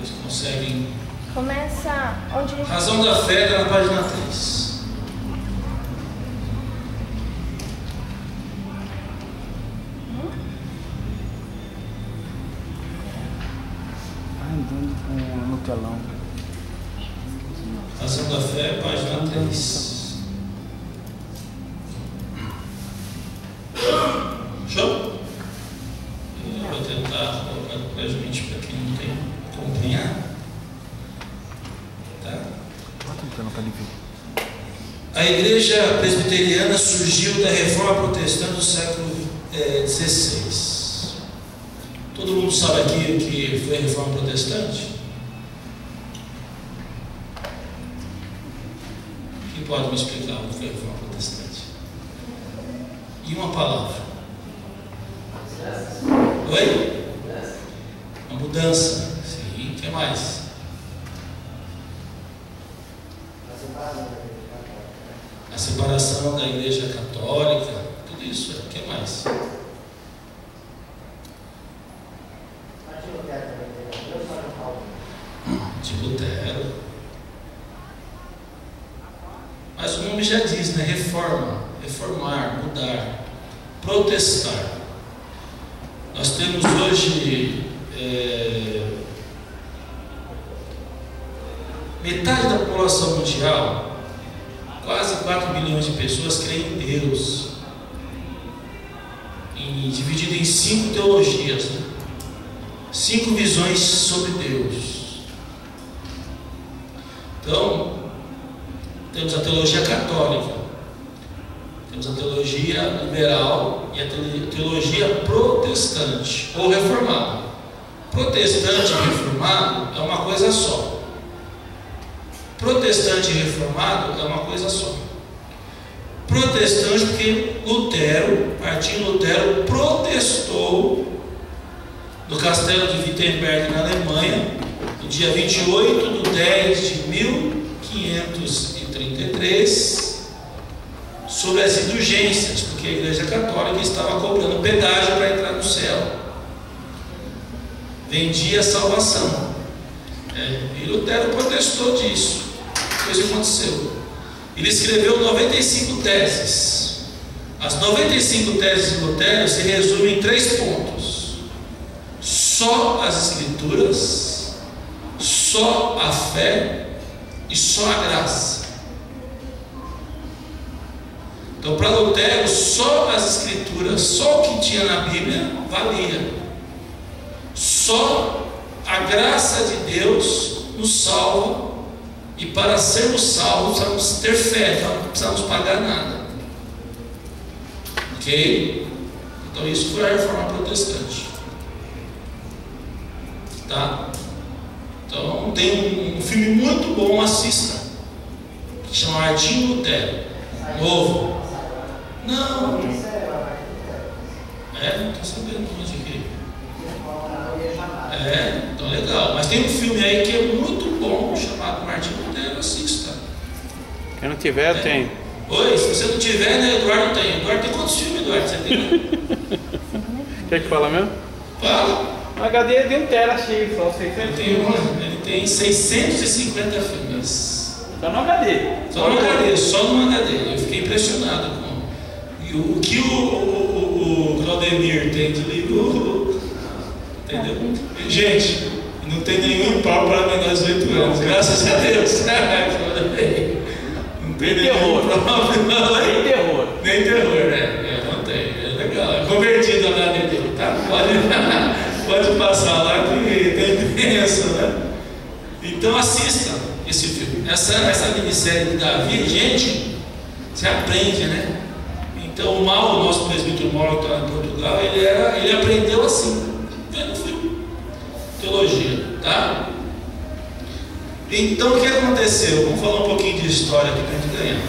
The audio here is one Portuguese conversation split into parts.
Vocês conseguem? Começa onde... Razão da fé está na página 3. Andando no telão. Razão da fé, página 3. Show? Eu vou tentar colocar brevemente para quem não tem acompanhar. Tá? A igreja presbiteriana surgiu da reforma protestante do século XVI. Todo mundo sabe aqui o que foi a reforma protestante? Quem pode me explicar o que foi a reforma protestante? E uma palavra. Oi? Uma mudança. Sim. O que mais? A separação da igreja católica. Tudo isso. O que mais? De Lutero. Mas o nome já diz, né? Reforma, reformar, mudar, protestar. Nós temos hoje metade da população mundial, quase 4 bilhões de pessoas creem em Deus, dividido em 5 teologias, né? 5 visões sobre Deus. Então, temos a teologia católica, temos a teologia liberal e a teologia protestante ou reformada. Protestante e reformado é uma coisa só. Protestante e reformado é uma coisa só. Protestante porque Lutero, Martinho Lutero, protestou no castelo de Wittenberg, na Alemanha, no dia 28 de 10 de 1533, sobre as indulgências, porque a Igreja Católica estava cobrando pedágio para entrar no céu. Vendia a salvação. E Lutero protestou disso. Coisa aconteceu. Ele escreveu 95 teses. As 95 teses de Lutero se resumem em 3 pontos. Só as Escrituras, só a fé e só a graça. Então, para Lutero, só as Escrituras, só o que tinha na Bíblia valia. Só a graça de Deus nos salva, e para sermos salvos precisamos ter fé, não precisamos pagar nada. Ok? Então isso foi a reforma protestante. Tá? Então tem um filme muito bom, assista, que chama Martinho Lutero, novo. Não. Não estou sabendo onde que. Então legal. Mas tem um filme aí que é muito bom, chamado Martinho Lutero, assista. Quem não tiver, eu tenho. Oi, se você não tiver, né, Eduardo tem. Eduardo tem quantos filmes, Eduardo? Você tem? Quer que fala mesmo? Fala. O HD é de 1 tera cheio, só 600. Ele tem 650 filmes. Só no HD. Só no HD. Eu fiquei impressionado com o que o Claudemir tem de livro. Entendeu? Gente, não tem nenhum pau para menores de 8 anos, graças a Deus. Não tem nenhum problema. Nem terror. Nem terror, né? Não tem. É legal. É convertido a HD dele, tá? Pode passar lá que tem bênção, né? Então assista esse filme. Essa minissérie de Davi, gente, você aprende, né? Então o nosso presbítero Mauro, que está em Portugal, ele aprendeu assim, vendo filme, teologia, tá? Então o que aconteceu? Vamos falar um pouquinho de história aqui para a gente ganhar.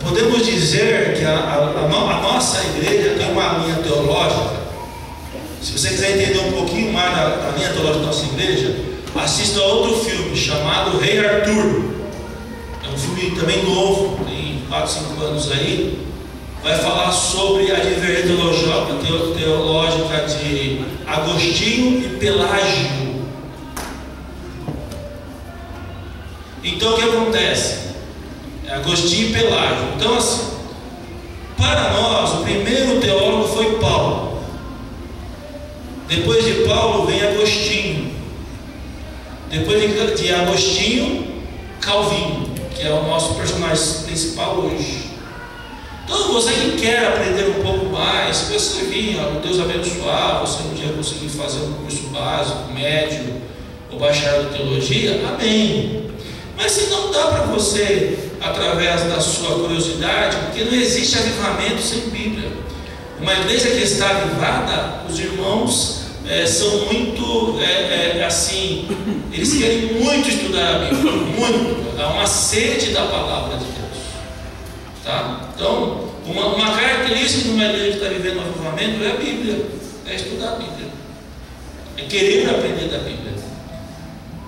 Podemos dizer que a nossa igreja tem uma linha teológica. Se você quiser entender um pouquinho mais da linha teológica da nossa igreja, assista a outro filme chamado Rei Arthur. É um filme também novo, tem 4, 5 anos aí. vai falar sobre a divergência teológica de Agostinho e Pelágio. Então o que acontece? Agostinho e Pelágio. Então assim, para nós o primeiro teólogo foi Paulo. Depois de Paulo vem Agostinho. Depois de Agostinho, Calvino, que é o nosso personagem principal hoje. Então você que quer aprender um pouco mais, se você vir, Deus abençoar, você um dia conseguir fazer um curso básico, médio ou bacharel de teologia, amém. Mas se não dá para você, através da sua curiosidade, porque não existe avivamento sem Bíblia. Uma igreja que está avivada, os irmãos são muito assim, eles querem muito estudar a Bíblia, muito. Há uma sede da palavra de Deus, tá? Então, uma característica de uma igreja que está vivendo um avivamento é a Bíblia, é estudar a Bíblia, é querer aprender da Bíblia,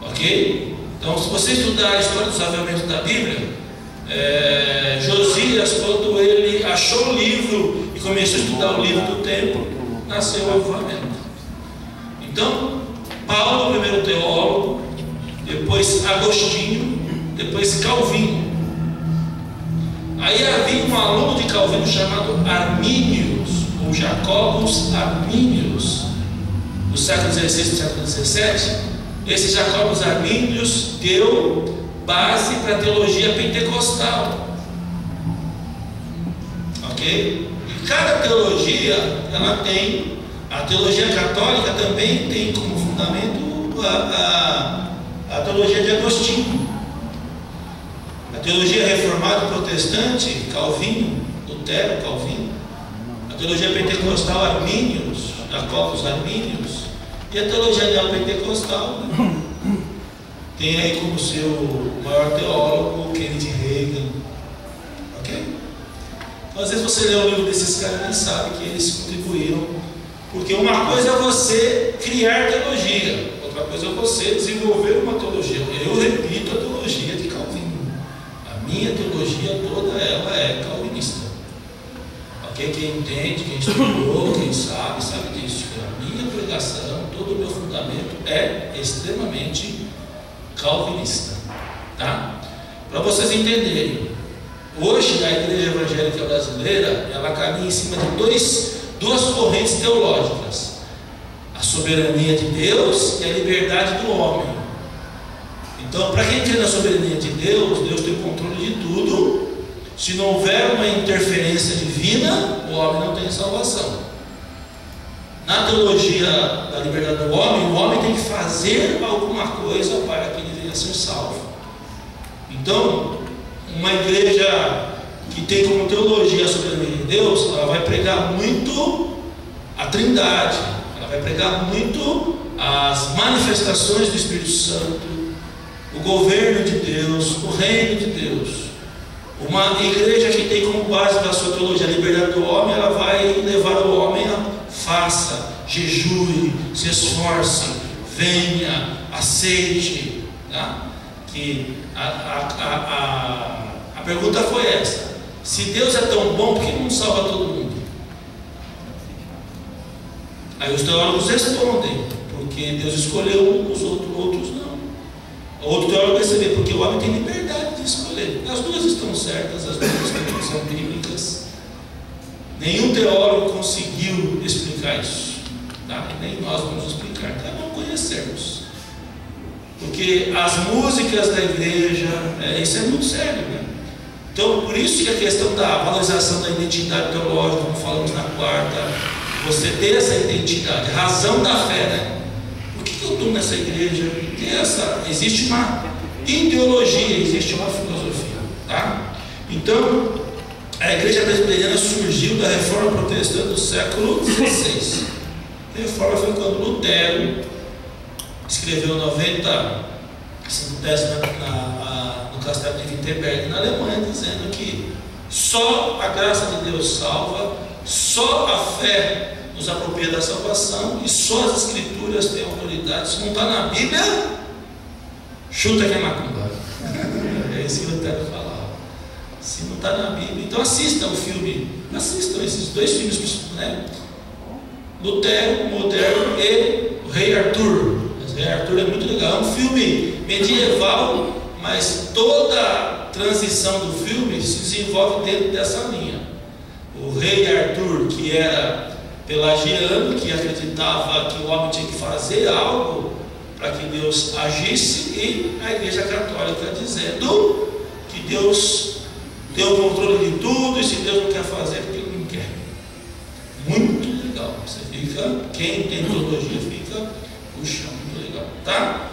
ok? Então, se você estudar a história dos avivamentos da Bíblia, Josias, quando ele achou o livro e começou a estudar o livro do templo, nasceu o avivamento. Então, Paulo, o primeiro teólogo, depois Agostinho, depois Calvino. Aí havia um aluno de Calvino chamado Armínios, ou Jacobus Armínios, do século XVI e do século XVII. Esse Jacobus Armínios deu base para a teologia pentecostal, ok? E cada teologia, ela tem, a teologia católica também tem como fundamento a teologia de Agostinho. A teologia reformada protestante, Calvino, Lutero, Calvino. A teologia pentecostal, Armínios, Jacobus Armínios. E a teologia neopentecostal, né? Tem aí como seu maior teólogo Kenneth Reagan, ok? Então, às vezes você lê o livro desses caras e nem sabe que eles contribuíram, porque uma coisa é você criar teologia, outra coisa é você desenvolver uma teologia. Eu repito a teologia de Calvino, a minha teologia toda ela é calvinista, ok? Quem entende, quem estudou, quem sabe disso. A minha pregação, todo o meu fundamento é extremamente calvinista, tá? Para vocês entenderem, hoje a igreja evangélica brasileira, ela caminha em cima de duas correntes teológicas: a soberania de Deus e a liberdade do homem. Então, para quem crê na soberania de Deus, Deus tem o controle de tudo. Se não houver uma interferência divina, o homem não tem salvação. Na teologia da liberdade do homem, o homem tem que fazer alguma coisa para que ele venha a ser salvo. Então, uma igreja que tem como teologia a soberania de Deus, ela vai pregar muito a Trindade, ela vai pregar muito as manifestações do Espírito Santo, o governo de Deus, o reino de Deus. Uma igreja que tem como base da sua teologia a liberdade do homem, ela vai levar o homem a faça, jejue, se esforce, venha, aceite, tá? Que a pergunta foi essa: se Deus é tão bom, por que não salva todo mundo? Aí os teólogos respondem: porque Deus escolheu uns, outros não. Outro teólogo percebeu: porque o homem tem liberdade de escolher. As duas estão certas, as duas são bíblicas. Nenhum teólogo conseguiu explicar isso, tá? Nem nós vamos explicar, até não conhecermos. Porque as músicas da igreja, isso é muito sério, né? Então, por isso que a questão da valorização da identidade teológica, como falamos na quarta, você ter essa identidade, razão da fé, né? Por que eu estou nessa igreja? Porque existe uma ideologia, existe uma filosofia, tá? Então, a igreja presbiteriana surgiu da reforma protestante do século XVI. A reforma foi quando Lutero escreveu 90 sintéses no castelo de Wittenberg, na Alemanha, dizendo que só a graça de Deus salva, só a fé nos apropria da salvação e só as escrituras têm autoridade. Se não está na Bíblia, chuta que é macumba. É isso que Lutero falava. Se não está na Bíblia, então assistam o filme. Assistam esses dois filmes, né? Lutero, Moderno e o Rei Arthur. O Rei Arthur é muito legal. É um filme medieval, mas toda a transição do filme se desenvolve dentro dessa linha. O Rei Arthur, que era pelagiano, que acreditava que o homem tinha que fazer algo para que Deus agisse, e a Igreja Católica dizendo que Deus tem o controle de tudo, e se Deus não quer fazer, porque Ele não quer. Muito legal. Você fica, quem tem teologia fica, puxa, muito legal, tá?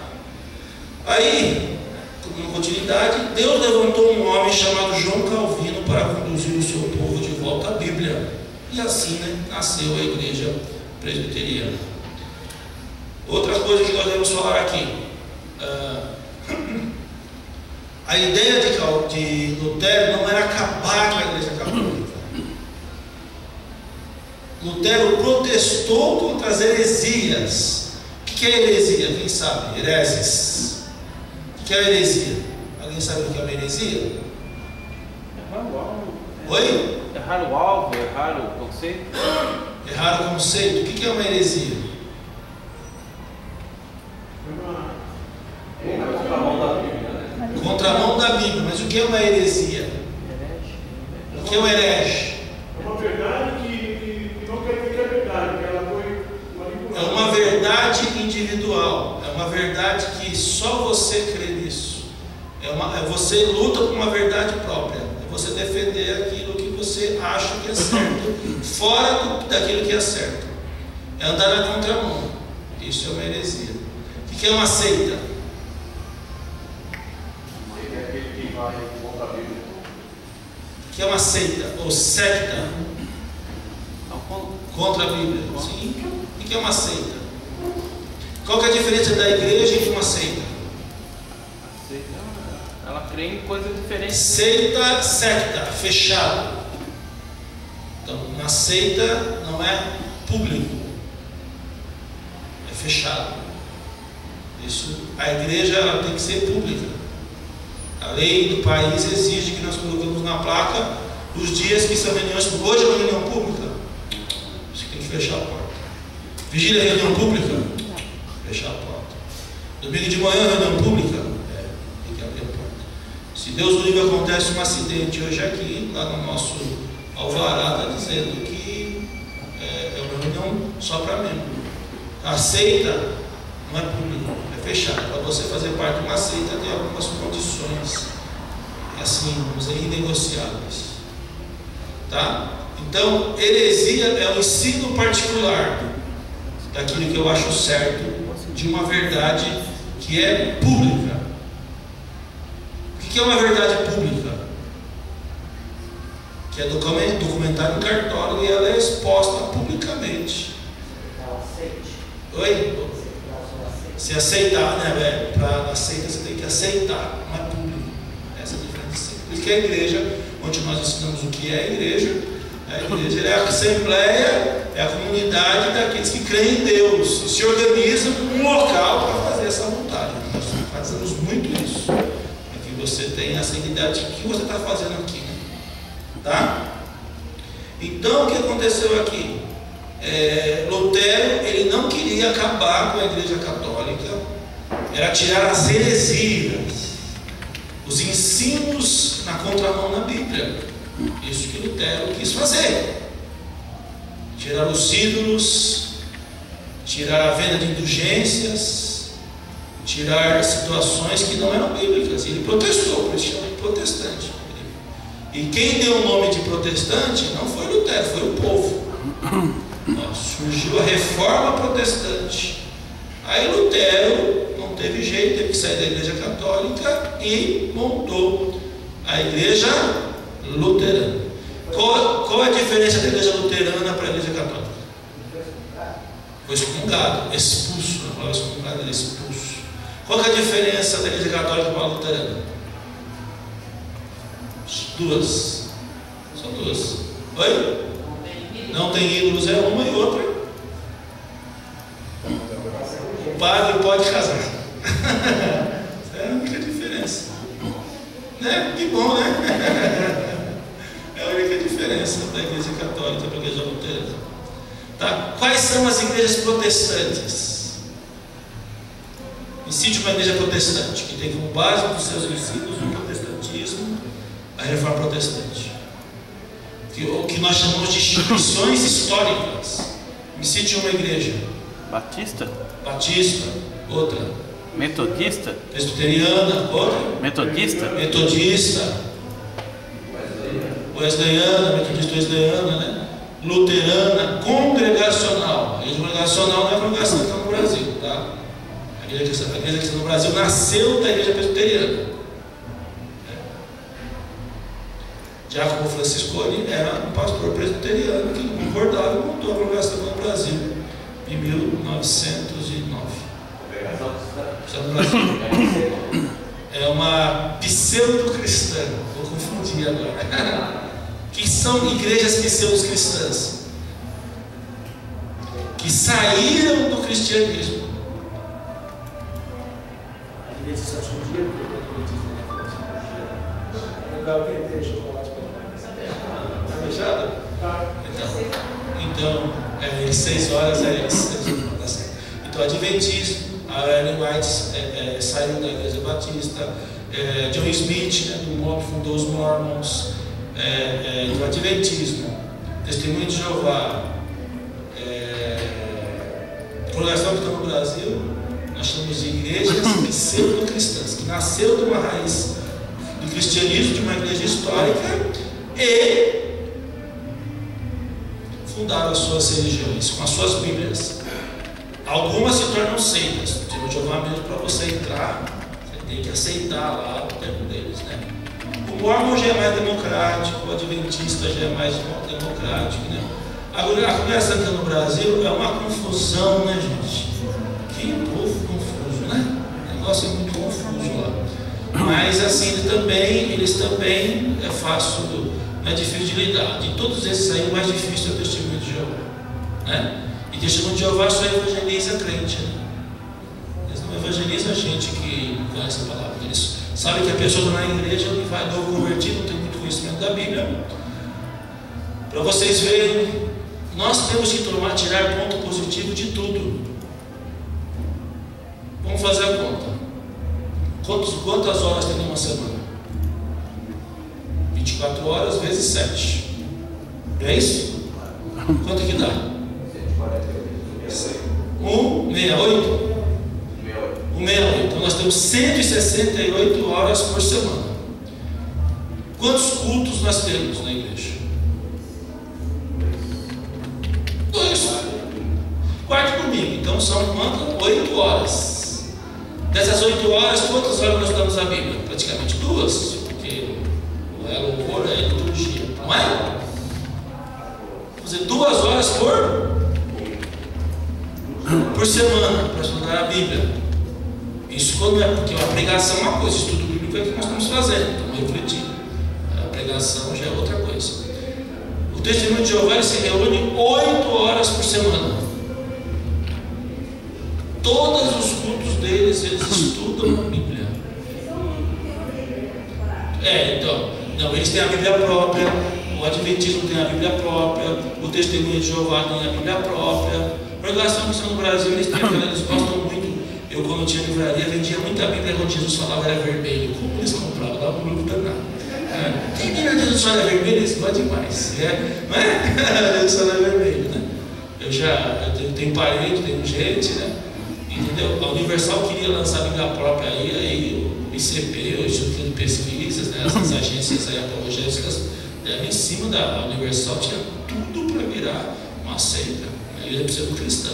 Aí, como continuidade, Deus levantou um homem chamado João Calvino para conduzir o seu povo de volta à Bíblia, e assim, né, nasceu a Igreja Presbiteriana. Outra coisa que nós devemos falar aqui, a ideia de Lutero não era acabar com a Igreja Católica. Lutero protestou contra as heresias. O que é heresia? Quem sabe? Hereses. O que é heresia? Alguém sabe o que é uma heresia? Errar o alvo. Oi? Errar o alvo, errar o conceito. Errar o conceito. O que é uma heresia? Contramão da Bíblia. Mas o que é uma heresia? O que é um herege? É uma verdade que não quer dizer que é verdade, que ela foi manipulada. É uma verdade individual. É uma verdade que só você crê nisso. Você luta por uma verdade própria. É você defender aquilo que você acha que é certo, fora daquilo que é certo. É andar na contramão. Isso é uma heresia. O que é uma seita? O que é uma seita ou secta? Contra a Bíblia. Sim. O que é uma seita? Qual que é a diferença da igreja e de uma seita? Ela crê em coisas diferentes. Seita, secta, fechado. Então, uma seita não é público, é fechado. Isso, a igreja ela tem que ser pública. A lei do país exige que nós colocamos na placa os dias que são reuniões. Hoje é uma reunião pública, você tem que fechar a porta. Vigília é reunião pública? Fechar a porta. Domingo de manhã é reunião pública? Tem que abrir a porta. Se Deus do livre acontece um acidente hoje aqui, lá no nosso alvará, está dizendo que é uma reunião só para membro. A seita não é pública, é fechada. Para você fazer parte de uma seita tem algumas condições, assim, vamos dizer, inegociáveis. Tá? Então, heresia é o ensino particular daquilo que eu acho certo, de uma verdade que é pública. O que é uma verdade pública? Que é documentada em cartório e ela é exposta publicamente. Oi? Se aceitar, né, velho? Para aceitar, você tem que aceitar, não é público. Essa é a diferença. Por isso que a igreja, onde nós ensinamos o que é a igreja é a assembleia, é a comunidade daqueles que creem em Deus e se organizam um local para fazer essa vontade. Nós fazemos muito isso. Para que você tenha essa ideia de o que você está fazendo aqui. Né? Tá? Então, o que aconteceu aqui? Lutero, ele não queria acabar com a Igreja Católica, era tirar as heresias, os ensinos na contramão na Bíblia. Isso que Lutero quis fazer. Tirar os ídolos, tirar a venda de indulgências, tirar situações que não eram bíblicas. Ele protestou, por isso chama de protestante. E quem deu o nome de protestante não foi Lutero, foi o povo. Surgiu a reforma protestante. Aí Lutero não teve jeito, teve que sair da Igreja Católica e montou a Igreja Luterana. Qual é a diferença da Igreja Luterana para a Igreja Católica? Foi excomungado, expulso. A palavra excomungado é expulso. Qual é a diferença da Igreja Católica para a Luterana? Duas. São duas. Oi? Não tem ídolos, é uma e outra. O padre pode casar. Essa é a única diferença. Né? Que bom, né? É a única diferença da igreja católica para a igreja luterana. Tá? Quais são as igrejas protestantes? Me cite uma igreja protestante que tem como base dos seus ensinos o protestantismo, a reforma protestante. O que nós chamamos de instituições históricas. Me cite uma igreja. Batista? Batista, outra. Metodista? Presbiteriana, outra. Metodista? Metodista. Wesleyana, metodista wesleyana, né? Luterana, congregacional. A igreja congregacional não é a congregação que está no Brasil, tá? A igreja cristã no Brasil nasceu da igreja presbiteriana. Giacomo Francesconi era um pastor presbiteriano que não concordava e montou a congregação no Brasil em 1909. Está no Brasil. É uma pseudo-cristã, vou confundir agora. Que são igrejas pseudo-cristãs que saíram do cristianismo. A igreja se assundia Está fechado? Então, 6 horas é isso. Então, Adventismo, a Ellen White saiu da igreja batista, John Smith, né, do MOB, fundou os Mormons, do Adventismo, Testemunho de Jeová, congregação que está no Brasil, nós chamamos de igrejas pseudo-cristãs, que nasceu de uma raiz do cristianismo, de uma igreja histórica, e fundaram as suas religiões com as suas bíblias. Algumas se tornam seitas. O Testemunho de Jeová mesmo, para você entrar, você tem que aceitar lá o termo deles, né? O Mormon já é mais democrático, o Adventista já é mais democrático, né? Agora, a congregação aqui no Brasil é uma confusão, né, gente? Que povo confuso, né? O negócio é muito confuso lá. Mas assim, eles também é fácil, não é difícil de lidar. De todos esses aí, o mais difícil é o Testemunho de Jeová, né? E Testemunho de Jeová só evangeliza crente, né? Eles não evangelizam a gente que conhece a palavra. Eles sabem que a pessoa está na igreja e vai novo convertido, não tem muito conhecimento da Bíblia. Para vocês verem, nós temos que tirar ponto positivo de tudo. Vamos fazer a conta. Quantas horas tem uma semana? 24 horas vezes 7. Não é isso? Quanto que dá? 168? 168. Então nós temos 168 horas por semana. Quantos cultos nós temos na igreja? 2. Quarto domingo. Então são quantas? 8 horas. Dessas 8 horas, quantas horas nós damos a Bíblia? Praticamente 2, porque é louvor, é liturgia, não é? Vamos dizer, 2 horas por semana para estudar a Bíblia. Isso quando é, porque a pregação é uma coisa, estudo bíblico é o que nós estamos fazendo, estamos refletindo. A pregação já é outra coisa. O Testemunho de Jeová se reúne 8 horas por semana. Todos os cultos deles, eles estudam a Bíblia. Então, não, eles têm a Bíblia própria, o Adventismo tem a Bíblia própria, o Testemunho de Jeová tem a Bíblia própria. A congregação cristã no Brasil, eles gostam muito. Eu, quando tinha livraria, vendia muita Bíblia quando Jesus falava era vermelho. Como eles compravam? Dava um grupo danado. Tem Bíblia de Jesus só era vermelho? Eles gostam demais. Não é? Jesus só era vermelho, né? Eu tenho parente, tenho gente, né? Entendeu? A Universal queria lançar a Bíblia própria aí o ICP, o Instituto de Pesquisas, né? Essas agências aí apologéticas, em cima da Universal tinha tudo para virar uma seita, a igreja pseudo-cristã.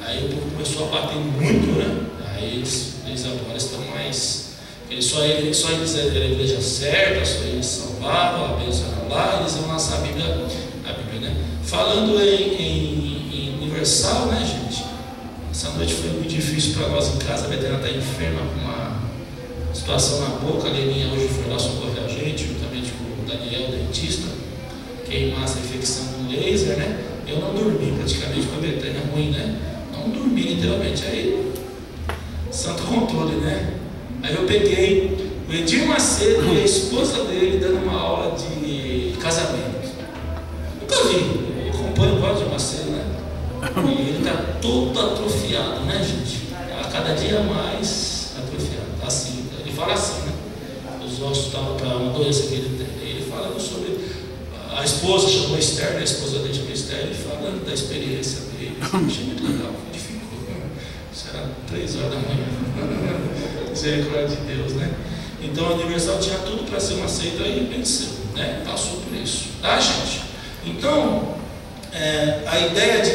Aí o povo começou a bater muito, né? Aí eles agora estão mais. Só eles eram a igreja certa, só eles salvavam, a bênção era lá, eles iam lançar a Bíblia, né? Falando em Universal, né, gente? Essa noite foi muito difícil para nós em casa. A Betânia está enferma com uma situação na boca. A Leninha hoje foi lá socorrer a gente, juntamente com o Daniel, o dentista, queimar essa infecção com laser, né? Eu não dormi praticamente com a Betânia, ruim, né? Não dormi literalmente. Aí, santo controle, né? Aí eu peguei, O Edir Macedo e a esposa dele dando uma aula de casamento. Nunca vi. Eu acompanho o Edir Macedo, né? E ele está todo atrofiado, né, gente? A cada dia mais atrofiado. Assim, ele fala assim, né? Os ossos estavam para uma doença que ele tem. Ele fala sobre. A esposa chamou Esther, né? A esposa dele chamou Esther, ele falando da experiência dele. Achei muito legal. Ele ficou. Isso era 3 horas da manhã. Misericórdia de Deus, né? Então a Universal tinha tudo para ser uma seita e venceu, né? Passou por isso, tá, gente? Então, a ideia de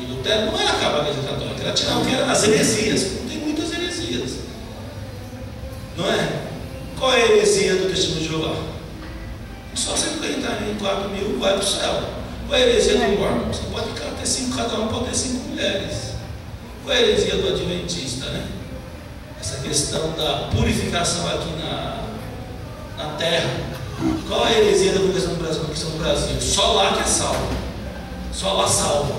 Lutero não era acabar com a Igreja Católica, era tirar o que eram as heresias. Não tem muitas heresias, não é? Qual é a heresia do Testemunho de Jeová? Só 144 mil vai para o céu. Qual é a heresia do Mormon? Você pode ter 5, cada um pode ter 5 mulheres. Qual é a heresia do Adventista, né? Essa questão da purificação aqui na terra. Qual é a heresia da congregação do Brasil? Só lá que é salvo. Só lá salva.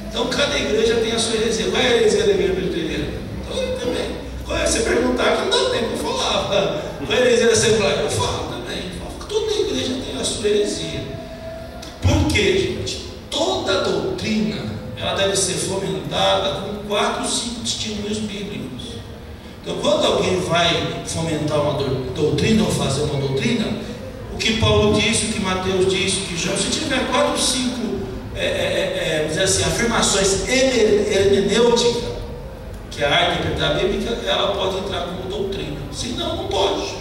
Então cada igreja tem a sua heresia. Qual é a heresia da igreja presbiteriana? Então eu também. Qual é? Você perguntar que não dá tempo, eu falava. Qual é a heresia da Assembleia? Eu falo também. Toda igreja tem a sua heresia. Por quê, gente? Toda doutrina ela deve ser fomentada com 4 ou 5 testemunhos bíblicos. Então, quando alguém vai fomentar uma doutrina ou fazer uma doutrina, o que Paulo disse, o que Mateus disse, o que João, se tiver 4 ou 5 dizer assim, afirmações hermenêuticas, que é a arte de interpretar a Bíblia, ela pode entrar como doutrina. Senão, não pode.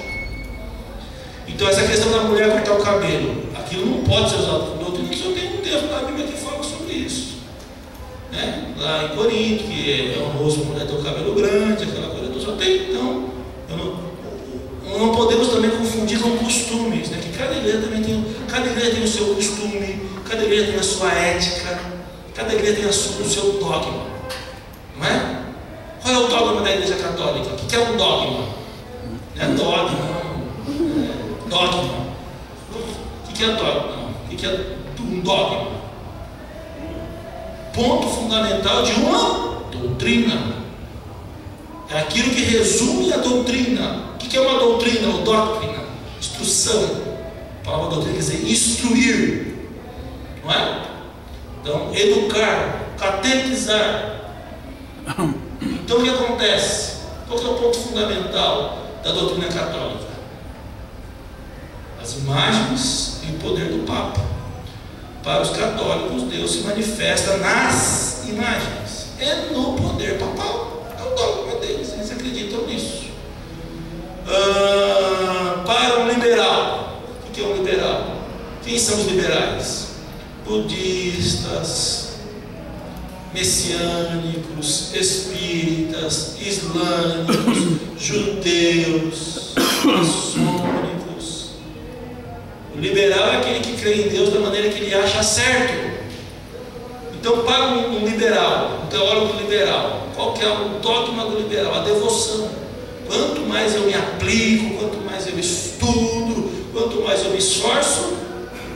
Então, essa questão da mulher cortar o cabelo, aquilo não pode ser usado como doutrina, porque só tem um texto da Bíblia que fala sobre isso. Né? Lá em Corinto, que é honroso a mulher ter o cabelo grande, aquela coisa do só tem. Então, não podemos também confundir com costumes, né? Que cada igreja tem o seu costume, cada igreja tem a sua ética, cada igreja tem o seu dogma. Não é? Qual é o dogma da Igreja Católica? O que é um dogma? Não é dogma, não. Dogma. O que é dogma? O que é um dogma? Ponto fundamental de uma doutrina. É aquilo que resume a doutrina. O que é uma doutrina ou doutrina? Instrução. A palavra doutrina quer dizer instruir. Não é? Então, educar, catequizar. Então, o que acontece? Qual é o ponto fundamental da doutrina católica? As imagens e o poder do Papa. Para os católicos, Deus se manifesta nas imagens e no poder papal. É o dogma deles, eles acreditam nisso. Para um liberal, o que é um liberal? Quem são os liberais? Budistas, messiânicos, espíritas, islâmicos, judeus, maçônicos. O liberal é aquele que crê em Deus da maneira que ele acha certo. Então, para um liberal, um teólogo liberal, qual que é o dogma do liberal? A devoção. Quanto mais eu me aplico, quanto mais eu estudo, quanto mais eu me esforço,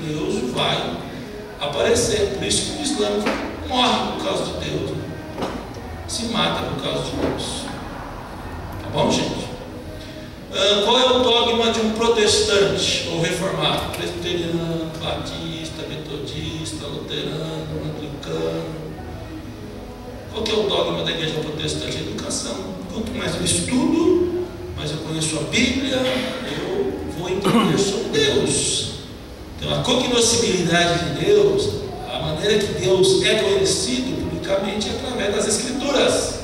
Deus vai aparecer. Por isso que o islâmico morre por causa de Deus, se mata por causa de Deus. Tá bom, gente? Qual é o dogma de um protestante ou reformado? Presbiteriano, batista, metodista, luterano, anglicano. Qual que é o dogma da igreja protestante? A educação. Quanto mais eu estudo, mais eu conheço a Bíblia, eu vou entender sobre Deus. Então, a cognoscibilidade de Deus, a maneira que Deus é conhecido publicamente é através das Escrituras.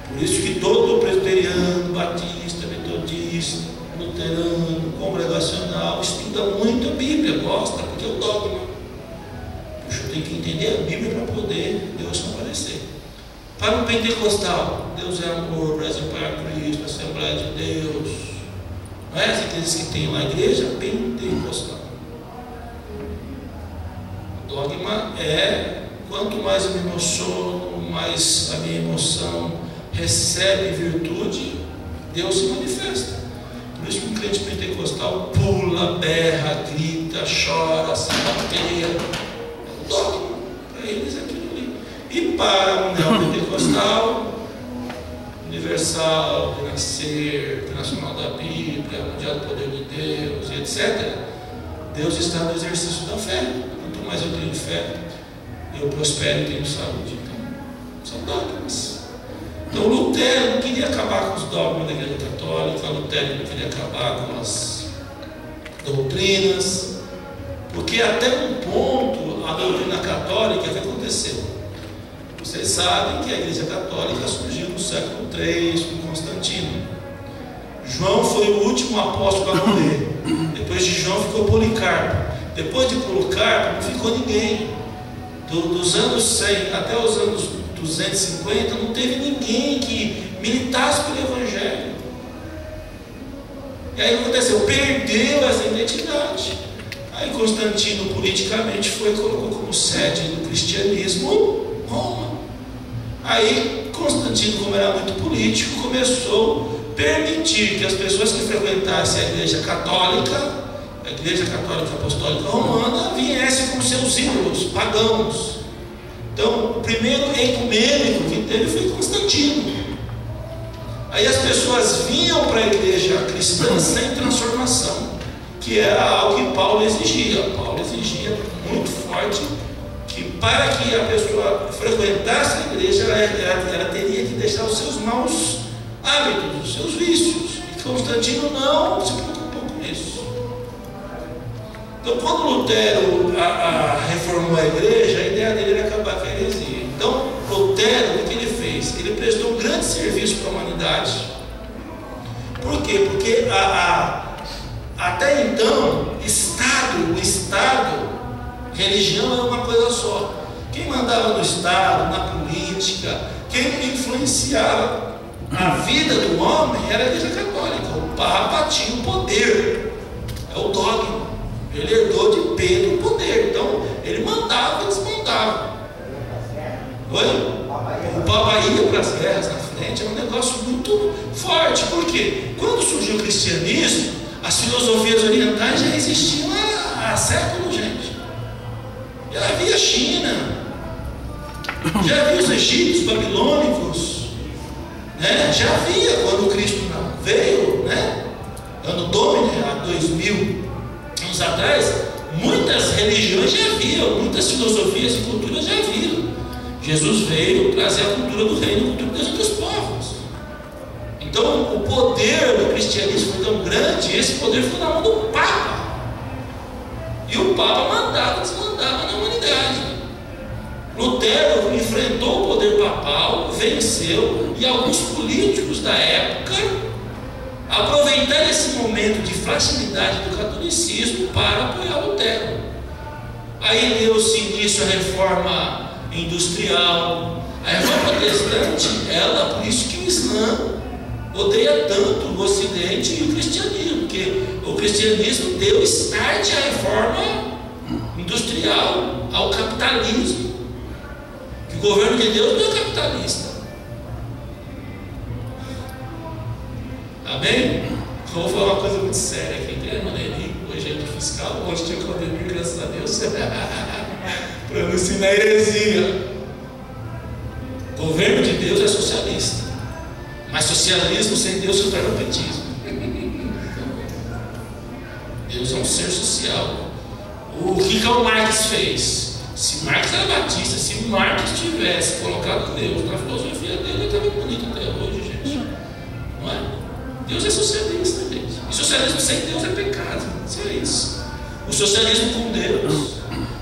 Por isso que todo presbiteriano, batista, metodista, luterano, congregacional estuda muito a Bíblia, gosta, porque é o dogma. Puxa, eu tenho que entender a Bíblia para poder Deus aparecer. Para um pentecostal, Deus é amor, Brasil para Cristo, Assembleia de Deus. Não é as igrejas que tem lá, a igreja pentecostal. O dogma é, quanto mais eu me emociono, mais a minha emoção recebe virtude, Deus se manifesta. Por isso que um crente pentecostal pula, berra, grita, chora, se bateia. É o dogma. Para eles é aquilo ali. E para um neopentecostal, universal, Universal, Renascer, Internacional da Bíblia, Mundial do Poder de Deus, etc., Deus está no exercício da fé. Quanto mais eu tenho fé, eu prospero e tenho saúde. Então, são dogmas. Então, Lutero não queria acabar com os dogmas da Igreja Católica, Lutero não queria acabar com as doutrinas, porque até um ponto a doutrina católica, o que aconteceu? Vocês sabem que a Igreja Católica surgiu no século III com Constantino. João foi o último apóstolo a morrer. Depois de João ficou Policarpo. Depois de Policarpo não ficou ninguém. Dos anos 100 até os anos 250 não teve ninguém que militasse pelo Evangelho. E aí o que aconteceu? Perdeu essa identidade. Aí Constantino politicamente colocou como sede do cristianismo Roma. Aí Constantino, como era muito político, começou a permitir que as pessoas que frequentassem a Igreja Católica Apostólica Romana, viessem com seus ídolos pagãos. Então, o primeiro ecumênico que teve foi Constantino. Aí as pessoas vinham para a igreja cristã sem transformação, que era algo que Paulo exigia. Paulo exigia muito forte que para que a pessoa frequentasse a igreja, ela teria que deixar os seus maus hábitos, os seus vícios. E Constantino não se preocupou com isso. Então, quando Lutero reformou a igreja, a ideia dele era acabar com a heresia. Então, Lutero, o que ele fez? Ele prestou um grande serviço para a humanidade. Por quê? Porque até então, o Estado, religião era uma coisa só. Quem mandava no Estado, na política, quem influenciava a vida do homem era a Igreja Católica. O Papa tinha o poder, é o dogma. Ele herdou de Pedro o poder, então ele mandava e desmandava. Oi? O Papa ia para as guerras na frente, era um negócio muito forte. Por quê? Quando surgiu o cristianismo, as filosofias orientais já existiam há séculos, gente. Já havia China, já havia os egípcios, babilônicos, né? Já havia quando Cristo veio, né? Ano Domini, há 2000 anos atrás, muitas religiões já haviam, muitas filosofias e culturas já haviam. Jesus veio trazer a cultura do reino, a cultura dos outros povos. Então, o poder do cristianismo foi tão grande, e esse poder foi na mão do Papa. E o Papa mandava, desmandava na humanidade. Lutero enfrentou o poder papal, venceu, e alguns políticos da época aproveitaram esse momento de fragilidade do catolicismo para apoiar Lutero. Aí deu-se início à reforma industrial. A reforma protestante, por isso que o Islã odeia tanto o Ocidente e o cristianismo, porque o cristianismo deu start à reforma industrial, ao capitalismo, que o governo de Deus não é capitalista. Amém? Vou falar uma coisa muito séria aqui. Tem a Maneli, o agente fiscal, hoje tinha Claudemir, graças a Deus, para não ensinar heresia. O governo de Deus é socialista, mas socialismo sem Deus se torna petismo. Deus é um ser social. O que Karl Marx fez? Se Marx era batista, se Marx tivesse colocado Deus na filosofia dele, ele estava bonito até hoje, gente. Não é? Deus é socialista, gente. E socialismo sem Deus é pecado. Só isso. O socialismo com Deus.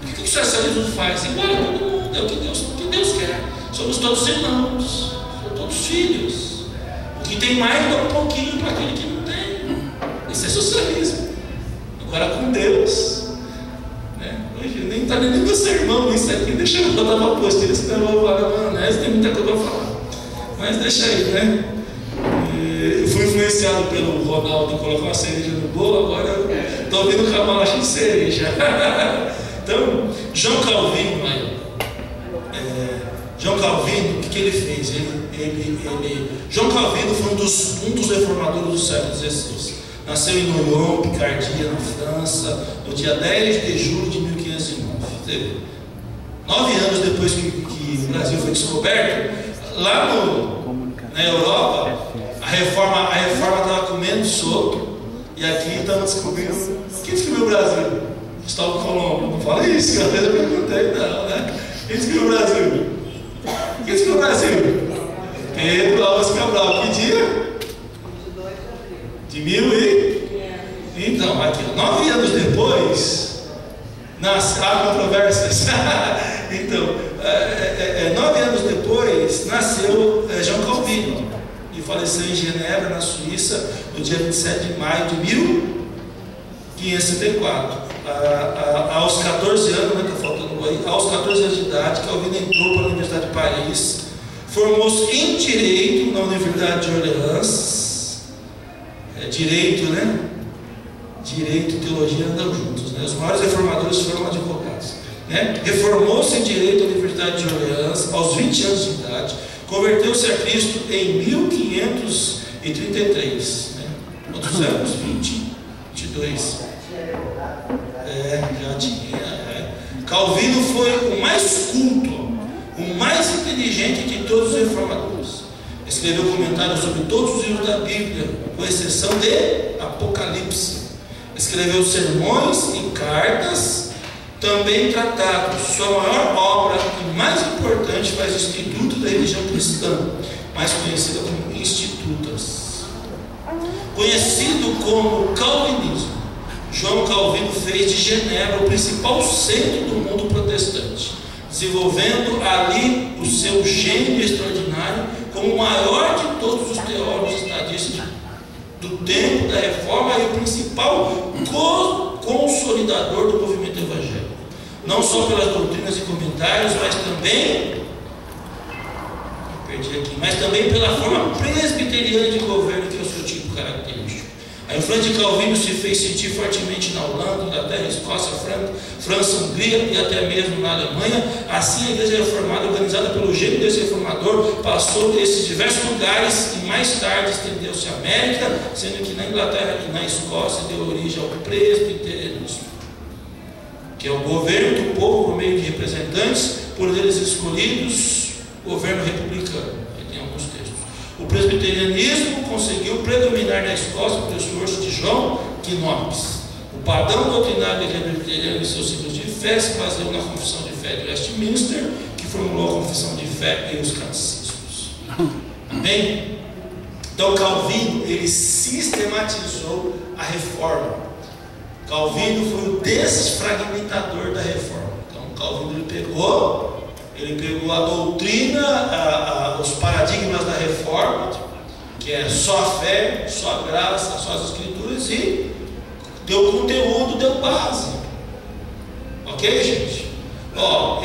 O que o socialismo faz? Igual a todo mundo. É o que Deus quer. Somos todos irmãos. Somos todos filhos. O que tem mais dá um pouquinho para aquele que não tem. Isso é socialismo. Agora com Deus, né? Hoje nem está nem no meu sermão isso aqui. Deixa eu botar uma postilha, senão eu vou falar, maionese, tem muita coisa para falar. Mas deixa aí, né? Eu fui influenciado pelo Ronaldo colocar uma cereja no bolo, agora eu estou ouvindo o Kamala cheio de cereja. Então, João Calvino, o que ele fez? João Calvino foi um dos reformadores do século XVI. Nasceu em Noyon, Picardia, na França, no dia 10 de julho de 1509. 9 anos depois que o Brasil foi descoberto, lá Na Europa, a reforma estava comendo solto, e aqui estamos descobrindo. Quem descobriu o Brasil? Cristóvão Colombo. Não fala isso, que às vezes eu perguntei, não, né? Quem descobriu o Brasil? Quem descobriu o Brasil? Pedro Álvares Cabral. Que dia? De 1000 e... Então, aqui, 9 anos depois, há controvérsias. Então, 9 anos depois, nasceu João Calvino e faleceu em Genebra, na Suíça, no dia 27 de maio de 1574. Aos 14 anos, né, está faltando aí, aos 14 anos de idade, Calvino entrou para a Universidade de Paris, formou-se em Direito na Universidade de Orleans. Direito, né? Direito e teologia andam juntos, né? Os maiores reformadores foram advogados, né? Reformou-se em Direito na Universidade de Orleans aos 20 anos de idade, converteu-se a Cristo em 1533, né? Quantos anos? 22. Já tinha. Calvino foi o mais culto, o mais inteligente de todos os reformadores. Escreveu comentários sobre todos os livros da Bíblia, com exceção de Apocalipse. Escreveu sermões e cartas, também tratados. Sua maior obra e mais importante foi o Instituto da Religião Cristã, mais conhecida como Institutas. Conhecido como Calvinismo, João Calvino fez de Genebra o principal centro do mundo protestante, desenvolvendo ali o seu gênio extraordinário como o maior de todos os teólogos estadistas do tempo da Reforma e o principal consolidador do movimento evangélico, não só pelas doutrinas e comentários, mas também pela forma presbiteriana de governo, que é o seu tipo característico. A influência de Calvino se fez sentir fortemente na Holanda, Inglaterra, Escócia, França, Hungria e até mesmo na Alemanha. Assim, a Igreja Reformada, organizada pelo gênio desse reformador, passou desses diversos lugares e mais tarde estendeu-se à América, sendo que na Inglaterra e na Escócia deu origem ao presbiterianismo, que é o governo do povo por meio de representantes, por eles escolhidos, governo republicano. O presbiterianismo conseguiu predominar na Escócia por esforço de João Knox. O padrão doutrinário da Igreja Presbiteriana e seus ciclos de fé se baseou na Confissão de Fé de Westminster, que formulou a Confissão de Fé e os catecismos. Amém? Então Calvino, ele sistematizou a reforma. Calvino foi o desfragmentador da reforma. Então Calvino ele pegou a doutrina, os paradigmas da reforma, que é só a fé, só a graça, só as escrituras, e deu conteúdo, deu base. Ok, gente?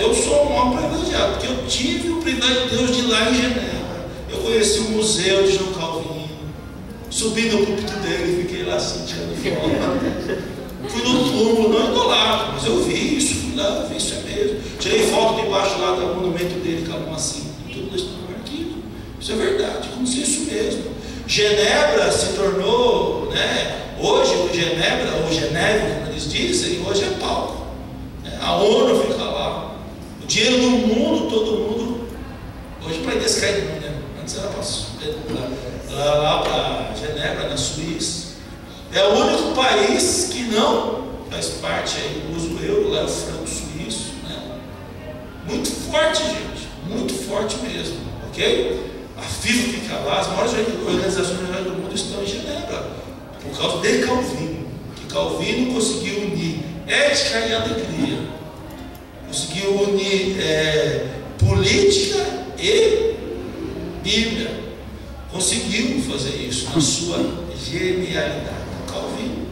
Eu sou um homem privilegiado, porque eu tive o privilégio de Deus de ir lá em Genebra. Eu conheci o museu de João Calvino, subi no púlpito dele e fiquei lá sentindo fome. Fui no túmulo, não idolatra, mas eu vi isso, fui lá, vi isso é mesmo. Tirei foto debaixo lá do monumento dele, calma assim, tudo isso no arquivo. Isso é verdade, aconteceu isso mesmo. Genebra se tornou, né, hoje o Genebra, ou Geneve, como eles dizem, hoje é palco. A ONU fica lá, o dinheiro do mundo, todo mundo, hoje para eles cair no mundo, né? Antes era lá para Genebra, na Suíça. É o único país que não faz parte aí do uso do euro, lá é o franco suíço, né? Muito forte, gente, muito forte mesmo, ok? A FIFA fica lá, as maiores organizações do mundo estão em Genebra, por causa de Calvino, que Calvino conseguiu unir ética e alegria, conseguiu unir política e Bíblia, conseguiu fazer isso na sua genialidade. Calvino,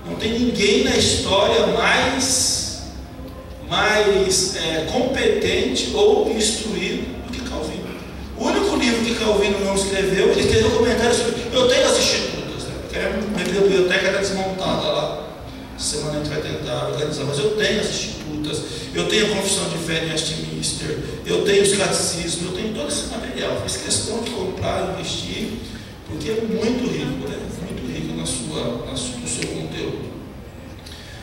não tem ninguém na história mais competente ou instruído do que Calvino. O único livro que Calvino não escreveu, ele escreveu comentários sobre. Eu tenho as Institutas, né? Porque a minha biblioteca está desmontada lá. Essa semana a gente vai tentar organizar, mas eu tenho as Institutas, eu tenho a Confissão de Fé de Westminster, eu tenho os catecismos, eu tenho todo esse material. Fiz questão de comprar, investir, porque é muito rico, né? Muito rico no seu conteúdo.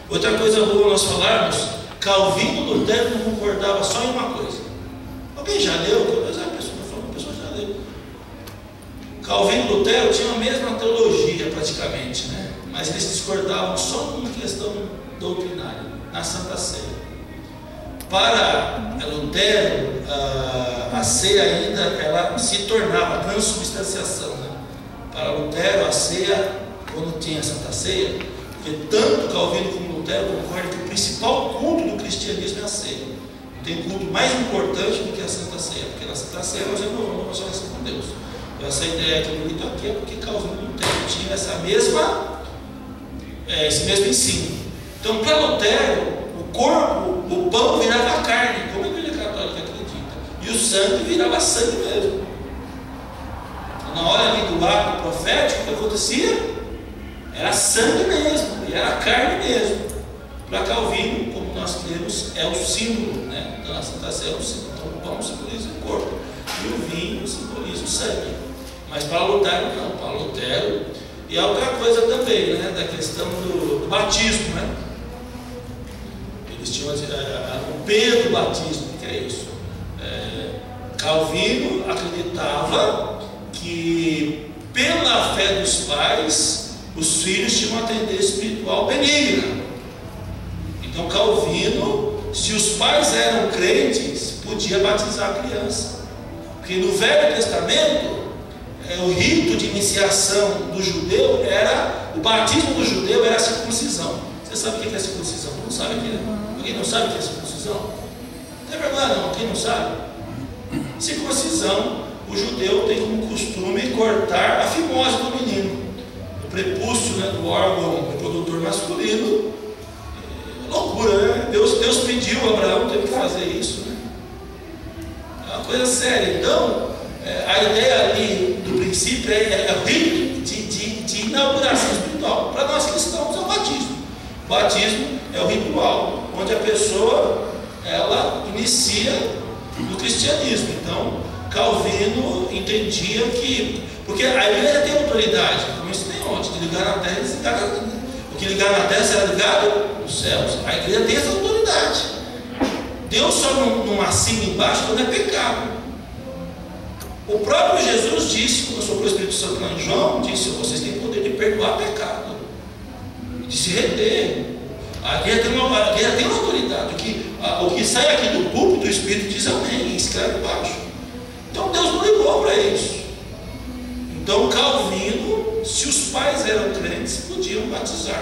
Outra coisa boa nós falarmos, Calvino e Lutero não concordavam só em uma coisa. Alguém já leu? Talvez a pessoa já leu. Calvino e Lutero tinham a mesma teologia praticamente, né? Mas eles discordavam só numa questão doutrinária, na Santa Ceia. Para Lutero, a ceia ainda ela se tornava transubstanciação, né? Para Lutero, a ceia, quando tinha a Santa Ceia, porque tanto Calvino como Lutero concordam que o principal culto do cristianismo é a ceia. Não tem culto mais importante do que a Santa Ceia, porque na Santa Ceia nós renovamos a nossa relação com Deus. Essa ideia que eu li aqui é porque Calvino e Lutero tinham esse mesmo ensino. Então, para Lutero, o corpo, o pão virava carne, como a Igreja Católica acredita, e o sangue virava sangue mesmo. Então, na hora ali do ato profético, o que acontecia? Era sangue mesmo, e era carne mesmo. Para Calvino, como nós cremos, é o símbolo, né? Então, a Santa Ceia é o símbolo. Então, o pão simboliza o corpo, e o vinho simboliza o sangue. Mas para Lutero não, para Lutero. E a outra coisa também, né, da questão do batismo, né? Eles tinham o Pedro batismo, que é isso? Calvino acreditava que pela fé dos pais, os filhos tinham uma tendência espiritual benigna. Então Calvino, se os pais eram crentes, podia batizar a criança. Porque no Velho Testamento, o rito de iniciação do judeu o batismo do judeu era a circuncisão. Você sabe o que é circuncisão? Não sabe o que é? Alguém não sabe o que é circuncisão? Não tem vergonha não, quem não sabe? Circuncisão, o judeu tem como costume cortar a fimose do menino, o prepúcio, né, do órgão reprodutor masculino. Loucura, né? Deus pediu, Abraão teve que fazer isso, né? É uma coisa séria. Então, a ideia ali do princípio é o rito de inauguração espiritual. Para nós cristãos é o batismo. O batismo é o ritual onde a pessoa ela inicia no cristianismo. Então Calvino entendia que, porque a igreja tem autoridade, como isso tem ontem, de ligar na terra e desligar na terra. O que ligar na terra será ligado nos céus. A igreja tem essa autoridade. Deus só não assina embaixo quando é pecado. O próprio Jesus disse, quando soprou o Espírito Santo lá em João, disse: vocês têm poder de perdoar pecado, de se render. A igreja tem uma autoridade. O que sai aqui do púlpito, o Espírito diz amém e escreve embaixo. Então Deus não ligou para isso. Então Calvino, se os pais eram crentes, podia batizar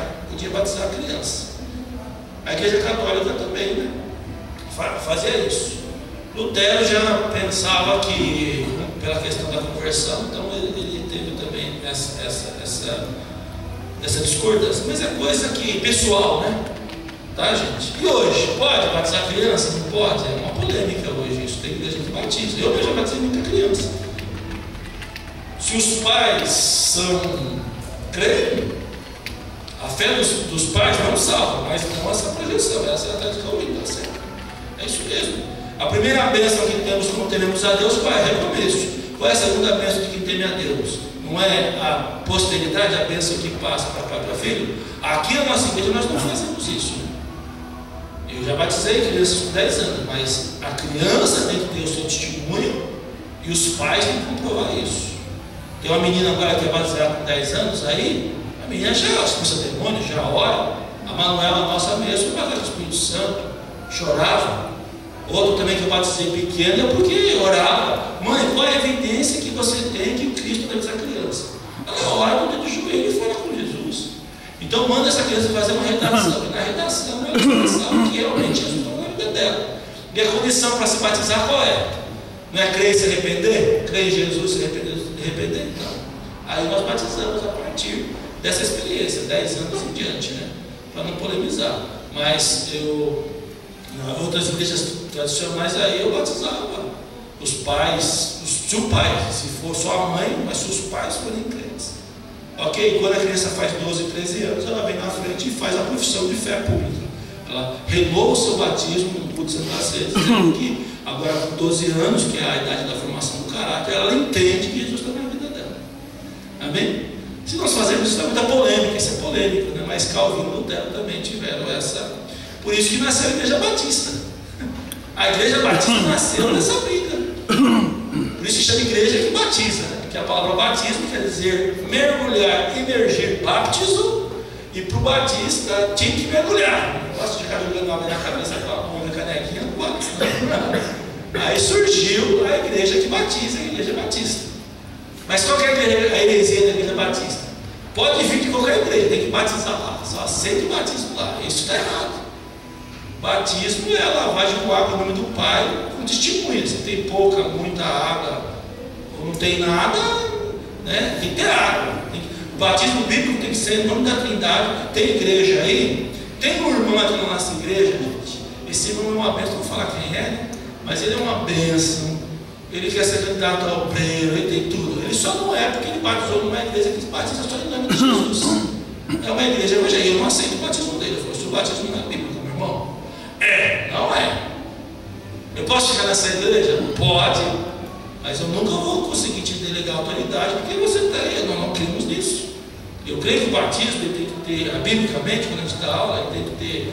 a criança. A Igreja Católica também, né, fazia isso. Lutero já pensava que, pela questão da conversão, então ele teve também essa discordância, mas é coisa que pessoal, né? Tá, gente? E hoje, pode batizar criança? Não pode? É uma polêmica hoje isso, tem igreja que batiza. Eu já batizei muita criança. Se os pais são crentes, a fé dos pais não salva, mas não essa projeção, essa é a técnica Calvino, tá certo? É isso mesmo. A primeira bênção que temos quando tememos a Deus, Pai, é recomeço. Qual é a segunda bênção de quem teme a Deus? Não é a posteridade, a bênção que passa para pai e para filho? Aqui na nossa igreja nós não fazemos isso. Eu já batizei crianças com 10 anos, mas a criança tem que ter o seu testemunho e os pais têm que comprovar isso. Tem uma menina agora que é batizada com 10 anos, aí a menina já expulsa demônio, já ora. A Manuela, nossa mesma, foi batizada com o Espírito Santo, chorava. Outro também que eu batizei pequeno é porque orava: mãe, qual é a evidência que você tem que o Cristo deve ser criança? Ela ora no dedo do joelho e fala com Jesus. Então manda essa criança fazer uma redação. E na redação ela pensava que realmente Jesus está na vida dela. E a condição para se batizar qual é? Não é crer e se arrepender? Crer em Jesus e se arrepender? Não. Aí nós batizamos a partir dessa experiência, 10 anos em diante, né? Para não polemizar. Mas outras igrejas tradicionais aí eu batizava os pais, se o pai, se for só a mãe, mas se os pais forem crentes. Ok? Quando a criança faz 12, 13 anos, ela vem na frente e faz a profissão de fé pública. Ela renova o seu batismo no culto de Santa Ceia, dizendo que agora com 12 anos, que é a idade da formação do caráter, ela entende que Jesus está na vida dela. Amém? Se nós fazemos isso, é muita polêmica, isso é polêmico, né? Mas Calvino e Lutero também tiveram essa. Por isso que nasceu a Igreja Batista. A Igreja Batista nasceu nessa briga. Por isso que chama igreja que batiza, né? que a palavra batismo quer dizer mergulhar, imergir, baptizo, e para o batista tinha que mergulhar. Não gosto de ficar jogando água na cabeça com a canequinha, não gosto. Aí surgiu a igreja que batiza, a igreja batista. Mas qual que é a heresia da igreja batista? Pode vir de qualquer igreja, tem que batizar lá, só aceita o batismo lá. Isso está errado. Batismo é a lavagem com água em nome do Pai, com testemunha. Se tem pouca, muita água, ou não tem nada, né? Tem que ter água. O batismo bíblico tem que ser em nome da Trindade. Tem igreja aí? Tem um irmão aqui na nossa igreja, gente. Esse irmão é uma bênção, não vou falar quem é, mas ele é uma bênção. Ele quer ser candidato a obreiro, ele tem tudo. Ele só não é porque ele batizou numa igreja que batiza só em nome de Jesus. É uma igreja evangélica. Eu não aceito o batismo dele. Eu falo, se o batismo não é bíblico, meu irmão. Não é. Eu posso chegar nessa igreja? Pode. Mas eu nunca vou conseguir te delegar autoridade, porque você tem, nós não cremos nisso. Eu creio que o batismo ele tem que ter, biblicamente, quando a gente dá aula, ele tem que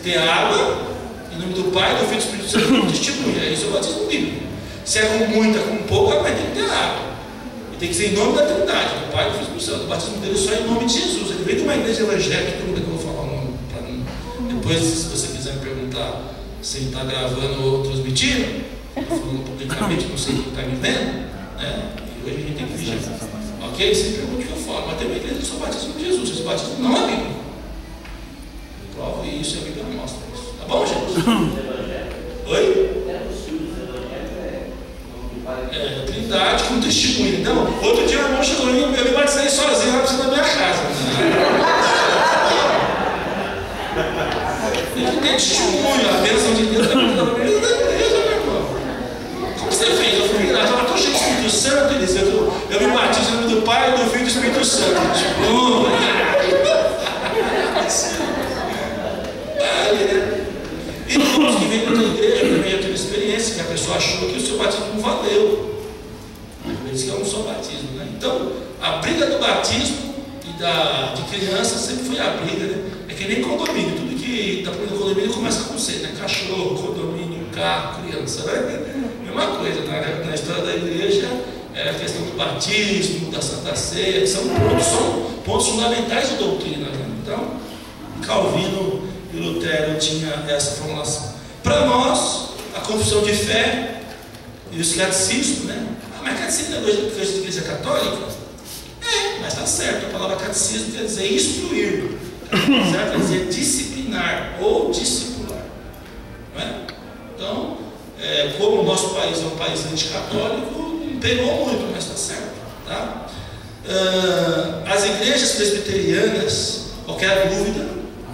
ter água, em nome do Pai, do Filho e do Espírito Santo, como testemunha. Isso é o batismo bíblico. Se é com muita, com pouca, mas tem que ter água. E tem que ser em nome da Trindade, do Pai, do Filho e do Espírito Santo. O batismo dele só é em nome de Jesus. Ele veio de uma igreja evangélica, que eu vou falar o nome para mim. Depois, se você quiser me perguntar se está gravando ou transmitindo, falando publicamente, não sei quem está me vendo, né? E hoje a gente tem que vigiar. Ok? Você pergunta o que eu falo, mas tem uma igreja que só batismo de Jesus. Esse batismo não é bíblico. Eu provo isso e a Bíblia mostra isso. Tá bom, gente? Oi? Trindade com testemunho. Então, outro dia o irmão chegou e eu me batizei sozinho lá da minha casa. Ele tem testemunho, a bênção de Deus da igreja, meu irmão. Como você fez? Eu falei, eu estou cheio do Espírito Santo, ele disse, eu me batizo em nome do Pai, do Filho e do Espírito Santo. E todos que vêm da tua igreja também eu tive experiência, que a pessoa achou que o seu batismo não valeu. Por isso que é um só batismo, né? Então, a briga do batismo e de criança sempre foi a briga, né? É que nem condomínio, tudo que está por condomínio começa com C, né? Cachorro, condomínio, carro, criança, né? Mesma coisa, na história da igreja, é a questão do batismo, da Santa Ceia, que são pontos fundamentais de doutrina, né? Então, Calvino e Lutero tinha essa formulação. Para nós, a confissão de fé e os catecismos, né? Mas catecismo é coisa de igreja católica? Mas está certo, a palavra catecismo quer dizer instruir, quer dizer disciplinar ou discipular. Não é? Então, como o nosso país é um país anticatólico, pegou muito, mas está certo. Tá? As igrejas presbiterianas, qualquer dúvida,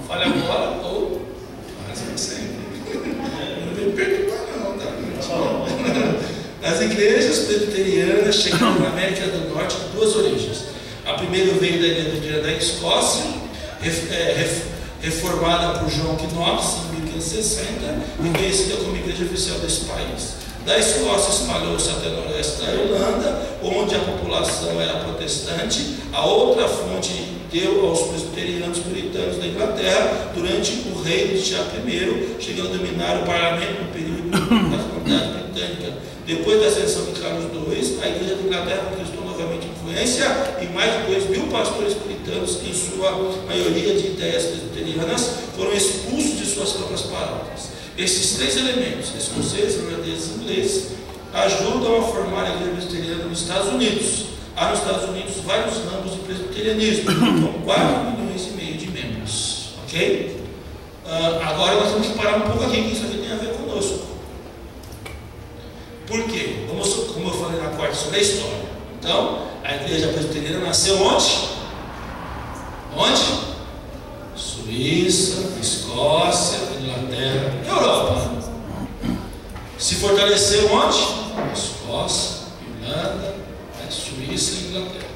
fale agora ou faz sempre. Não me perguntar não, tá? As igrejas presbiterianas chegaram na América do Norte de duas origens. A primeira veio da igreja da Escócia, reformada por João Knox em 1560 e conhecida como igreja oficial desse país. Da Escócia espalhou-se até o noroeste da Irlanda, onde a população era protestante. A outra fonte deu aos presbiterianos puritanos da Inglaterra durante o reino de Tiago I, chegando a dominar o parlamento no período da comunidade britânica. Depois da ascensão de Carlos II, a igreja da Inglaterra conquistou novamente influência e mais de 2.000 pastores puritanos, em sua maioria de ideias presbiterianas, foram expulsos de suas próprias paróquias. Esses três elementos, escoceses, irlandeses e ingleses, ajudam a formar a igreja presbiteriana nos Estados Unidos. Há nos Estados Unidos vários ramos de presbiterianismo, com 4,5 milhões de membros. Ok? Agora nós temos que parar um pouco aqui, que isso aqui tem a ver conosco. Por quê? Como eu falei na quarta sobre a história. Então, a igreja presbiteriana nasceu onde? Onde? Suíça, Escócia, Inglaterra, Europa. Se fortaleceu onde? Escócia, Irlanda, Suíça e Inglaterra.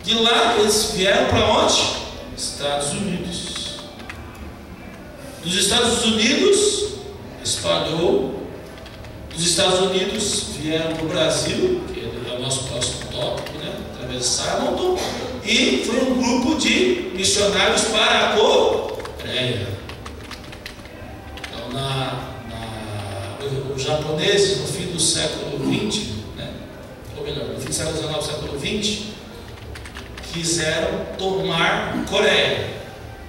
De lá eles vieram para onde? Estados Unidos. Dos Estados Unidos espalhou. Dos Estados Unidos vieram para o Brasil, que é o nosso próximo tópico, né? Através de Simonton, e foi um grupo de missionários para a Coreia. Então, os japoneses, no fim do século XX, né? Ou melhor, no no século XIX, século XX, quiseram tomar Coreia.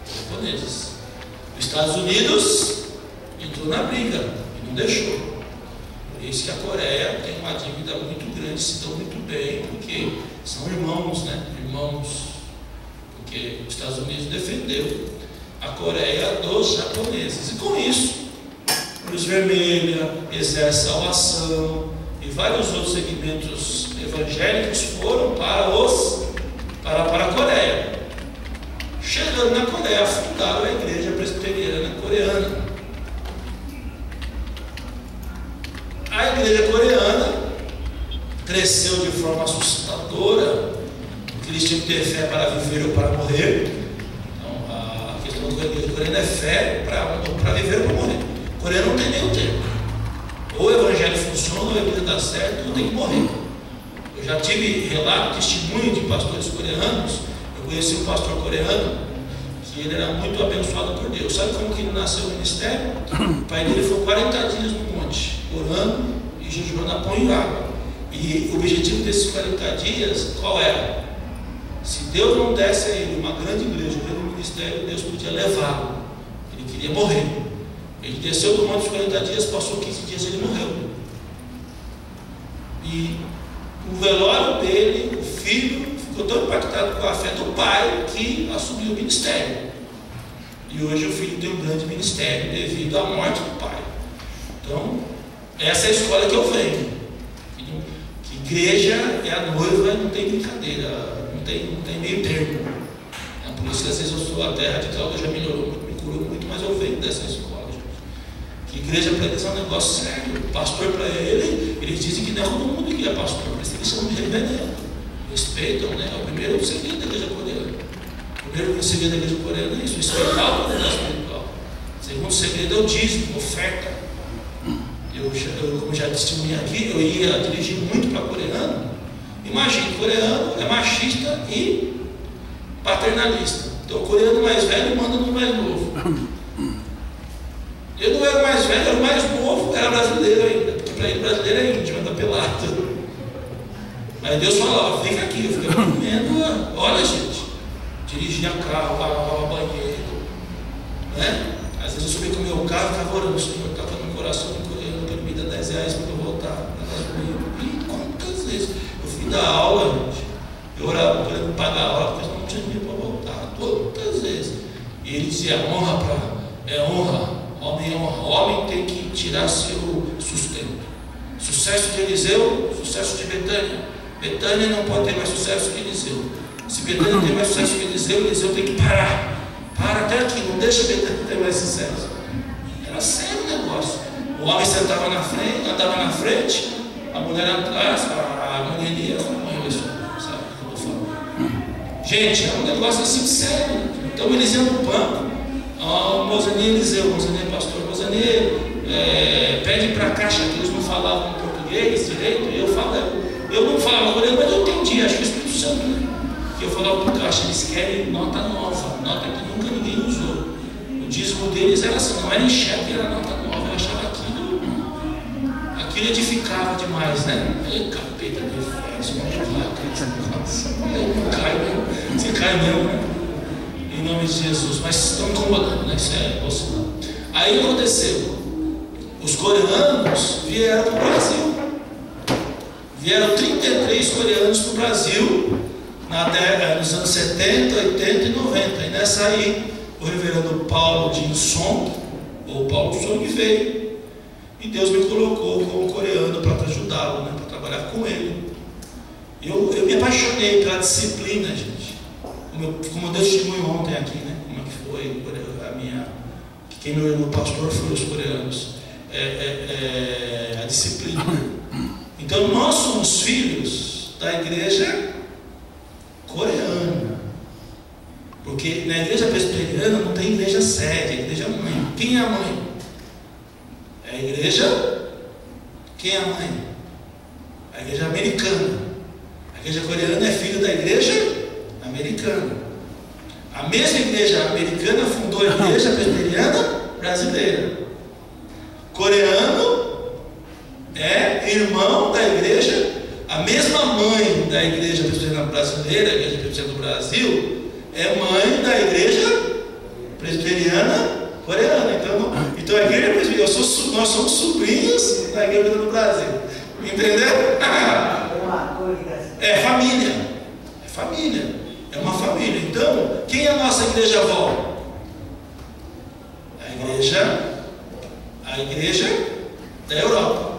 Os japoneses. Os Estados Unidos entrou na briga e não deixou. Por isso que a Coreia tem uma dívida muito grande, se dão muito bem, porque são irmãos, né? Irmãos. Porque os Estados Unidos defendeu a Coreia dos japoneses. E com isso, Cruz Vermelha, Exército Salvação e vários outros segmentos evangélicos foram para a Coreia. Chegando na Coreia, fundaram a Igreja Presbiteriana Coreana. A Igreja Coreana cresceu de forma assustadora, porque eles tinham que ter fé para viver ou para morrer. Então, a questão da Igreja Coreana é fé para viver ou para morrer. A Coreia não tem nenhum tempo. Ou o Evangelho funciona, ou a Igreja dá certo, ou tem que morrer. Eu já tive relato, testemunho de pastores coreanos. Eu conheci um pastor coreano que ele era muito abençoado por Deus. Sabe como que ele nasceu no ministério? O pai dele foi 40 dias no monte, orando e jejuando a pão e água. E o objetivo desses 40 dias, qual era? Se Deus não desse a ele uma grande igreja, um grande ministério, Deus podia levá-lo. Ele queria morrer. Ele desceu do monte os 40 dias, passou 15 dias e ele morreu. E o velório dele, o filho, ficou tão impactado com a fé do pai que assumiu o ministério. E hoje o filho tem um grande ministério devido à morte do pai. Então, essa é a escola que eu venho. Que igreja é a noiva, não tem brincadeira, não tem meio termo. É por isso que às vezes eu sou a terra de Cláudia, já melhorou muito, me curou muito, mas eu venho dessa escola. Que igreja para eles é um negócio sério. O pastor para eles dizem que não é todo mundo que é pastor, mas eles chamam de reverendo. Respeitam, né? É o primeiro segredo da igreja coreana. O primeiro segredo da igreja coreana é isso, respeitar o poder espiritual. O segundo segredo é o dízimo, oferta. Como já testemunhei aqui, eu ia dirigir muito para coreano. Imagine, coreano é machista e paternalista. Então o coreano mais velho manda no mais novo. Eu não era o mais velho, era o mais novo, era brasileiro ainda, porque para ele brasileiro é índio, anda pelado. Mas Deus falava, fica aqui, eu ficava comendo, olha gente, dirigia carro, lavava banheiro, né? Às vezes eu subia com o meu carro, ficava orando, o Senhor estava no coração do coreano, que ele me dá 10 reais para eu voltar. E quantas vezes? Eu fui dar aula, gente, eu orava para ele pagar a aula, porque eu não tinha dinheiro para voltar, quantas vezes? E ele dizia, honra. Homem tem que tirar seu sustento. Sucesso de Eliseu, sucesso de Betânia. Betânia não pode ter mais sucesso que Eliseu. Se Betânia tem mais sucesso que Eliseu, Eliseu tem que parar. Para até aqui, não deixa Betânia ter mais sucesso. Era sério o negócio. O homem sentava na frente, andava na frente, a mulher atrás, a mulher ia, isso, sabe o que eu estou falando? Gente, é um negócio assim sério. Então eles iam no banco. O Mozanier Eliseu, Mozanier pastor, Mozanier pede para a caixa, que eles não falavam português direito, e eu não falava coreano, mas eu entendi, acho que o Espírito Santo, né? Que eu falava para o caixa, eles querem nota nova, nota que nunca ninguém usou. O dízimo deles era assim, não era em cheque, era nota nova, eu achava aquilo edificava demais, né? Aí, capeta de fé, não cai mesmo, você cai mesmo, né? Em nome de Jesus, mas estão incomodando, né? Isso é possível. Aí aconteceu, os coreanos vieram para o Brasil. Vieram 33 coreanos para o Brasil nos anos 70, 80 e 90. E nessa aí, o reverendo Paulo Jin-song, ou Paulo Song, veio. E Deus me colocou como coreano para ajudá-lo, né? Para trabalhar com ele. Eu me apaixonei pela disciplina, gente. Como eu dei testemunho ontem aqui, né? Como é que foi a minha... Quem me ordenou pastor foi os coreanos. A disciplina. Então nós somos filhos da igreja coreana. Porque na igreja presbiteriana não tem igreja sede, é igreja mãe. Quem é a mãe? É a igreja. Quem é a mãe? A igreja americana. A igreja coreana é filho da igreja americana. A mesma igreja americana fundou a igreja presbiteriana brasileira. Coreano é irmão da igreja A mesma mãe da Igreja Presbiteriana Brasileira, a Igreja Presbiteriana do Brasil, é mãe da Igreja Presbiteriana Coreana. Então a Igreja Presbiteriana, nós somos sobrinhos da Igreja do Brasil. Entendeu? É família. É família. É uma família. Então, quem é a nossa igreja avó? A igreja da Europa.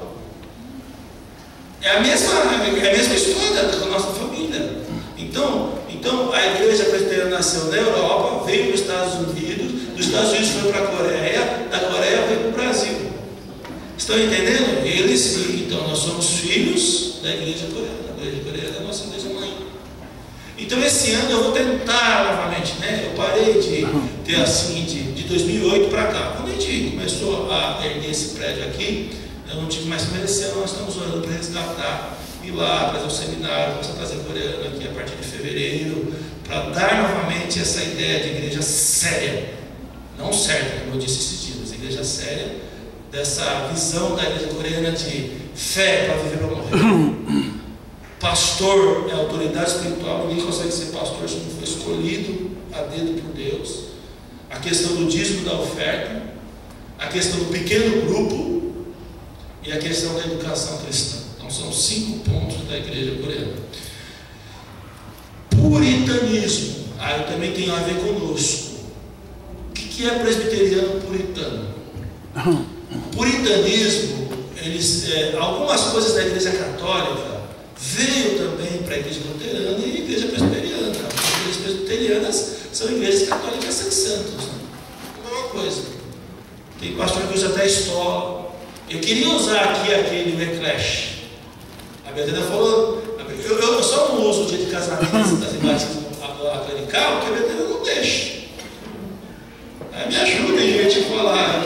É a mesma história da nossa família. Então a igreja presbiteriana nasceu na Europa, veio para os Estados Unidos, dos Estados Unidos foi para a Coreia, da Coreia veio para o Brasil. Estão entendendo? Então nós somos filhos da igreja coreana. A igreja coreana é a nossa igreja mãe. Então esse ano eu vou tentar novamente, né? Eu parei de ter assim, de 2008 para cá. Quando a gente começou a erguer esse prédio aqui, eu não tive mais que merecer, nós estamos orando para resgatar, ir lá, trazer um seminário, começar a trazer coreano aqui a partir de fevereiro, para dar novamente essa ideia de igreja séria, não certa, como eu disse esses dias, mas igreja séria, dessa visão da igreja coreana de fé para viver para morrer. Pastor é autoridade espiritual, ninguém consegue ser pastor se não for escolhido a dedo por Deus. A questão do dízimo da oferta, a questão do pequeno grupo e a questão da educação cristã. Então são 5 pontos da igreja coreana. Puritanismo, aí também tem a ver conosco. O que é presbiteriano puritano? Puritanismo, algumas coisas da igreja católica veio também para a igreja luterana e a igreja presbiteriana. As igrejas presbiterianas são igrejas católicas sem santos, né? É a mesma coisa. Tem pastor que usa até estola. Eu queria usar aqui aquele backlash. A Beatriz falou, eu só não uso o dia de casamento das imagens a clerical, porque a Beatriz não deixa. Aí me ajuda, gente, a falar.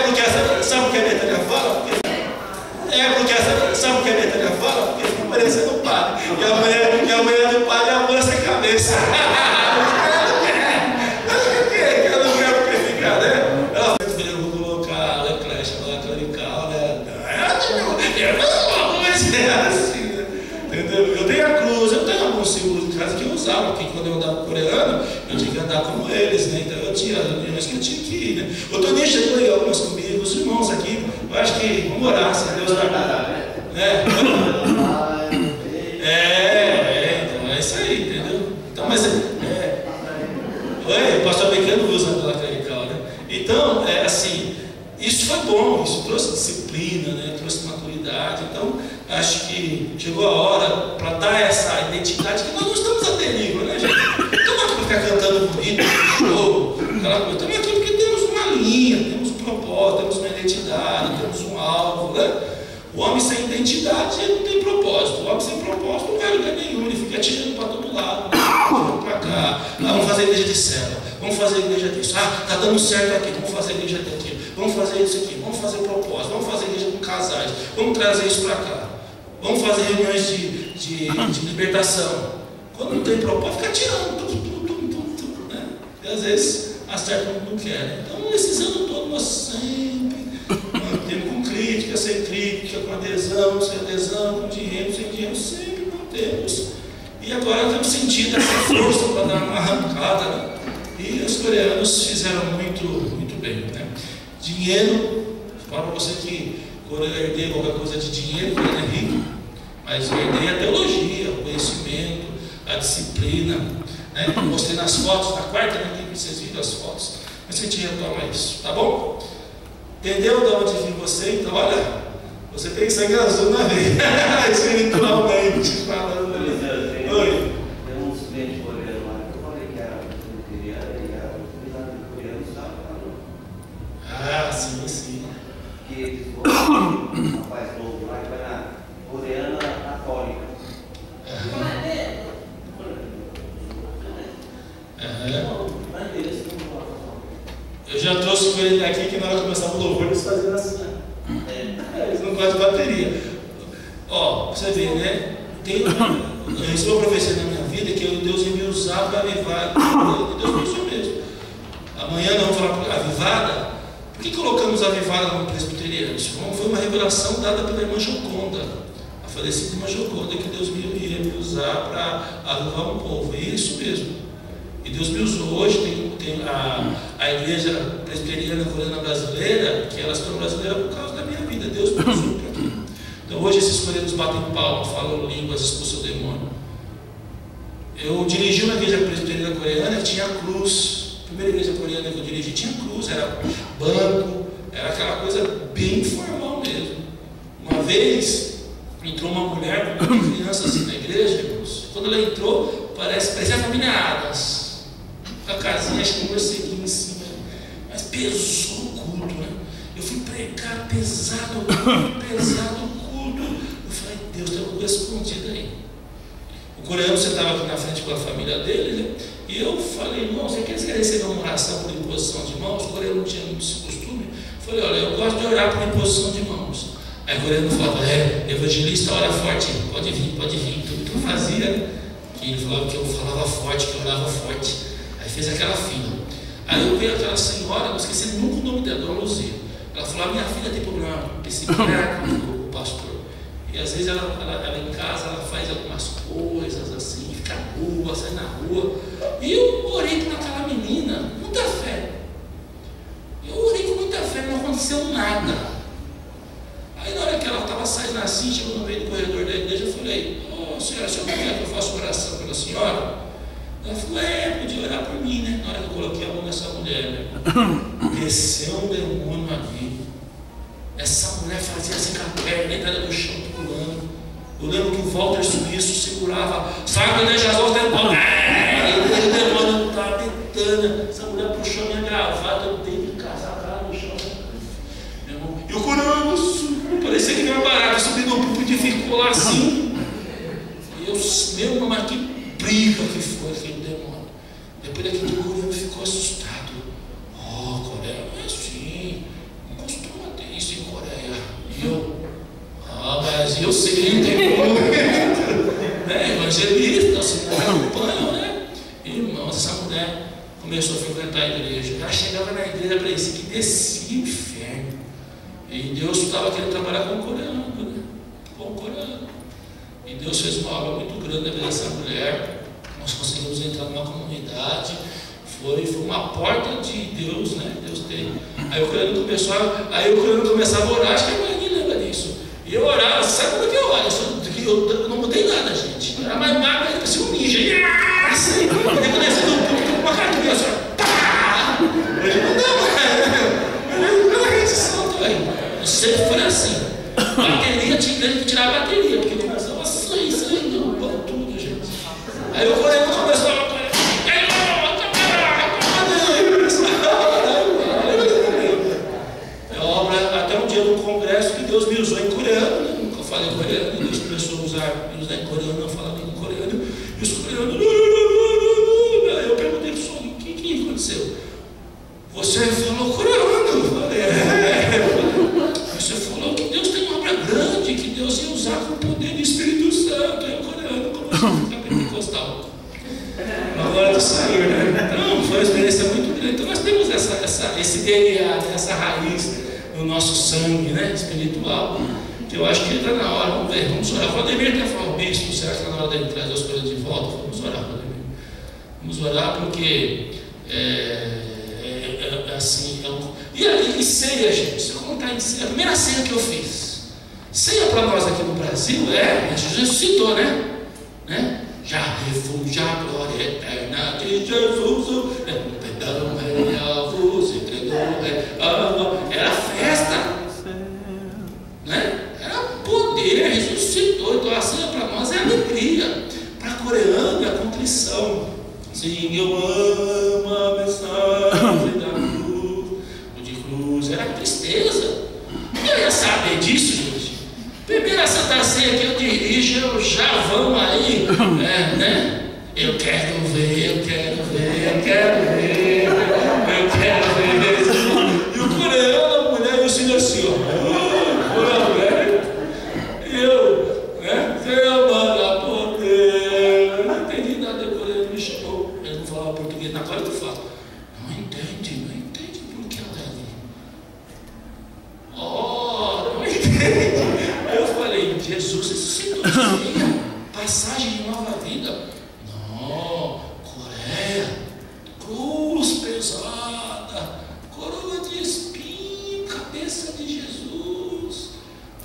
Porque sabe o que a Beatriz fala? Sabe o que a Betânia fala? Porque fica parecendo um padre. E a mulher do padre é a mula sem cabeça. Ela não quer porque fica, né? Ela fala, eu vou colocar a eclésia, a clerical, né? Mas é assim, né? Entendeu? Eu tenho a cruz, eu tenho alguns símbolos de casa que eu usava, porque quando eu andava coreano, eu tinha que andar como eles, né? Então eu tinha reuniões que eu tinha que ir, né? O Toninho chegou aí algumas comigo, os irmãos aqui, eu acho que vamos orar, se Deus vai dar. Então é isso aí, entendeu? Então, mas o pastor Bequeno usa pela clerical, né? Então, assim, isso foi bom, isso trouxe disciplina, né? Trouxe maturidade. Então, acho que chegou a hora para dar essa identidade que nós não estamos a deriva, né, gente? Estamos aqui para ficar cantando bonito, show, aquela coisa. Estamos aqui porque temos uma linha, temos um propósito, temos uma identidade, temos um alvo, né? O homem sem identidade, ele não tem propósito. O homem sem propósito não vai a lugar nenhum. Ele fica atirando para todo lado, atirando para cá. Vamos fazer a igreja de célula. Vamos fazer a igreja disso. Está dando certo aqui. Vamos fazer a igreja daquilo. Vamos fazer isso aqui. Vamos fazer propósito. Vamos fazer a igreja com casais. Vamos trazer isso para cá. Vamos fazer reuniões de libertação. Quando não tem propósito, fica atirando. Né? E às vezes acerta quando não quer. Então, esses anos todos, nós sempre mantemos com crítica, sem crítica, com adesão, sem adesão, com dinheiro, sem dinheiro, sempre mantemos. E agora temos sentido essa força para dar uma arrancada, né? E os coreanos fizeram muito bem, né? Dinheiro, falo para você que herdei qualquer coisa de dinheiro, que ele é rico, mas eu herdei a teologia, o conhecimento, a disciplina, né? Mostrei nas fotos, na quarta, né? Vocês viram as fotos, mas a gente retoma isso, tá bom? Entendeu de onde vim você? Então, olha, você tem sangue azul na veia, espiritualmente falando. Oi? Tem uns clientes coreanos lá que eu falei que era coreano e era utilizado de coreano, sabe? Ah, sim. Que eles foram um rapaz novo lá que vai na coreana católica. Eu já trouxe com ele aqui que na hora que começava o louvor eles faziam assim. Eles não gostam de bateria. Ó, você vê, né? Eu recebi uma profecia na minha vida que Deus ia me usar para avivar. Deus me usou mesmo. Amanhã nós vamos falar para avivada. Por que colocamos avivada no presbiteriano? Isso foi uma revelação dada pela irmã Joconda. A a falecida irmã Joconda, que Deus ia me usar para avivar um povo. E é isso mesmo. E Deus me usou. Hoje tem a igreja presbiteriana coreana brasileira, que elas estão brasileiras por causa da minha vida. Deus me usou para aquilo. Então hoje esses coreanos batem palma, falam línguas, expulsam o demônio. Eu dirigi uma igreja presbiteriana coreana que tinha cruz. A primeira igreja coreana que eu dirigi tinha cruz, era banco, era aquela coisa bem formal mesmo. Uma vez entrou uma mulher com uma criança assim na igreja, irmãos. Quando ela entrou, parecia a família Adams, com a casinha, acho que um morceguinho em cima, mas pesou o culto, né? Eu fui pregar pesado o culto. Eu falei, Deus, tem alguma coisa escondida aí. O coreano sentava aqui na frente com a família dele, né? E eu falei, irmão, você quer receber uma oração por imposição de mãos? O coreano não tinha muito esse costume. Eu falei, olha, eu gosto de orar por imposição de mãos. Aí o coreano falava, evangelista ora forte, pode vir. Tudo que eu fazia, que ele falava que eu falava forte, que eu orava forte. Aí fez aquela fila. Aí eu vi aquela senhora, não esqueci nunca o nome dela, Dona Luzia. Ela falou, minha filha tem problema psiquiátrico com o pastor. E às vezes ela em casa, ela faz algumas coisas assim, fica boa, sai na rua. E eu orei por aquela menina, muita fé. Eu orei com muita fé, não aconteceu nada. Aí na hora que ela estava saindo assim, chegou no meio do corredor da igreja, eu falei, senhora, a senhora quer que eu faça oração pela senhora? Ela falou, podia orar por mim, né? Na hora que eu coloquei a mão nessa mulher, né? Desceu um demônio ali. Essa mulher fazia assim com a perna, deitada no chão, pulando. Eu lembro que o Walter Suíço segurava, sabe quando deixa as mãos dentro do demônio? O demônio não estava tentando. Essa mulher puxou minha gravata, eu dei de casar a cara no chão. E o coreano parecia que veio barato, subiu no púlpito e ficou lá assim. E eu, meu, mas que briga que foi aquele demônio. Depois daquele o coreano ficou assustado. Coreia, é assim, não costuma ter isso em Coreia. E eu, mas eu sei, tem né? Evangelista, se acompanham, né? Irmãos, essa mulher começou a frequentar a igreja. Ela chegava na igreja, parecia que descia o inferno. E Deus estava querendo trabalhar com o coreano, né? Com o coreano. E Deus fez uma obra muito grande na vida dessa mulher. Nós conseguimos entrar numa comunidade. Foi uma porta de Deus, né? Deus tem. Aí o coreano começava a orar, acho que a mãe lembra disso. E eu orava, sabe como é que eu oro? Eu não mudei nada, gente. Eu era mais magro, eu parecia um ninja. Assim, eu desci do púlpito com uma cartinha assim, pá! Hoje não dá mais. Não é redição também. Sempre foi assim. Bateria, tinha que tirar a bateria, porque começava a sair, derrubando tudo, gente. Aí o coreano começou a até um dia no congresso que Deus me usou em coreano, né? Nunca falei coreano, e Deus começou a me usar em coreano, eu falava em coreano, e os coreanos, aí eu perguntei para o senhor, o que aconteceu? Você falou coreano? Eu falei, você falou que Deus tem uma obra grande, que Deus ia usar com o poder do Espírito Santo, aí o coreano começou a ficar pentecostal. Agora do Senhor, né? Então, foi uma experiência muito grande. Então nós temos esse DNA, essa raiz no nosso sangue, né, espiritual, que eu acho que está na hora. Vamos ver, vamos orar. Valdemir até falou, bispo, será que está na hora de trazer as coisas de volta? Vamos orar, Valdemir. Vamos orar porque assim. E ceia, gente. Se eu contar em ceia, a primeira ceia que eu fiz, ceia para nós aqui no Brasil, Jesus ressuscitou, né? Já refúgio a glória eterna de Jesus, perdão real vos entregou, era festa, né? Era poder, ressuscitou. Então a ceia para nós é alegria, para coreano é contrição. Sim, eu amo a mensagem da cruz, de cruz, era tristeza. Eu ia saber disso, gente. Primeira Santa Ceia que eu dirijo, eu já vamos aí, né? Eu quero ver. E o coreano, a mulher, e o senhor assim, Senhor manda poder. Eu não entendi nada, o coreano me chamou. Ele não falava português, na hora que eu falo, não entende por que ela é ali. Não entende. Aí eu falei, Jesus ressuscitou. mensagem de nova vida. Não, Coreia, cruz pesada, coroa de espinho, cabeça de Jesus,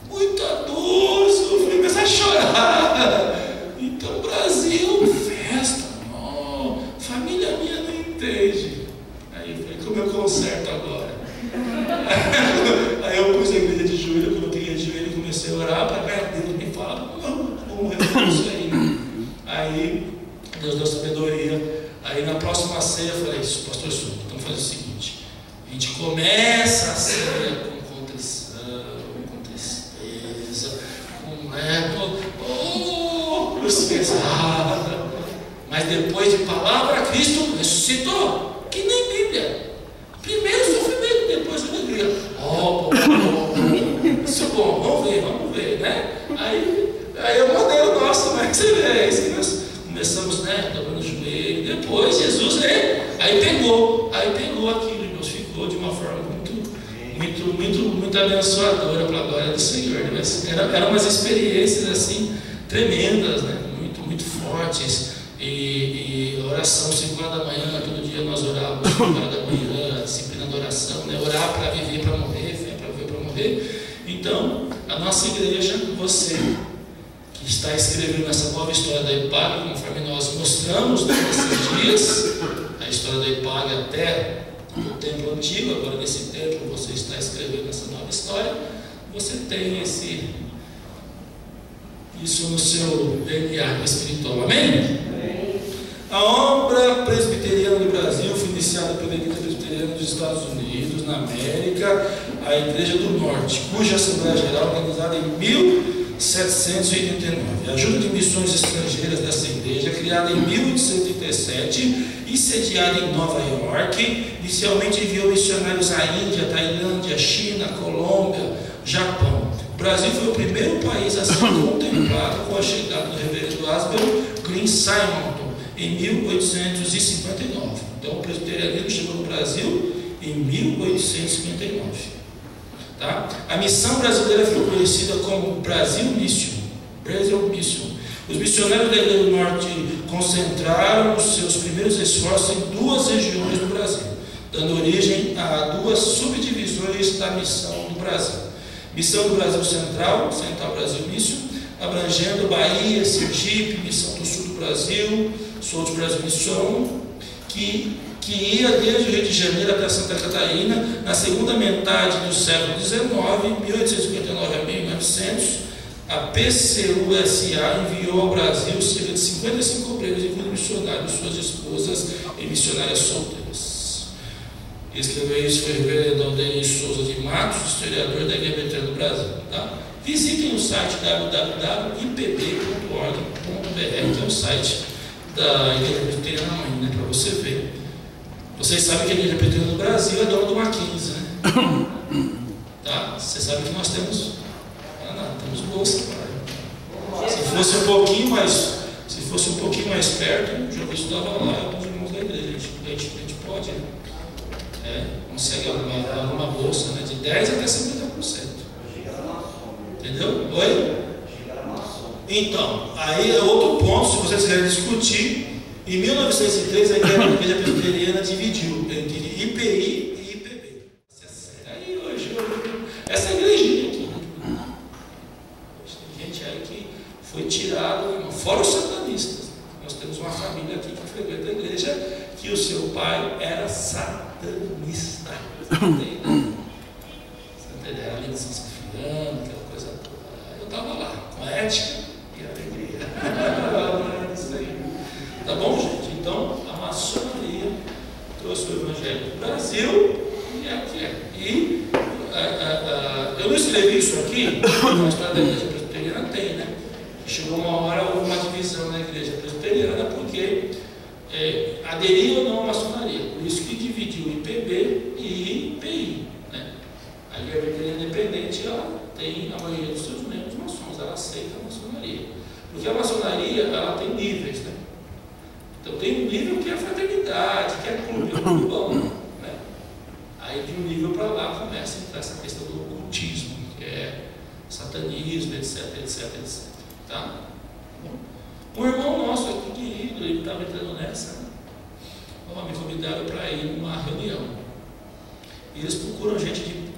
muita dor, sofrimento, começa a chorar. Então, Brasil, festa. Não, família minha não entende. Aí eu falei, como eu conserto agora? Aí eu pus a igreja de joelho, coloquei de joelho e comecei a orar para Deus me falar, como resolver isso aí. Aí Deus deu sabedoria. Aí na próxima ceia eu falei, pastor Souto, vamos fazer o seguinte: a gente começa a ceia com contrição, com tristeza, com cruz pesada, mas depois de palavra, Cristo ressuscitou, que nem Bíblia. Primeiro sofrimento, depois alegria. Isso é bom, vamos ver, né? Aí é o modelo nosso, mas você vê, é isso que nós começamos, né? Dobrando o joelho, depois Jesus, né? Aí pegou aquilo, irmãos, ficou de uma forma muito abençoadora para a glória do Senhor. Né? Eram umas experiências assim tremendas, né? Muito fortes. E oração 5 horas da manhã, todo dia nós orávamos 5 horas da manhã, disciplina da oração, né? Orar para viver, para morrer, fé para viver, para morrer. Então, a nossa igreja, você que está escrevendo essa nova história da IPAG, conforme nós mostramos nesses dias, a história da IPAG até o templo antigo, agora nesse templo você está escrevendo essa nova história, você tem isso no seu DNA espiritual, amém? A obra presbiteriana do Brasil foi iniciada pela Igreja Presbiteriana dos Estados Unidos, na América, a Igreja do Norte, cuja Assembleia Geral organizada em 1789. A ajuda de missões estrangeiras dessa igreja, criada em 1837 e sediada em Nova York, inicialmente enviou missionários à Índia, Tailândia, China, Colômbia, Japão. O Brasil foi o primeiro país a ser contemplado com a chegada do reverendo Asbel Green Simonton em 1859. Então o presbiterianismo chegou no Brasil em 1859. Tá? A missão brasileira foi conhecida como Brasil Mission. Os missionários da Igreja do Norte concentraram os seus primeiros esforços em 2 regiões do Brasil, dando origem a 2 subdivisões da missão do Brasil. Missão do Brasil Central Brasil Mission, abrangendo Bahia, Sergipe, Missão do Sul do Brasil, Sul do Brasil Missão, que ia desde o Rio de Janeiro até Santa Catarina. Na segunda metade do século XIX, 1859 a 1900, a PCUSA enviou ao Brasil cerca de 55 obreiros, incluindo missionários, suas esposas e missionárias solteiras. Escreveu isso foi o reverendo Aldenir Souza de Matos, historiador da Igreja Presbiteriana do Brasil. Tá? Visitem o site www.ipb.org.br, que é o site da Igreja Presbiteriana Mãe, né, para você ver. Vocês sabem que a Igreja Presbiteriana do Brasil é dona do Mackenzie, né? Tá? Vocês sabem que nós temos bolsa, cara. Se fosse um pouquinho mais perto, o João estudava lá, os irmãos da igreja, a gente pode, consegue alguma bolsa, né, de 10% até 50%. Entendeu? Oi? Então, aí é outro ponto, se vocês querem discutir. Em 1903, a Igreja Presbiteriana dividiu entre IPI e IPB. Aí hoje, essa igrejinha aqui, tem gente aí que foi tirado, fora os satanistas. Nós temos uma família aqui que frequenta a igreja, que o seu pai era satanista. Era ali de São Cipriano, aquela coisa toda. Eu estava lá, com a ética e a alegria. Tá bom, gente? Então, a maçonaria trouxe o Evangelho do Brasil e é o que é. E eu não escrevi isso aqui, na história da Igreja Presbiteriana tem, né? Chegou uma hora, houve uma divisão na Igreja Presbiteriana porque aderiu ou não à maçonaria. Por isso que dividiu IPB e IPI. Né? A Igreja Presbiteriana Independente, ela tem a maioria dos seus membros maçons, ela aceita a maçonaria. Porque a maçonaria, ela tem níveis, né? Então tem um nível que é fraternidade, que é clube, é muito bom, né? Aí de um nível para lá começa a entrar essa questão do ocultismo, que é satanismo, etc. Tá? Bom. Um irmão nosso aqui, querido, ele estava entrando nessa, né? Me convidaram para ir numa reunião. E eles procuram gente,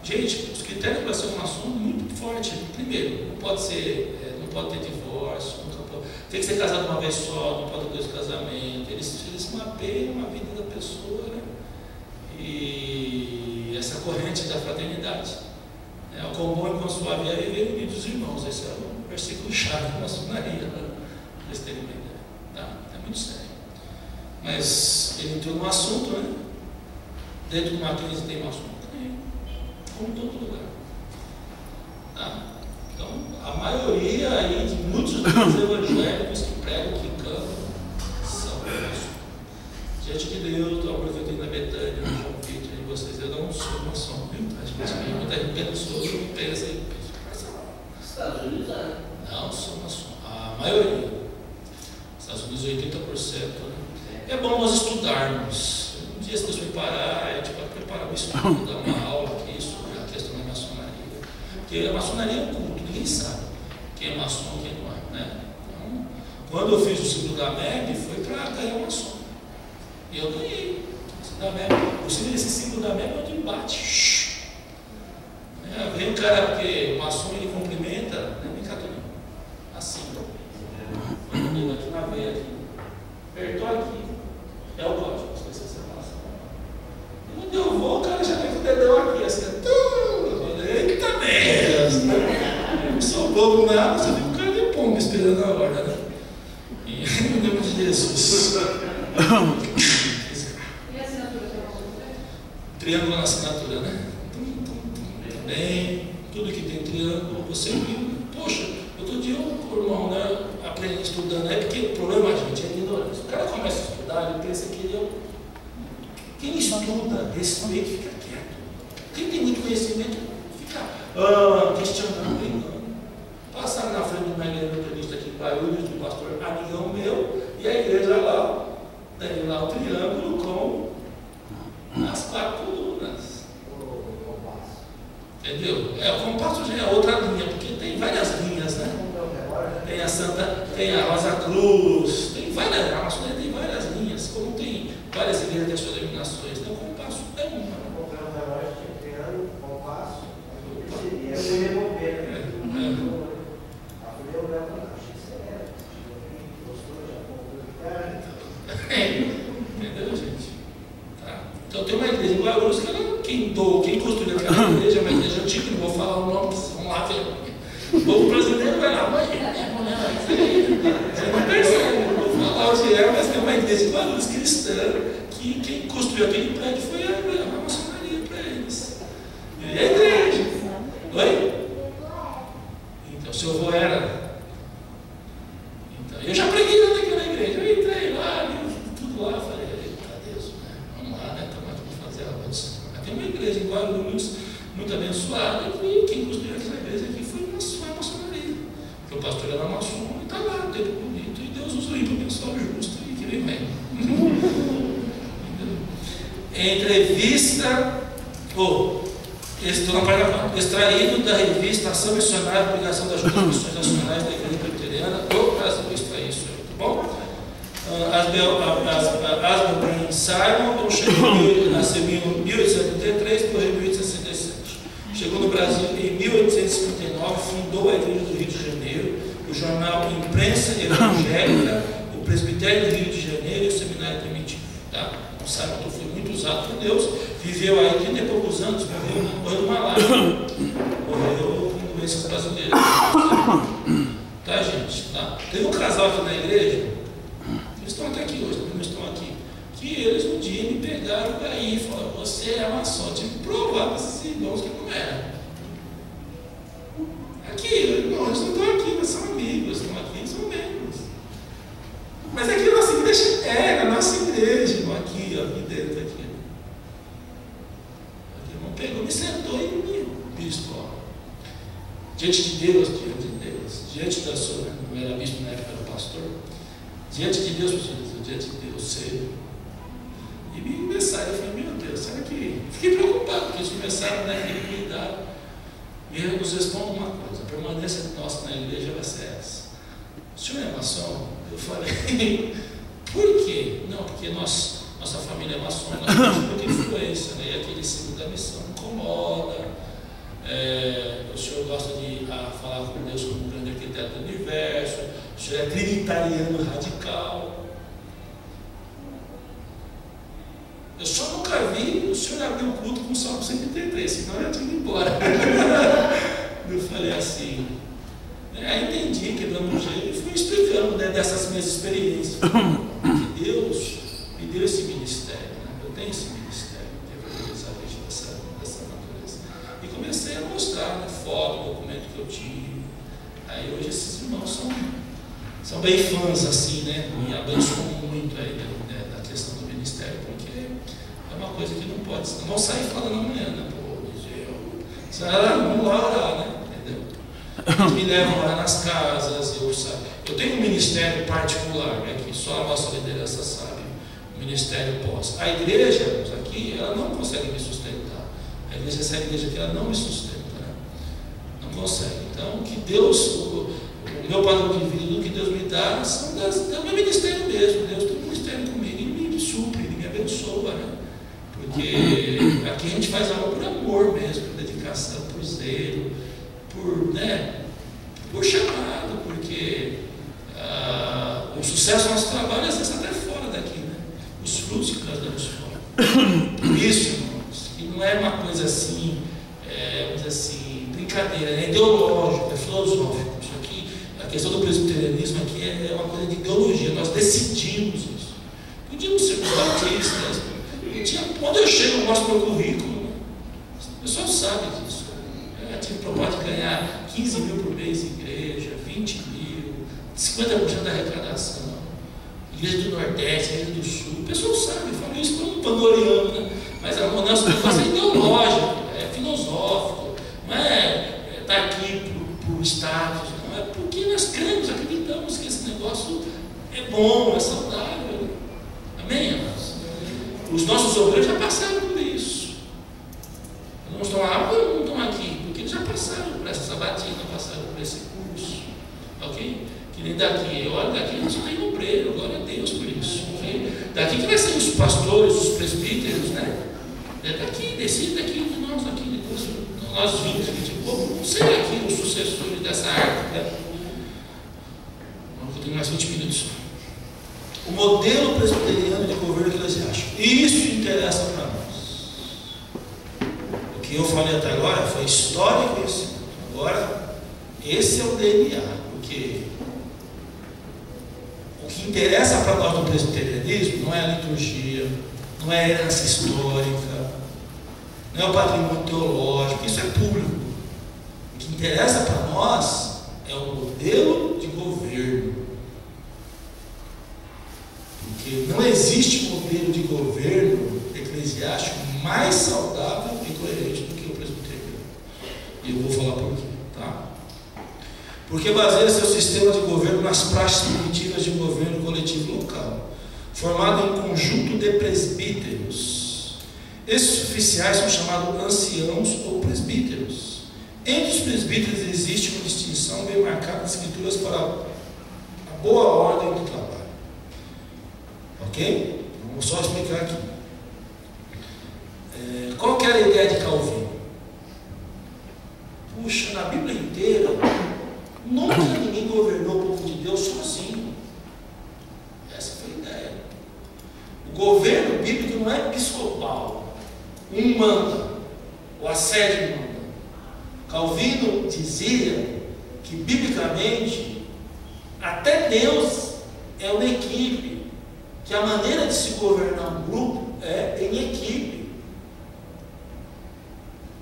os critérios para ser maçom são muito fortes. Primeiro, não pode ter divórcio, tem que ser casado uma vez só, não pode ter dois casamentos. Eles mapeiam a vida da pessoa, né? E essa corrente da fraternidade. O quão bom e quão suave é viver unidos dos irmãos. Esse é o versículo chave da maçonaria, né? Eles terem uma ideia. Tá? É muito sério. Mas ele entrou no assunto, né? Dentro de uma crise tem maçom? Tem. Como em todo lugar. Tá? Então, a maioria aí de muitos dos evangélicos que pregam, que cantam, são maçons. Diante de Deus, estou aproveitando na Betânia, no João Vitor, e vocês, eu não sou maçom, viu? Muita gente pensou, não pensa aí. Estados Unidos, né? Não, sou maçom. A maioria. Estados Unidos, 80%. Né? É bom nós estudarmos. Um dia, se Deus preparar, a gente vai preparar um estudo, dar uma aula aqui sobre a questão da maçonaria. Porque a maçonaria é um culto, ninguém sabe quem é maçom e quem não é. Né? Então, quando eu fiz o ciclo da MEB, foi para ganhar maçom. E eu ganhei. Esse ciclo da MEB é um debate. Vem um cara, porque o maçom ele cumprimenta, não é brincadeira, assim. Quando eu aqui na veia, aqui, apertou aqui, é o código, não sei se você passa. E quando eu vou, o cara já vem com o dedão aqui, assim, eita merda! Não sou bobo nada, só fica um cara de pombo esperando a hora, né? E em nome de Jesus. E a assinatura? Triângulo na assinatura, né? Também, tudo que tem triângulo, você viu. Poxa, outro dia o irmão, né, aprendendo, estudando, porque o problema, gente, é ignorância. O cara começa a estudar, ele pensa que ele é. Quem estuda, respeita, fica quieto. Quem tem muito conhecimento, fica questionando, brigando. Passaram na frente de uma igreja metodista aqui em Guarulhos, do pastor amigão meu, e a igreja lá, tem lá o triângulo com as 4 colunas. Entendeu? O compasso já é outra linha, porque tem várias linhas, né? Tem a Santa, tem a Rosa Cruz, tem várias, a maçonaria tem várias linhas, como tem várias igrejas, tem suas denominações, então o compasso é uma. Entendeu, gente? Tá. Então tem uma igreja em Guarulhos que quem construiu aquela igreja é uma igreja antiga, não vou falar o nome, vocês vão lá ver. O povo brasileiro vai lá, mas você não percebe, não vou falar o que é, mas é uma igreja em Guarulhos cristã, que quem construiu aquele prédio foi a maçonaria para eles. E a igreja. Oi? Então, seu avô era. Então, eu já preguei naquela igreja, eu entrei lá, li tudo lá, falei, eita Deus, né? Vamos lá, né? Vamos fazer a avanço. Tem uma igreja em Guarulhos, muito abençoada, e quem construiu aquela igreja aqui foi a maçonaria. Porque o pastor era maçom e está lá, tempo bonito, e Deus usou ele para abençoar o justo, e que vem. Entrevista, estou na página 4, extraído da revista Ação Missionária, Publicação das Juntas Missões Nacionais da Igreja Presbiteriana do Brasil, extraí isso aí, tá bom? Asbel Ben Simon nasceu em 1833, morreu em 1867. Chegou no Brasil em 1859, fundou a Igreja do Rio de Janeiro, o jornal Imprensa Evangélica, o Presbitério do Rio de Janeiro e o Seminário Primitivo. Tá? O Simon foi muito usado por Deus, viveu aí 30 e poucos anos, morreu do malária, morreu com doenças brasileiras. Tá, gente? Tá? Teve um casal aqui na igreja. Eles estão até aqui hoje, não estão aqui. Que eles um dia me pegaram daí e falaram, você é maçom. Eu tive que provar para esses irmãos que não era. Aqui, irmãos, eles não estão aqui, mas são amigos, estão aqui, são membros. Mas aqui a nossa igreja a nossa igreja, irmão, aqui, ó, aqui dentro, aqui. Aqui, irmão, pegou, me sentou e me bispo, ó. Diante de Deus, diante da sua, não era bispo na época, era pastor. Diante de Deus, diante de Deus, sei. E me começaram, eu falei, meu Deus, será que. Fiquei preocupado, porque eles começaram, né, a cuidar. E eu nos respondo uma coisa: a permanência nossa na igreja vai ser essa. o senhor é maçom? Eu falei, por quê? Não, porque nossa família é maçom, nós temos muita influência, né? E aquele símbolo da missão incomoda. O senhor gosta de falar com Deus como um grande arquiteto do universo, o senhor é trinitariano radical. Eu só nunca vi o senhor abrir o culto com o Salmo 133, senão eu já tinha ido embora. Eu falei assim, aí entendi, quebrando o gelo, e fui explicando, né, dessas minhas experiências. Que Deus me deu esse ministério, né? Eu tenho esse ministério, que é precisamente dessa natureza. E comecei a mostrar, né, foto, documento que eu tive. Aí hoje esses irmãos são bem fãs, assim, né? Me abençoam muito aí, né, da questão do ministério, porque é uma coisa que não pode, não vão sair falando amanhã, né? Vamos lá orar, né? Entendeu? Eles me levam lá nas casas, eu tenho um ministério particular, né, que só a nossa liderança sabe, o ministério pós. A igreja aqui, ela não consegue me sustentar. A igreja, essa igreja aqui, ela não me sustenta, né? Não consegue. Então, que Deus, o meu padrão de vida, o que Deus me dá, é o meu ministério mesmo. Deus tem um ministério comigo, Ele me supre, Ele me abençoa, né? Porque aqui a gente faz algo por amor mesmo, por dedicação, por zelo, por chamado, porque o sucesso do nosso trabalho às vezes está até fora daqui, né? Os frutos que nós damos fora. Por isso, irmãos, que não é uma coisa assim, vamos dizer assim, brincadeira, é ideológico, é filosófico. Isso aqui, a questão do presbiterianismo aqui é uma coisa de ideologia, nós decidimos isso. Podíamos ser batistas. Quando eu chego, eu mostro meu currículo. O pessoal sabe disso. Eu tive proposta de ganhar 15 mil por mês em igreja, 20 mil, 50% da arrecadação. Igreja do Nordeste, Igreja do Sul. O pessoal sabe, eu falo isso como panoriano, né? Mas o nosso negócio é ideológico, é filosófico, não é estar aqui por status, não é porque nós cremos, acreditamos que esse negócio é bom, é saudável. Amém, irmãos? Os nossos obreiros já passaram por isso. Não estão lá, não estão aqui, porque eles já passaram por essa sabatina, passaram por esse curso. Ok? Que nem daqui, olha, daqui a gente tem obreiro, glória a Deus por isso. Okay? Daqui que vai ser os pastores, os presbíteros, né? Daqui, daqui de nós, aqui, depois nós vimos aqui de povo, não sei aqui os sucessores dessa arte, né? Vamos ter mais 20 minutos. O modelo presbiteriano de governo eclesiástico. Isso interessa para nós. O que eu falei até agora foi história e conhecimento. Agora, esse é o DNA. Porque o que interessa para nós no presbiterianismo não é a liturgia, não é a herança histórica, não é o patrimônio teológico, isso é público. O que interessa para nós é o modelo de governo. Porque não existe modelo de governo eclesiástico mais saudável e coerente do que o presbiteriano. E eu vou falar por quê, tá? Porque baseia seu sistema de governo nas práticas primitivas de um governo coletivo local, formado em conjunto de presbíteros. Esses oficiais são chamados anciãos ou presbíteros. Entre os presbíteros existe uma distinção bem marcada nas escrituras para a boa ordem do trabalho. Ok? Vamos só explicar aqui. Qual que era a ideia de Calvino? Puxa, na Bíblia inteira, nunca ninguém governou o povo de Deus sozinho. Essa foi a ideia. O governo bíblico não é episcopal. Um manda, o assédio manda. Calvino dizia que, biblicamente, até Deus é uma equipe. Que a maneira de se governar um grupo é em equipe.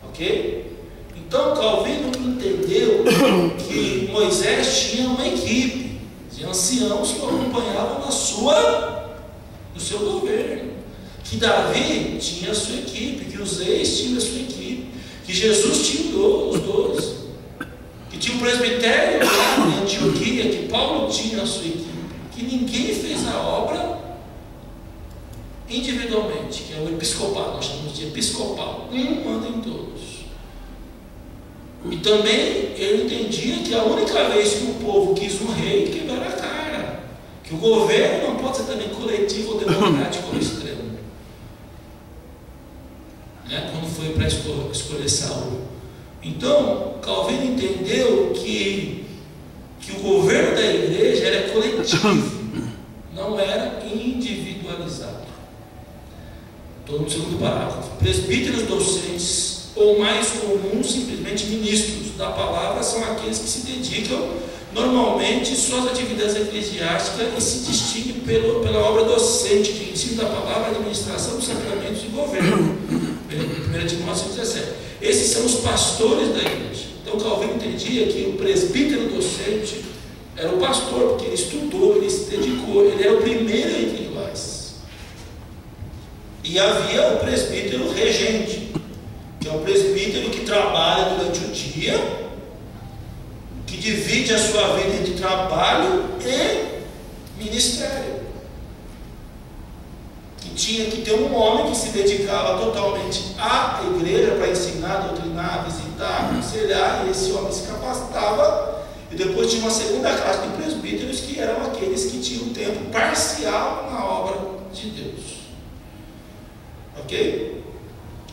Ok? Então Calvino entendeu que Moisés tinha uma equipe de anciãos que o acompanhavam no seu governo. Que Davi tinha a sua equipe, que os reis tinham a sua equipe, que Jesus tinha os 12, que tinha o presbitério lá em Antioquia, que Paulo tinha a sua equipe, que ninguém fez a obra individualmente, que é o episcopado, nós chamamos de episcopal. Um manda em todos. E também ele entendia que a única vez que o povo quis um rei, quebraram a cara. Que o governo não pode ser também coletivo ou democrático ao extremo. Né? Quando foi para escolher Saul. Então, Calvino entendeu que o governo da igreja era coletivo, não era individualizado. Estou no segundo parágrafo. Presbíteros docentes, ou mais comum, simplesmente ministros da palavra, são aqueles que se dedicam normalmente suas atividades eclesiásticas e se distinguem pela obra docente de ensino da palavra, administração dos sacramentos e governo. 1 Timóteo 17. Esses são os pastores da igreja. Então Calvino entendia que o presbítero docente era o pastor, porque ele estudou, ele se dedicou, ele era o primeiro entre iguais. E havia o presbítero regente, que é o presbítero que trabalha durante o dia, que divide a sua vida entre trabalho e ministério. Que tinha que ter um homem que se dedicava totalmente à igreja para ensinar, doutrinar, visitar, aconselhar, e esse homem se capacitava. E depois tinha uma segunda classe de presbíteros, que eram aqueles que tinham tempo parcial na obra de Deus. Ok?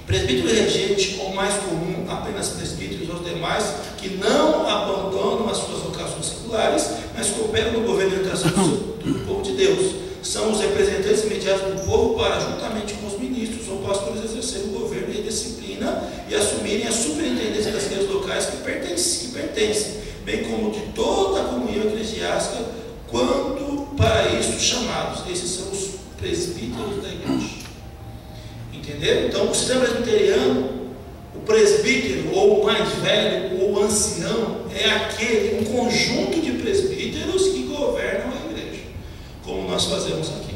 Presbítero regente, ou mais comum, apenas presbíteros, aos demais que não abandonam as suas vocações seculares, mas cooperam no governo e orientação do povo de Deus. São os representantes imediatos do povo para, juntamente com os ministros ou pastores, exercerem o governo e a disciplina e assumirem a superintendência das igrejas locais que pertencem, bem como de toda a comunhão eclesiástica, quanto para isso chamados. Esses são os presbíteros da igreja. Entenderam? Então, o sistema presbiteriano, o presbítero, ou o mais velho, ou o ancião, é aquele, um conjunto de presbíteros que governam a igreja, como nós fazemos aqui.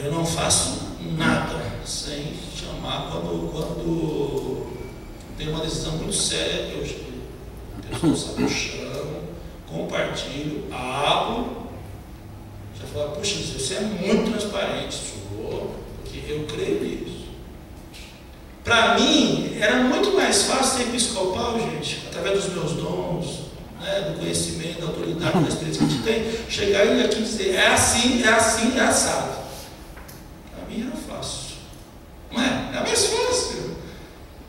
Eu não faço nada sem chamar, quando tem uma decisão muito séria, eu chamo, compartilho, abro, já falo, puxa, você é muito transparente, sou, porque eu creio nisso. Para mim, era muito mais fácil ser episcopal, gente, através dos meus dons, né, do conhecimento, da autoridade, da experiência que a gente tem, chegar e aqui dizer, é assim, é assado. Para mim era fácil. Não é? É mais fácil.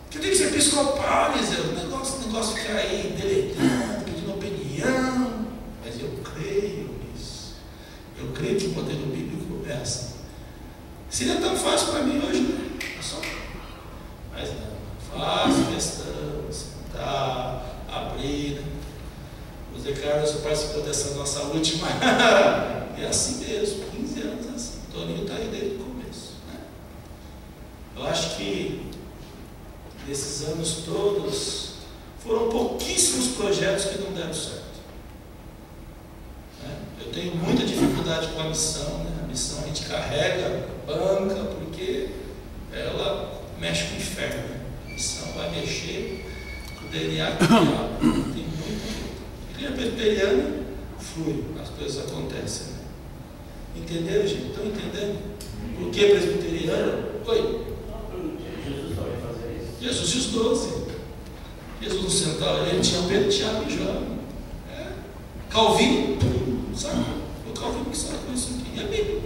Porque tem que ser episcopal, o negócio fica aí deletando, pedindo opinião, mas eu creio nisso. Eu creio que o modelo bíblico é assim. Seria tão fácil para mim hoje, né? É só. Mas não, faço questão, sentar, abrir, né? O Zé Carlos participou dessa nossa última. É assim mesmo, 15 anos assim. O Toninho está aí desde o começo, né? Eu acho que nesses anos todos foram pouquíssimos projetos que não deram certo. Eu tenho muita dificuldade com a missão, né? A missão a gente carrega, banca, porque ela mexe com o inferno, né? A missão vai mexer com o DNA do diabo. Tem muito. Igreja presbiteriana flui, as coisas acontecem, né? Entenderam, gente? Estão entendendo? Por que presbiteriano? Oi? Jesus só vai fazer isso. Jesus e os 12. Jesus não sentava, ele tinha Pedro, Tiago e João. Calvino, sabe? O Calvino que sabe isso aqui. E a Bíblia.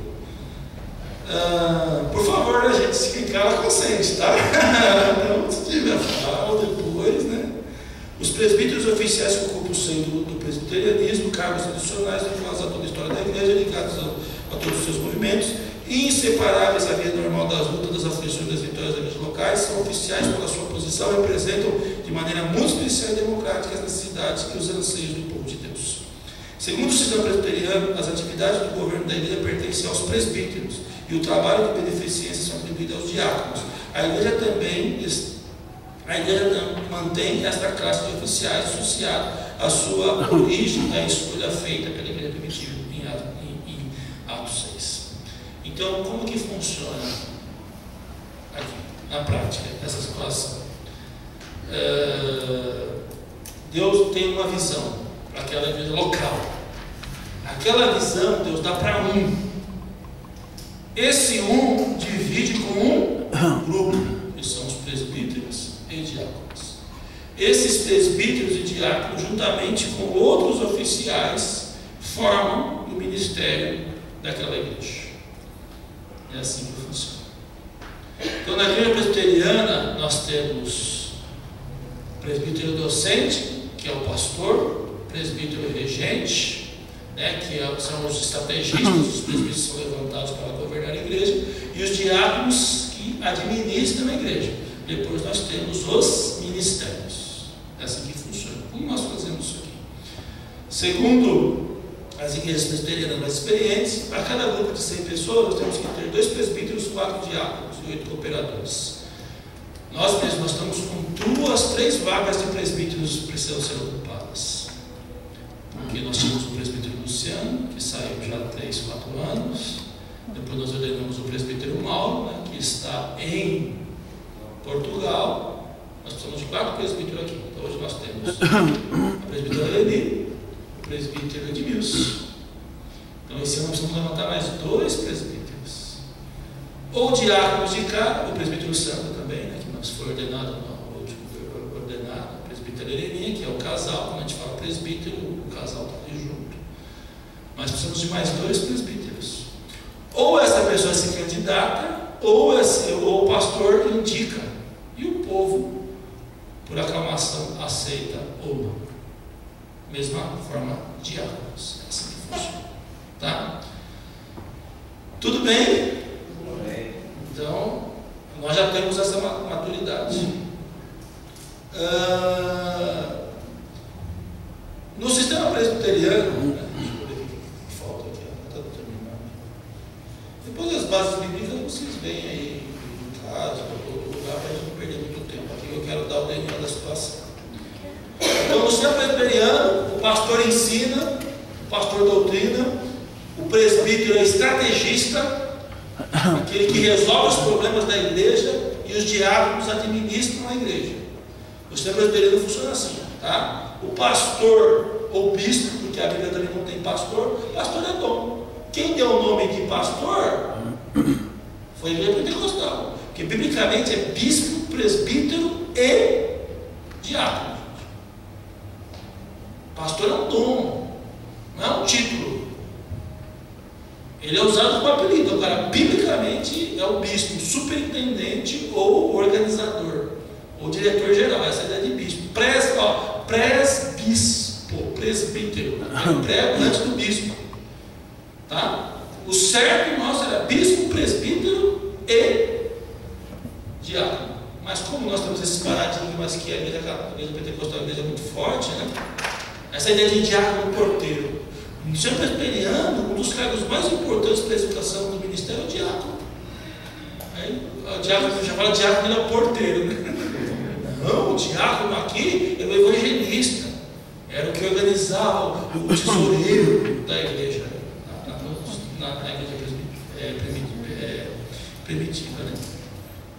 Por favor, né, gente? Se ficar, ela consente, tá? Então, se tiver fala depois, né? Os presbíteros oficiais que ocupam o seio do presbiterianismo, cargos institucionais vinculados a toda a história da igreja, ligados a todos os seus movimentos, inseparáveis à vida normal das lutas, das aflições, das vitórias das igrejas locais, são oficiais pela sua posição, representam de maneira muito especial e democrática as necessidades e os anseios do povo de Deus. Segundo o sistema presbiteriano, as atividades do governo da igreja pertencem aos presbíteros e o trabalho de beneficência são atribuídos aos diáconos. A igreja mantém esta classe de oficiais associada à sua origem, à escolha feita pela igreja primitiva em Atos 6. Então, como que funciona aqui, na prática, essa situação? Deus tem uma visão para aquela igreja local. Aquela visão Deus dá para um. Esse um divide com um grupo, que são os presbíteros e diáconos. esses presbíteros e diáconos, juntamente com outros oficiais, formam o ministério daquela igreja. É assim que funciona. Então, na igreja presbiteriana, nós temos presbítero docente, que é o pastor, presbítero regente, né, que são os estrategistas, os presbíteros são levantados para governar a igreja, e os diáconos que administram a igreja. Depois nós temos os ministérios. É assim que funciona. Como nós fazemos isso aqui? Segundo as igrejas presbiterianas mais experientes, para cada grupo de 100 pessoas, nós temos que ter 2 presbíteros, 4 diáconos e 8 cooperadores. Nós mesmos estamos com 2, 3 vagas de presbíteros que precisam ser ocupadas. Porque nós tínhamos o presbítero Luciano, que saiu já há 3, 4 anos. Depois nós ordenamos o presbítero Mauro, né, que está em Portugal. Nós precisamos de 4 presbíteros aqui. Então hoje nós temos a presbítera Leni, o presbítero Edmilson. Então esse ano nós precisamos levantar mais 2 presbíteros. Ou diáconos de cá, o presbítero Sandro também, né, que nós foi ordenado no último ordenado, a presbítera Leninha, que é o casal. Quando a gente fala presbítero, o casal está ali junto. Mas precisamos de mais 2 presbíteros. Ou essa pessoa se candidata, ou o pastor indica, e o povo, por aclamação, aceita ou não. Mesma forma, diáconos. É assim que funciona. Tá? Tudo bem? Então, nós já temos essa maturidade. No sistema presbiteriano, deixa eu ver o que falta aqui, está terminando. Depois das bases bíblicas, vocês veem aí em casa, ou lugar, para a gente não perder muito tempo. Aqui eu quero dar o DNA da situação. Então, no sistema presbiteriano, o pastor ensina, o pastor doutrina, o presbítero é estrategista, aquele que resolve os problemas da igreja, e os diáconos administram a igreja. O sistema presbiteriano funciona assim, tá? O pastor ou bispo, porque a Bíblia também não tem pastor é dom. Quem deu o nome de pastor foi a igreja pentecostal, porque biblicamente é bispo, presbítero e diácono. Pastor é um dom, não é um título. Ele é usado como apelido. Agora, biblicamente, é o bispo, superintendente ou organizador, ou diretor-geral. Essa é a ideia de bispo. Presbispo, presbítero. Pré antes do bispo. Tá? O certo nosso era bispo, presbítero e diácono. Mas como nós temos esses paradigmas que a igreja pentecostal é uma igreja muito forte, né? Essa ideia de diácono porteiro. No sistema presbiteriano, um dos cargos mais importantes para a execução do ministério é o diácono. Aí, o diácono já fala diácono, ele é o porteiro, né? Não, o diácono aqui é o evangelista, era o que organizava o tesoureiro da igreja, na igreja primitiva, né?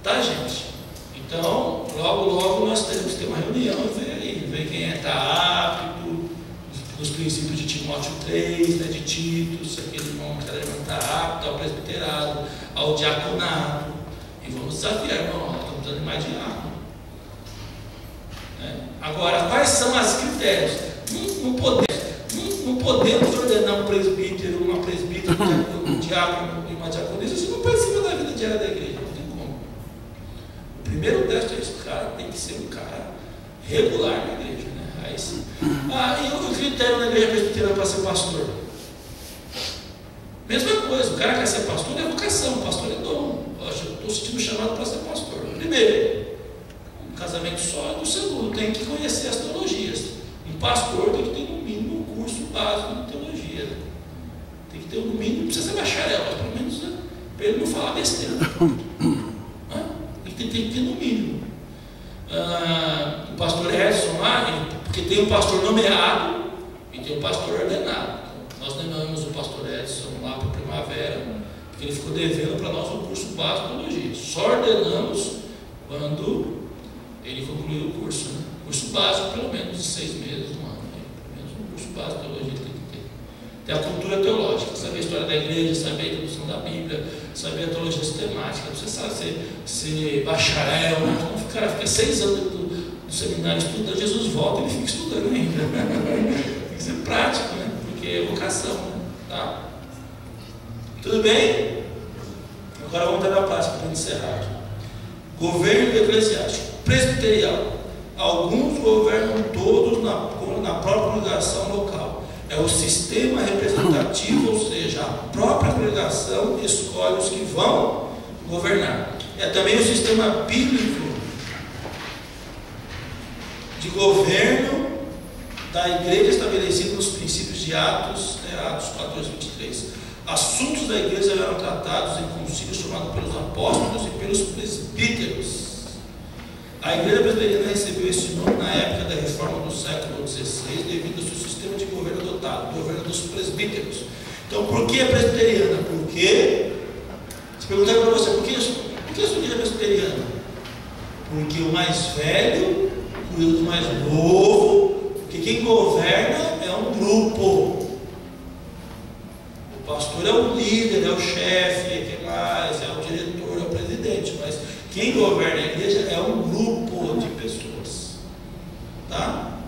Tá, gente? Então, logo nós temos que ter uma reunião e ver quem está apto, os princípios de Timóteo 3, né, de Tito, se aquele irmão que está apto ao presbiterado, ao diaconado, e vamos desafiar, irmão, estamos precisando de mais diácono. Agora, quais são os critérios? Não podemos ordenar um presbítero, uma presbítera, um diácono e uma diaconisa se não participa da vida diária da igreja. Não tem como. O primeiro teste é esse: o cara tem que ser um cara regular na igreja, né? Aí sim. E o critério na igreja presbiteriana para ser pastor? Mesma coisa, o cara quer ser pastor é vocação, pastor é dom. Eu estou sentindo chamado para ser pastor. Primeiro, um casamento sólido. Segundo, tem que conhecer as teologias. Um pastor tem que ter no mínimo um curso básico de teologia. Tem que ter no mínimo, não precisa ser bacharel, mas pelo menos, né, para ele não falar besteira. Tem que ter no mínimo. O pastor Edson lá, porque tem um pastor nomeado e tem um pastor ordenado. Nós nomeamos o pastor Edson lá para a primavera, porque ele ficou devendo para nós um curso básico de teologia. Só ordenamos quando ele concluiu o curso, né? Curso básico, pelo menos de 6 meses, um ano. Né? Pelo menos um curso básico de teologia tem que ter. Tem a cultura teológica, saber a história da igreja, saber a introdução da Bíblia, saber a teologia sistemática. Você sabe ser bacharel, né? Então, o cara fica 6 anos do seminário estudando, Jesus volta e ele fica estudando ainda. Tem que ser prático, né? Porque é vocação, né? Tá? Tudo bem? Agora vamos dar a prática para encerrar. Governo eclesiástico, presbiterial. Alguns governam todos na própria congregação local. É o sistema representativo, ou seja, a própria congregação escolhe os que vão governar. É também o sistema bíblico de governo da igreja estabelecido nos princípios de Atos 14:23. Assuntos da igreja eram tratados em concílios chamados pelos apóstolos e pelos presbíteros. A igreja presbiteriana recebeu esse nome na época da reforma do século XVI, devido ao seu sistema de governo adotado, o governo dos presbíteros. Então, por que a presbiteriana? Porque, se perguntar para você, por que a sua igreja é presbiteriana? Porque o mais velho cuida do mais novo, porque quem governa é um grupo. O pastor é o líder, é o chefe, é quem mais, é o diretor, é o presidente, mas quem governa a igreja é um grupo de pessoas. Tá?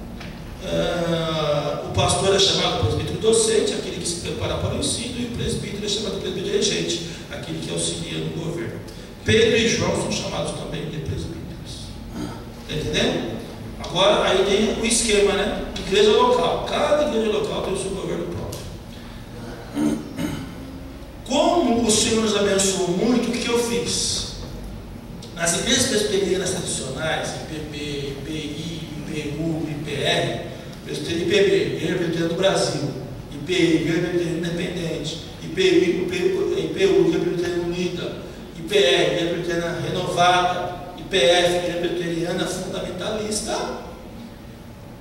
O pastor é chamado presbítero docente, aquele que se prepara para o ensino, e o presbítero é chamado presbítero regente, aquele que auxilia no governo. Pedro e João são chamados também de presbíteros. Está entendendo? Agora, aí tem o esquema, né? Igreja local. Cada igreja local tem o seu governo próprio. Como o Senhor nos abençoou muito, o que eu fiz? Nas igrejas presbiterianas tradicionais, IPB, IPI, IPU, IPR, IPB, Igreja Presbiteriana do Brasil, IPI, Igreja Presbiteriana Independente, IPU, Igreja Presbiteriana Unida, IPR, Igreja Presbiteriana Renovada, IPF, Igreja Presbiteriana Fundamentalista.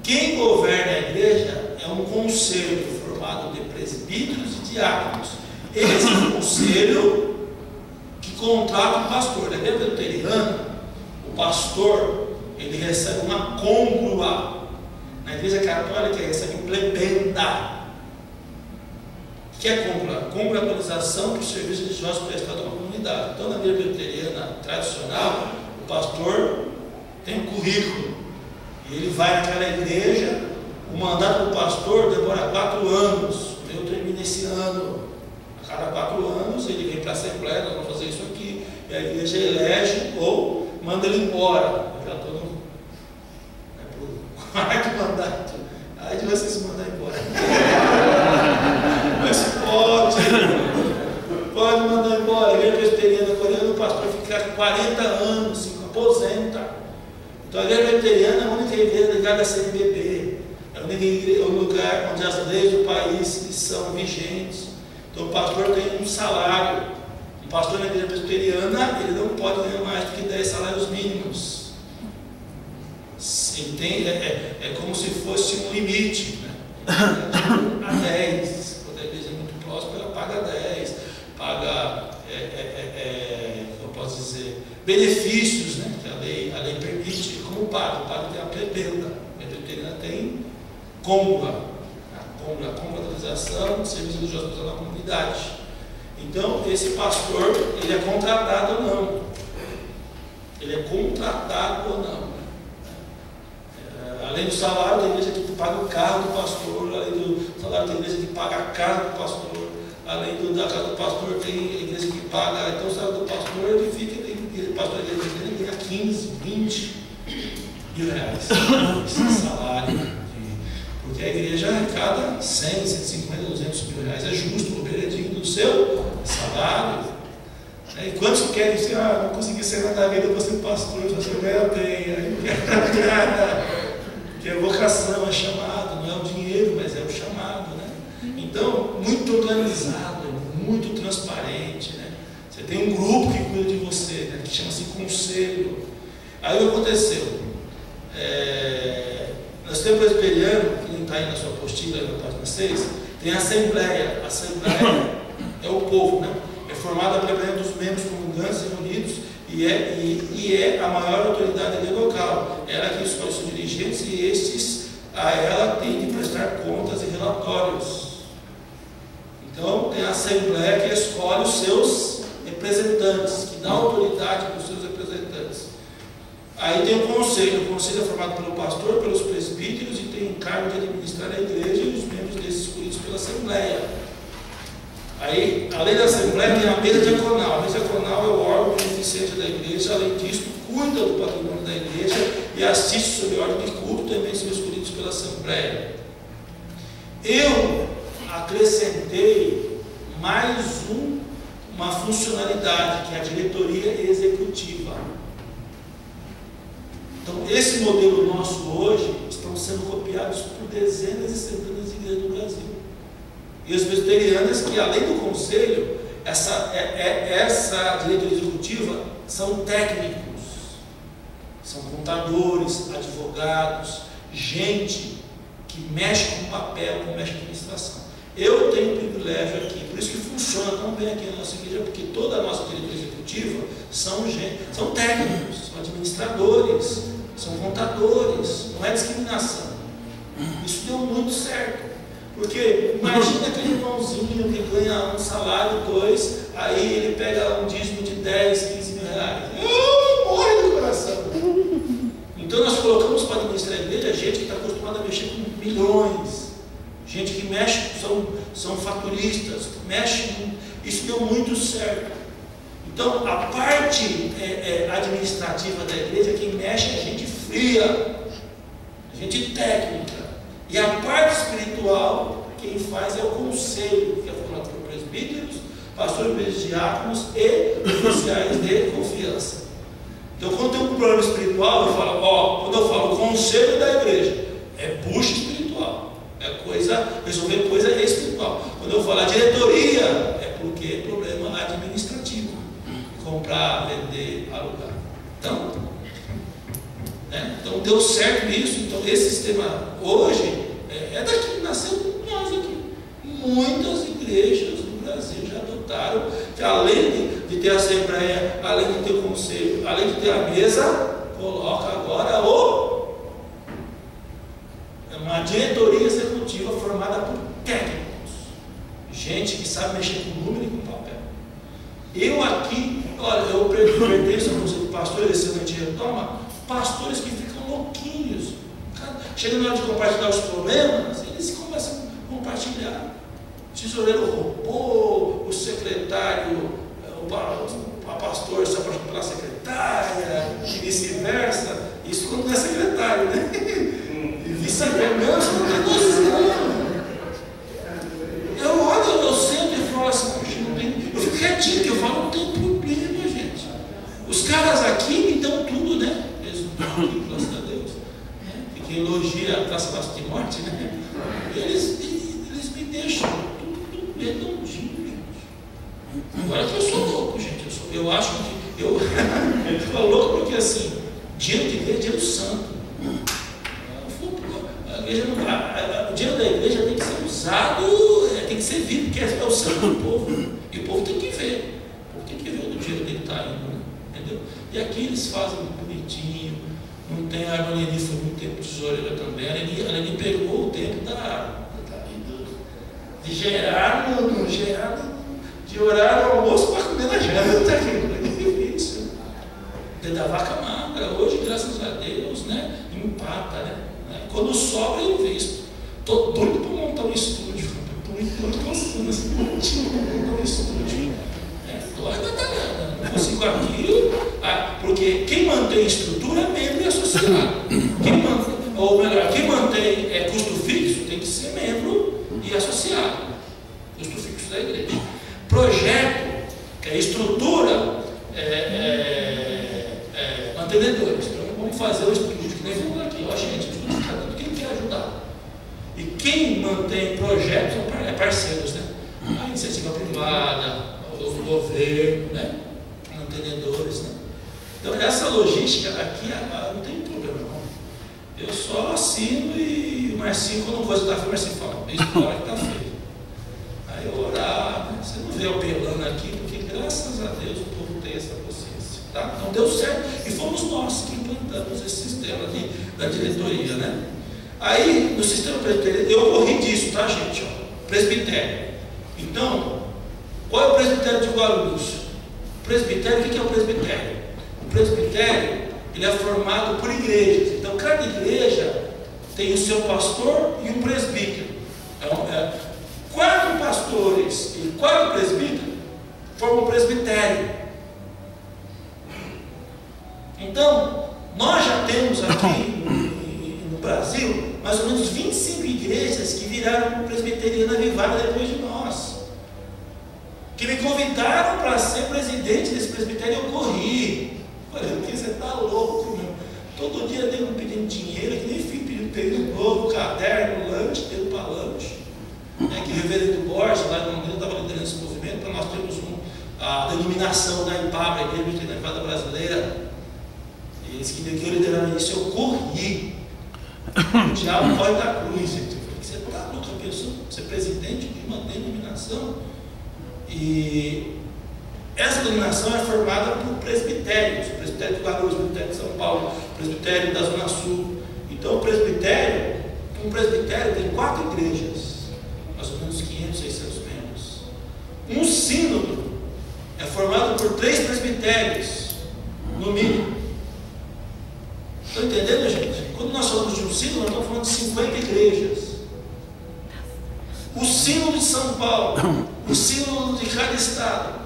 Quem governa a igreja é um conselho formado de presbíteros e diáconos. Esse conselho que contrata o pastor. Na igreja presbiteriana, o pastor ele recebe uma côngrua. Na igreja católica ele recebe plebenda. O que é côngrua? Congratulação para o serviço religioso prestado à comunidade. Então, na igreja presbiteriana tradicional, o pastor tem um currículo. E ele vai naquela igreja. O mandato do pastor demora 4 anos. Eu termino esse ano. A cada 4 anos ele vem para a Assembleia, nós vamos fazer isso aqui. E a igreja elege ou manda ele embora. Eu já estou no quarto mandato. Aí de você se mandar embora. Mas pode mandar embora. A igreja presbiteriana coreana, o pastor fica 40 anos, se aposenta. Então a igreja presbiteriana é a única igreja ligada à CNBB. É a única igreja, o lugar onde as leis do país são vigentes. Então o pastor tem um salário. O pastor na igreja presbiteriana, ele não pode ganhar mais do que 10 salários mínimos. Ele tem, é como se fosse um limite, né? A 10. Quando a igreja é muito próspera, paga 10, paga, eu posso dizer, benefícios, né? Que a lei permite, como o padre tem a plebenda. A presbiteriana tem côngrua, a congratulação, serviço religioso na comunidade. Então, esse pastor, ele é contratado ou não? Ele é contratado ou não? Além do salário da igreja que paga o carro do pastor, além do salário da igreja que paga a casa do pastor, além da casa do pastor tem a igreja que paga, então o salário do pastor ele fica, o pastor da igreja ele ganha 15, 20 mil reais. Esse salário. Porque a igreja arrecada 100, 150, 200 mil reais. É justo, o veredinho do seu salário. E quantos que querem dizer, não consegui ser nada da vida, eu vou ser pastor, eu só ganho bem, aí não quero nada. Que é vocação, é chamado, não é o dinheiro, mas é o chamado, né? Então, muito organizado, muito transparente, né? Você tem um grupo que cuida de você, né? Que chama-se conselho. Aí o que aconteceu? Nós temos o presbiteriano, que não está aí na sua apostila, na página 6, tem a Assembleia. A Assembleia é o povo, né? É formada pela dos membros comungantes e reunidos e é a maior autoridade ali local. Ela que escolhe os seus dirigentes e estes a ela tem de prestar contas e relatórios. Então tem a Assembleia que escolhe os seus representantes, que dá autoridade para os seus representantes. Aí tem o conselho é formado pelo pastor, pelos presbíteros e tem o encargo de administrar a igreja e os membros desses escolhidos pela Assembleia. Aí, além da Assembleia, tem a mesa diaconal. A mesa diaconal é o órgão beneficente da igreja, além disso, cuida do patrimônio da igreja e assiste sob ordem de culto, também são escolhidos pela Assembleia. Eu acrescentei mais uma funcionalidade, que é a diretoria executiva. Então, esse modelo nosso hoje estão sendo copiados por dezenas e centenas de igrejas do Brasil. E os presbiterianos, que além do conselho, essa diretoria executiva são técnicos, são contadores, advogados, gente que mexe com papel, que mexe com administração. Eu tenho o privilégio aqui, por isso que funciona tão bem aqui na nossa igreja, porque toda a nossa diretoria executiva são técnicos, são administradores, são contadores, não é discriminação. Isso deu muito certo. Porque imagina aquele irmãozinho que ganha um salário, 2, aí ele pega um dízimo de 10, 15 mil reais. Morre do coração. Então nós colocamos para administrar a igreja gente que está acostumada a mexer com milhões, gente que mexe, são faturistas, isso deu muito certo. Então a parte administrativa da igreja, quem mexe é gente fria, gente técnica. E a parte espiritual, quem faz é o conselho, que é formado por presbíteros, pastores, diáconos e oficiais de confiança. Então, quando tem um problema espiritual, eu falo, quando eu falo conselho da igreja, é bucha espiritual, resolver coisa espiritual. Quando eu falo a diretoria, é porque é problema administrativo, comprar, vender, alugar. Então deu certo isso. Então esse sistema hoje é daqui, nasceu nós aqui. Muitas igrejas do Brasil já adotaram, que além de ter a Assembleia, além de ter o conselho, além de ter a mesa, coloca agora uma diretoria executiva formada por técnicos, gente que sabe mexer com número e com papel. Eu aqui, olha, eu pertenço ao conselho de pastores, esse ano a gente retoma. Pastores que ficam louquinhos, chega na hora de compartilhar os problemas, eles começam a compartilhar. O tesoureiro roubou, o secretário, a pastor se apaixonou pela secretária, e vice-versa. Isso quando não é secretário, né? E vice-versa, não tem noção. Eu olho, eu sento e falo assim, eu fico quietinho, que eu falo, não tem problema, gente. Os caras aqui me dão tudo, né? Graças a Deus, que elogia a Praça de Morte, né? Eles me deixam tudo redondinho, gente. Agora que eu sou louco, gente. Eu acho que eu sou louco porque assim, dinheiro de igreja é dinheiro santo. O dinheiro da igreja tem que ser usado, tem que ser vivo, porque é o santo do povo. E o povo tem que ver. O povo tem que ver onde o dinheiro dele está indo, né? Entendeu? E aqui eles fazem bonitinho, não tem a Arlene foi muito tempo tesoureira também. A Arlene pegou o tempo de gerar, de orar no almoço para comer na janta. É difícil. Da vaca magra, hoje, graças a Deus, né, empata, né? Quando sobra, eu invisto. Estou doido para montar um estúdio. Estou pensando assim, montar um estúdio. Estou ainda não consigo aquilo, porque quem mantém estrutura é membro e associado. Quem mantém custo fixo tem que ser membro e associado. Custo fixo da igreja. Projeto, que é estrutura, mantenedores. Então vamos fazer o estúdio, que nem vamos aqui, ó, gente, quem quer ajudar. E quem mantém projetos é parceiros, né? A iniciativa privada, o governo, né? Mantenedores, né? Então essa logística aqui não tem problema não. Eu só assino e o Marcinho, quando a coisa está feia, o Marcinho fala, isso na hora que está feio. Aí eu orar, né? Você não vê eu pelando aqui, porque graças a Deus o povo tem essa consciência. Tá? Então deu certo. E fomos nós que implantamos esse sistema da diretoria, né? Aí, no sistema presbiteriano, eu corri disso, tá, gente? Ó, presbitério. Então, qual é o presbitério de Guarulhos? O presbitério, o que é o presbitério? O presbitério ele é formado por igrejas. Então, cada igreja tem o seu pastor e um presbítero. Quatro pastores e 4 presbíteros formam um presbitério. Então, nós já temos aqui no Brasil mais ou menos 25 igrejas que viraram presbiteriana avivada depois de nós, que me convidaram para ser presidente desse presbitério. Eu corri. Falei, porque você está louco, meu? Todo dia tem pedindo dinheiro, que nem filho pedindo tênis novo, caderno, lanche, tendo para lanche. Que o reverendo Borges, lá em Londrina, estava liderando esse movimento, para nós termos a denominação da IPAB, a Igreja Presbiteriana Brasileira. E eles queriam liderar isso. Eu corri. O diabo pode dar cruz. Gente. Eu falei, você está louco? A pessoa ser presidente de uma denominação? E essa denominação é formada por presbitérios, o presbitério de Guarulhos, o presbitério de São Paulo, o presbitério da Zona Sul. Então, um presbitério tem 4 igrejas, mais ou menos 500, 600 membros. Um sínodo é formado por 3 presbitérios, no mínimo. Estão entendendo, gente? Quando nós falamos de um sínodo, nós estamos falando de 50 igrejas. O sínodo de São Paulo, o sínodo de cada estado.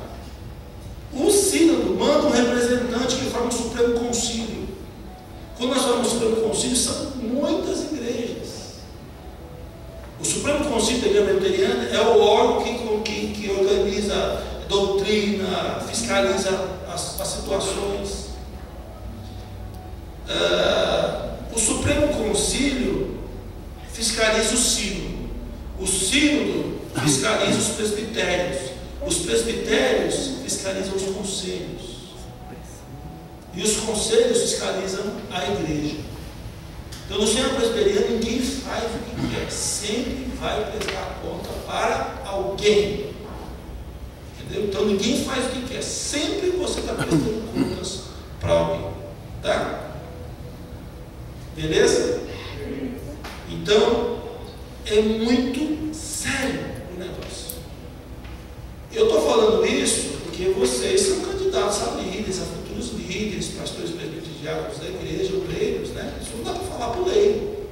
O sínodo manda um representante que forma o Supremo Concílio. Quando nós falamos do Supremo Concílio, são muitas igrejas. O Supremo Concílio da Igreja Presbiteriana é o órgão que organiza a doutrina, fiscaliza as situações. O Supremo Concílio fiscaliza o sínodo. O sínodo fiscaliza os presbitérios. Os presbitérios fiscalizam os conselhos. E os conselhos fiscalizam a igreja. Então, no sistema presbiteriano, ninguém faz o que quer. Sempre vai prestar conta para alguém. Entendeu? Então, ninguém faz o que quer. Sempre você está prestando contas para alguém. Tá? Beleza? Então, é muito sério o negócio. Eu estou falando isso porque vocês são candidatos a líderes, a futuros líderes, pastores, presbíteros, diáconos da igreja, obreiros, né? Isso não dá para falar por lei.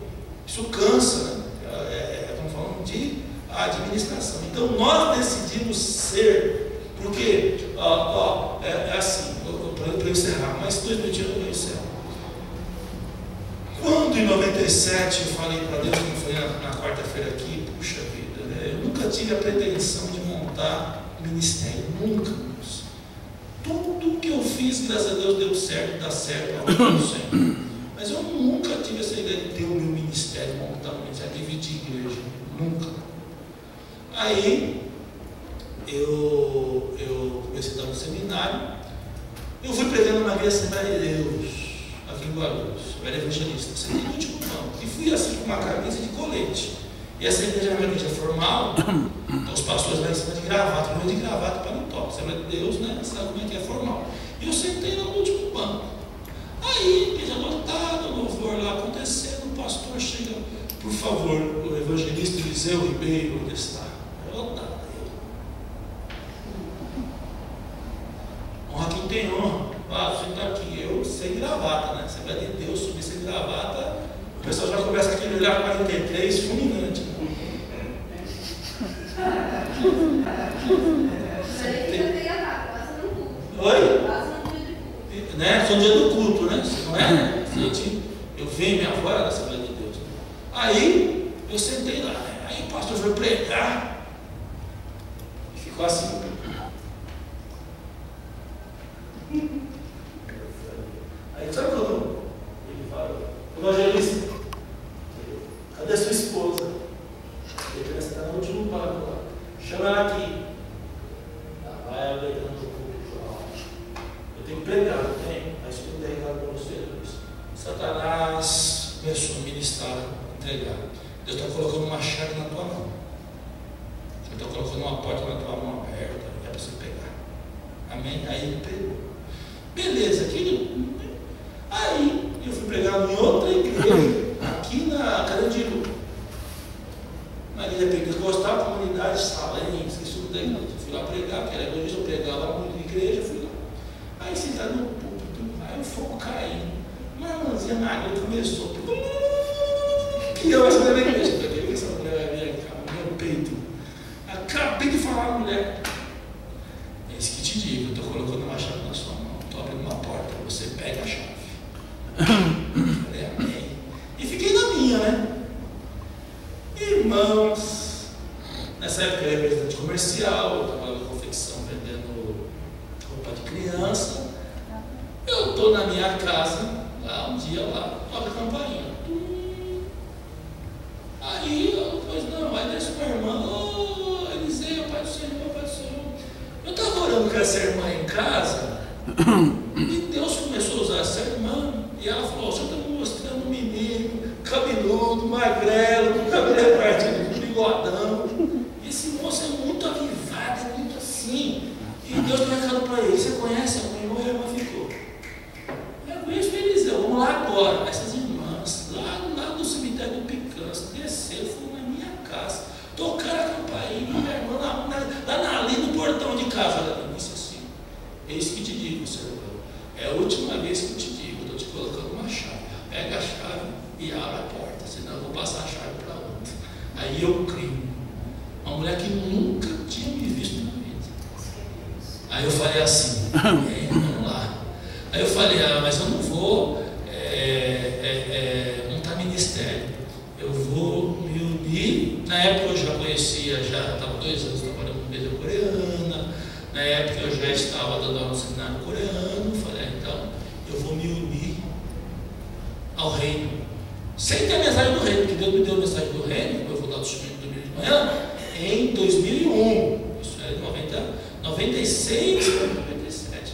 Isso cansa, né? Estamos falando de administração. Então, nós decidimos ser, porque, é assim, para eu encerrar, mais 2 minutinhos eu encerro. Quando em 97 eu falei para Deus, como eu falei na quarta-feira aqui, puxa vida, né? Eu nunca tive a pretensão de montar ministério, nunca. Tudo que eu fiz, graças a Deus, deu certo, dá certo, sempre. Mas eu nunca tive essa ideia de ter o meu ministério, montar um ministério, dividir igreja, nunca. Aí eu comecei a dar um seminário, eu fui pregando na igreja Assembleia de Deus, aqui em Guarulhos, eu era evangelista, sentei no último banco, e fui assim com uma camisa de colete. E essa igreja era uma igreja formal, então os pastores lá em cima de gravata, não é de gravata para no top, Assembleia de Deus, né? Sabe como é que é formal. E eu sentei lá no último banco. Aí, igreja lotada, louvor lá acontecendo, o pastor chega, por favor, o evangelista Eliseu Ribeiro, onde está? Lotado. Honra quem tem honra. Você está aqui, eu sem gravata, né? Assembleia de Deus, subir sem gravata, o pessoal já começa aquele olhar 43, fulminante. Oi? Né? Só dia do culto, né? Não é? Gente, eu venho minha avó da Assembleia de Deus. Aí eu sentei lá, né? Aí o pastor foi pregar e ficou assim. Aí sabe quando ele fala, evangelista, cadê sua esposa? Ele está no último banco lá. Chama ela aqui. Ela vai alegrando o culto. Eu tenho que pregar, não tem? Mas eu tenho recado para vocês. Satanás começou a ministrar, entregar. Deus está colocando uma chave na tua mão. Deus está colocando uma porta na tua mão aberta. É para você pegar. Amém? Aí ele pregou. Beleza, aquilo. Aí eu fui pregar em outra igreja, aqui na Carandiru. Na igreja pentecostal, comunidade Salém, esqueci o da igreja. Fui lá pregar, porque era igreja, eu pregava muito na igreja, fui lá. Aí sentado no púlpito, aí o fogo caindo. Uma irmãzinha magra começou. Que eu acho que era igreja, porque essa mulher vai vir aqui, meu peito. Acabei de falar a mulher. É isso que te digo, eu estou colocando uma chave na sua mão, estou abrindo uma porta, você pega a chave. Falei, amém. E fiquei na minha, né? Irmãos, nessa época eu era representante comercial, eu trabalhava na confecção vendendo roupa de criança. Eu estou na minha casa, lá um dia lá, toca a campainha. Aí, pois não, aí desce uma irmã, Eliseu, Pai do Senhor, Pai do Senhor. Eu estava orando com essa irmã em casa, e Deus começou a usar essa irmã, e ela falou: o Senhor está me mostrando um menino, cabeludo, magrelo, com cabelo repartido, com bigodão. Esse moço é muito avivado, é muito assim. E Deus deu um recado para ele: você conhece a mãe? A irmã ficou. Eu conheço Eliseu, vamos lá agora. Essas irmãs, lá do cemitério do Picanço, desceram, foram na minha casa, tocaram a campainha, minha irmã lá ali no portão de casa. Ela disse assim: eis que te digo, Senhor, é a última vez que eu te digo, eu estou te colocando uma chave. Pega a chave e abre a porta, senão eu vou passar a chave para outra. Aí eu creio. Uma mulher que nunca tinha me visto na vida. Aí eu falei assim: vamos lá. Aí eu falei: mas eu não vou montar ministério. Eu vou me unir. Na época eu já conhecia, já estava 2 anos trabalhando com igreja coreana. Na época eu já estava dando aula no seminário coreano. Falei: então eu vou me unir ao reino. Sem ter a mensagem do reino, porque Deus me deu a mensagem do reino, eu vou dar o testemunho do domingo de manhã, em 2001. Isso era em 96 para 97.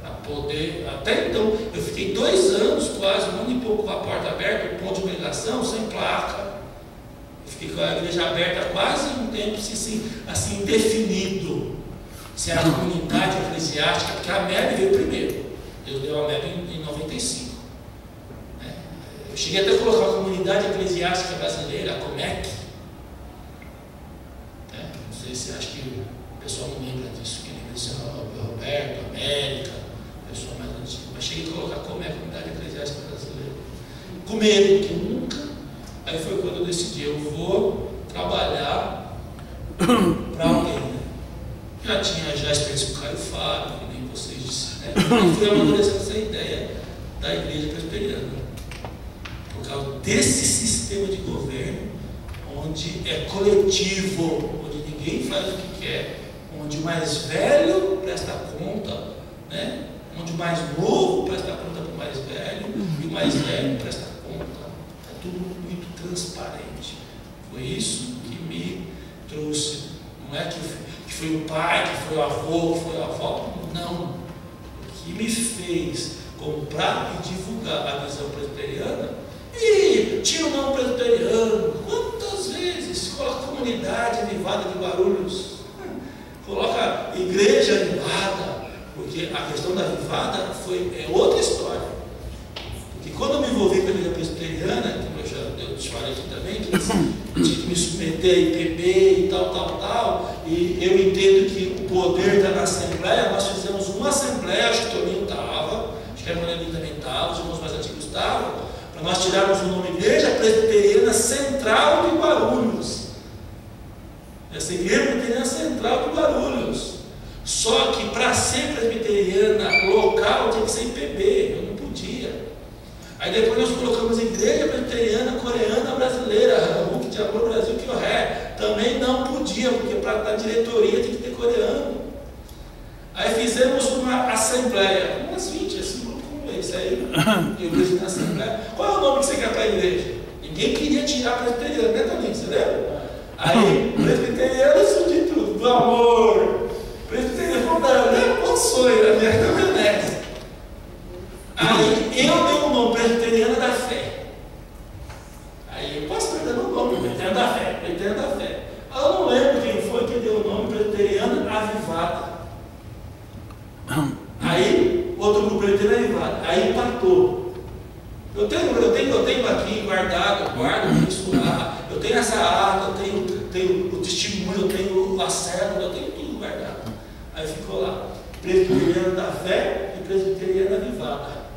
Para poder, até então, eu fiquei 2 anos, quase, 1 ano e pouco com a porta aberta, o ponto de obrigação, sem placa. Eu fiquei com a igreja aberta quase um tempo assim indefinido. Se era a comunidade eclesiástica, porque a MEB veio primeiro. Deus deu a MEB em 95. Eu cheguei até a colocar a comunidade eclesiástica brasileira, a COMEC. Não sei se acho que o pessoal não lembra disso, que lembra disso, Roberto, América, o pessoal mais antigo. Mas cheguei a colocar a COMEC, a comunidade eclesiástica brasileira. Com medo, que nunca. Aí foi quando eu decidi: eu vou trabalhar para alguém. Já tinha a experiência com o Caio Fábio, que nem vocês disseram, né? E fui amadurecendo essa ideia da igreja presbiteriana. Por causa desse sistema de governo, onde é coletivo, onde ninguém faz o que quer, onde o mais velho presta conta, né? Onde o mais novo presta conta para o mais velho, e o mais velho presta conta. É tudo muito transparente. Foi isso que me trouxe. Não é que foi o pai, que foi o avô, que foi a avó. Não. O que me fez comprar e divulgar a visão presbiteriana, e tira o nome presbiteriano. Quantas vezes coloca comunidade avivada de Guarulhos, coloca igreja avivada, porque a questão da avivada é outra história. Porque quando eu me envolvi com a igreja presbiteriana, como eu te falei aqui também, que eu tinha que me submeter a IPB e tal, e eu entendo que o poder está na Assembleia. Nós fizemos uma Assembleia, acho que o Toninho estava, acho que a Moreninha também estava, os irmãos mais antigos estavam, para nós tirarmos o nome Igreja Presbiteriana Central de Guarulhos. Essa Igreja Presbiteriana Central de Guarulhos. Só que para ser presbiteriana local tinha que ser IPB, eu não podia. Aí depois nós colocamos Igreja Presbiteriana Coreana Brasileira, o que tinha no Brasil, que o ré, também não podia, porque para dar diretoria tem que ter coreano. Aí fizemos uma assembleia, umas 20, assim, como esse aí, eu vejo na assembleia. Qual é o nome que você quer para a igreja? Ninguém queria tirar presbiteriano, né, Toninho? Você lembra? Aí, presbiteriano substituto do amor, presbiteriano da sonho, da minha caminhonete. Aí eu dei o nome presbiteriana da fé. Aí eu posso estar dando o nome presbiteriana da fé, presbiteriana da fé. Eu não lembro quem foi que deu o nome presbiteriana avivada. Aí outro grupo presbiteriana avivada. Aí empatou. Eu tenho aqui guardado, guardo isso lá. Eu tenho essa ata, eu tenho o testemunho, eu tenho a célula, eu tenho tudo guardado. Aí ficou lá, presbiteriana da fé e Presbiteriana Avivada.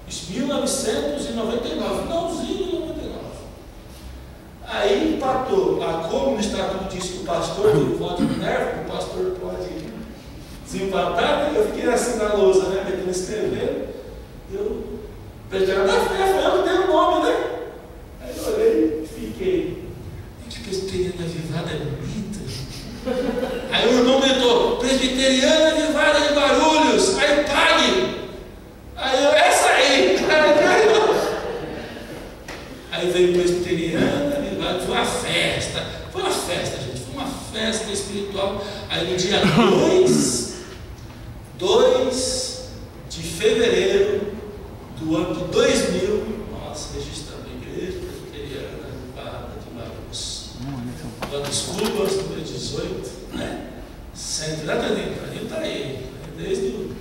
Isso 1999, finalzinho de 99. Aí empatou. Como no estatuto disse que o pastor tem voto de Minerva, o pastor pode desempatar, né? Eu fiquei assim na lousa, né? Tentando escrever. Eu, Presbiteriana da Fé, foi eu que dei o nome, né? Aí eu olhei e fiquei. Que Presbiteriana Avivada é bonita. Aí o irmão gritou: Presbiteriana Avivada de Guarulhos, aí pague. Aí eu, essa aí. Aí veio Presbiteriana Avivada, foi uma festa, gente, foi uma festa espiritual. Aí no dia 2 de fevereiro do ano de 2000, nós registramos a Igreja Presbiteriana Avivada de Guarulhos. Cubas, número 18, né? Sempre, né, Danilo? Danilo está aí, desde o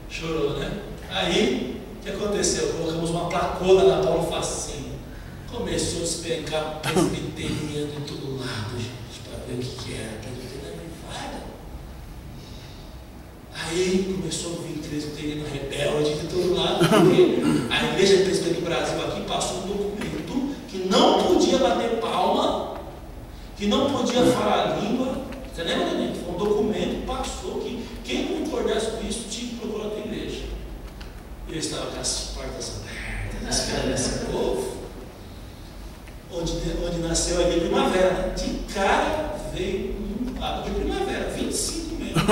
chorou, né? Aí, o que aconteceu? Colocamos uma placona na Paulo Facinho. Começou a despencar presbiteriano de todo lado, gente, para ver o que era presbiteriano Avivada. Aí começou a vir presbiteriano rebelde de todo lado, porque a Igreja Presbiteriana do Brasil aqui passou um documento que não podia bater palma, que não podia falar a língua. Você lembra, Danilo? Foi um documento que passou que quem concordasse com isso tinha que procurar outra igreja. E eu estava com as portas abertas, esperando esse povo. Onde nasceu a Igreja Primavera, né? De cara veio um papo de primavera, 25 membros.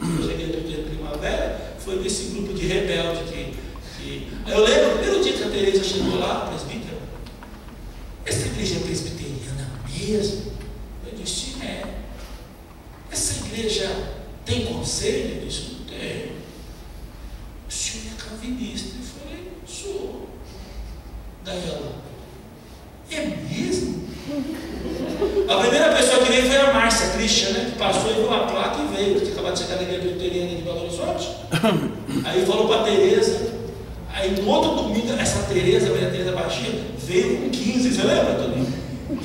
Eu cheguei no dia de primavera, foi desse grupo de rebelde que... Eu lembro, o primeiro dia que a Tereza chegou lá, presbítera, essa igreja é presbiteriana mesmo? Eu disse, é. Essa igreja tem conselho? Eu disse, não tem. O senhor é calvinista? Eu falei, sou. Daí ela, é mesmo? A primeira pessoa que veio foi a Márcia Christian, né? Que passou e viu uma placa e veio, que acabou de chegar na igreja presbiteriana de Belo Horizonte. Aí falou para a Tereza. Aí no outro domingo, essa Tereza, a Tereza Baixinha, veio com 15, você lembra, Toninho?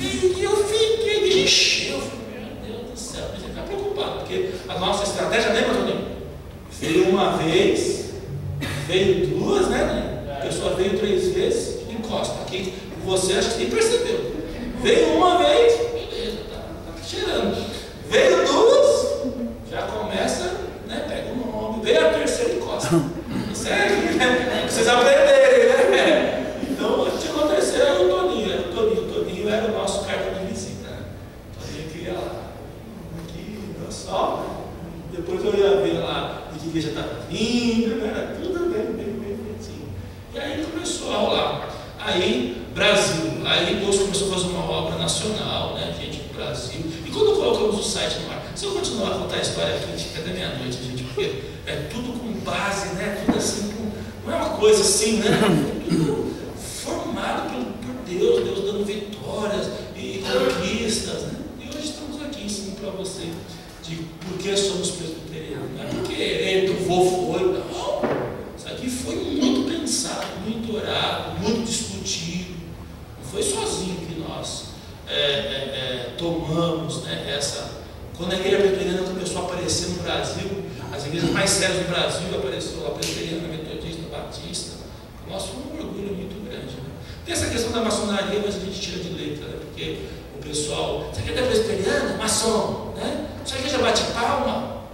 E eu fiquei, me encheu. Eu falei, meu Deus do céu, a gente está preocupado, porque a nossa estratégia, lembra, Toninho? Veio uma vez, veio duas, né? A pessoa veio 3 vezes, encosta. Aqui, você acha que nem percebeu. Veio uma vez, beleza, tá cheirando. Veio 2, já começa, né? Pega o nome. Veio a terceira, encosta. Sério? Vocês aprenderem, né? Então, o que aconteceu era o Toninho. O Toninho era o nosso cartão de visita, né? O Toninho que ia lá. Aqui, só. Depois eu ia ver lá de que igreja estava vindo, né? Era tudo bem feitinho. E aí começou a rolar. Aí, Brasil. Aí Deus começou a fazer uma obra nacional, né, gente, no Brasil. E quando colocamos o site no ar, se eu continuar a contar a história aqui, a gente fica até meia-noite, gente, porque é tudo com base, né, tudo assim, não é uma coisa assim, né, tudo formado por Deus, Deus dando vitórias e conquistas, né. E hoje estamos aqui ensinando para você de por que somos presbiterianos. Não é porque ele do vô foi, não. Isso aqui foi muito pensado, muito orado, muito discutido. Foi sozinho que nós tomamos, né, essa. Quando a igreja presbiteriana começou a aparecer no Brasil, as igrejas mais sérias do Brasil apareceram lá, presbiteriana, metodista, batista. Nossa, foi um orgulho muito grande. Né? Tem essa questão da maçonaria, mas a gente tira de letra, né? Porque o pessoal, você quer presbiteriana? Maçom, né? Só que já bate palma,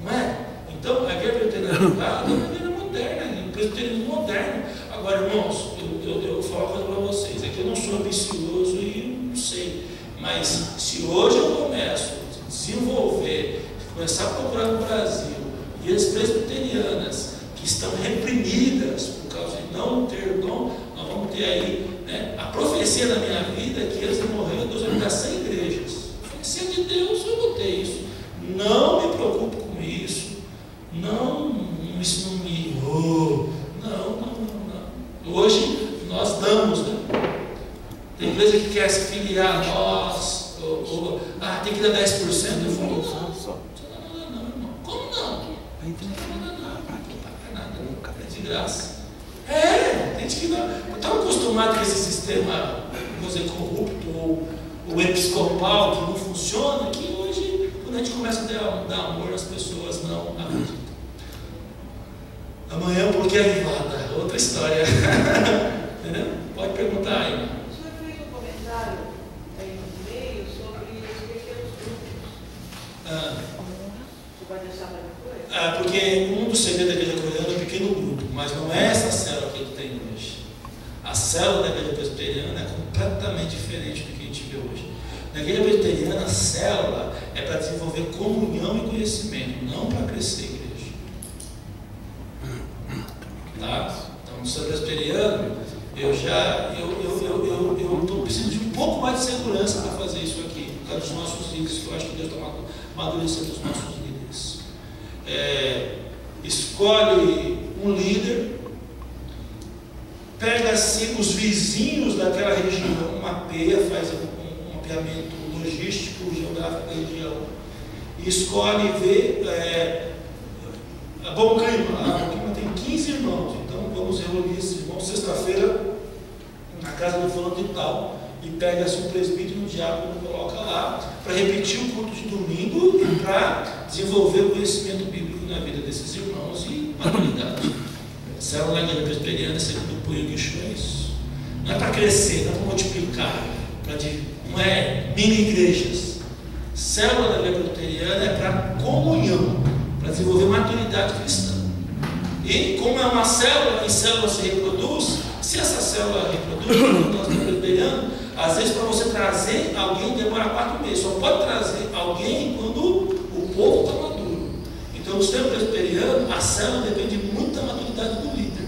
não é? Então, a igreja presbiteriana é uma igreja moderna, um presbiterianismo moderno. Agora, irmãos, eu vou falar uma coisa para vocês, é que eu não sou ambicioso e não sei, mas se hoje eu começo a desenvolver, começar a procurar no Brasil, e as presbiterianas que estão reprimidas por causa de não ter dom, nós vamos ter aí, né, a profecia da minha vida que eles vão morrer, Deus vai me dar 100 igrejas. A profecia de Deus, eu vou ter isso. Não me preocupo com isso, isso não me... não. Hoje nós damos, né? Tem igreja que quer se filiar a nós, tem que dar 10%. Eu falo, não, irmão. Como não? Não paga nada, é de graça. Tem gente que não está acostumado com esse sistema, vamos dizer, corrupto ou episcopal que não funciona, que hoje, quando a gente começa a dar amor, as pessoas não acreditam. Amanhã um pouquinho avivada, outra história. Entendeu? Pode perguntar aí. O senhor fez um comentário aí no meio sobre os pequenos grupos. Você vai deixar para depois? Porque um dos segredos da igreja coreana é um pequeno grupo, mas não é essa célula que ele tem hoje. A célula da igreja presbiteriana é completamente diferente do que a gente vê hoje. Na igreja presbiteriana, a célula é para desenvolver comunhão e conhecimento, não para crescer a igreja. Tá? Então, no seu presbiteriano, eu preciso de um pouco mais de segurança para fazer isso aqui, por causa dos nossos líderes, que eu acho que Deus está amadurecendo os nossos líderes. Escolhe um líder, pega assim os vizinhos daquela região, mapeia, faz um mapeamento logístico, geográfico da região, e escolhe ver bom clima. O clima tem 15 irmãos, então vamos reunir esses irmãos sexta-feira na casa do fulano de tal, e pega-se um presbítero e um diácono e coloca lá para repetir o culto de domingo e para desenvolver o conhecimento bíblico na vida desses irmãos e maturidade. Célula na igreja presbiteriana, segundo o Punho Guichô, é isso. Não é para crescer, não é para multiplicar, não é mini igrejas. Célula na igreja presbiteriana é para comunhão, para desenvolver maturidade cristã. E como é uma célula, e célula se reproduz, se essa célula reproduz, nós estamos presbiteriano, às vezes para você trazer alguém demora 4 meses, só pode trazer alguém quando o povo está maduro. Então, no sistema presbiteriano, a célula depende muito da maturidade do líder.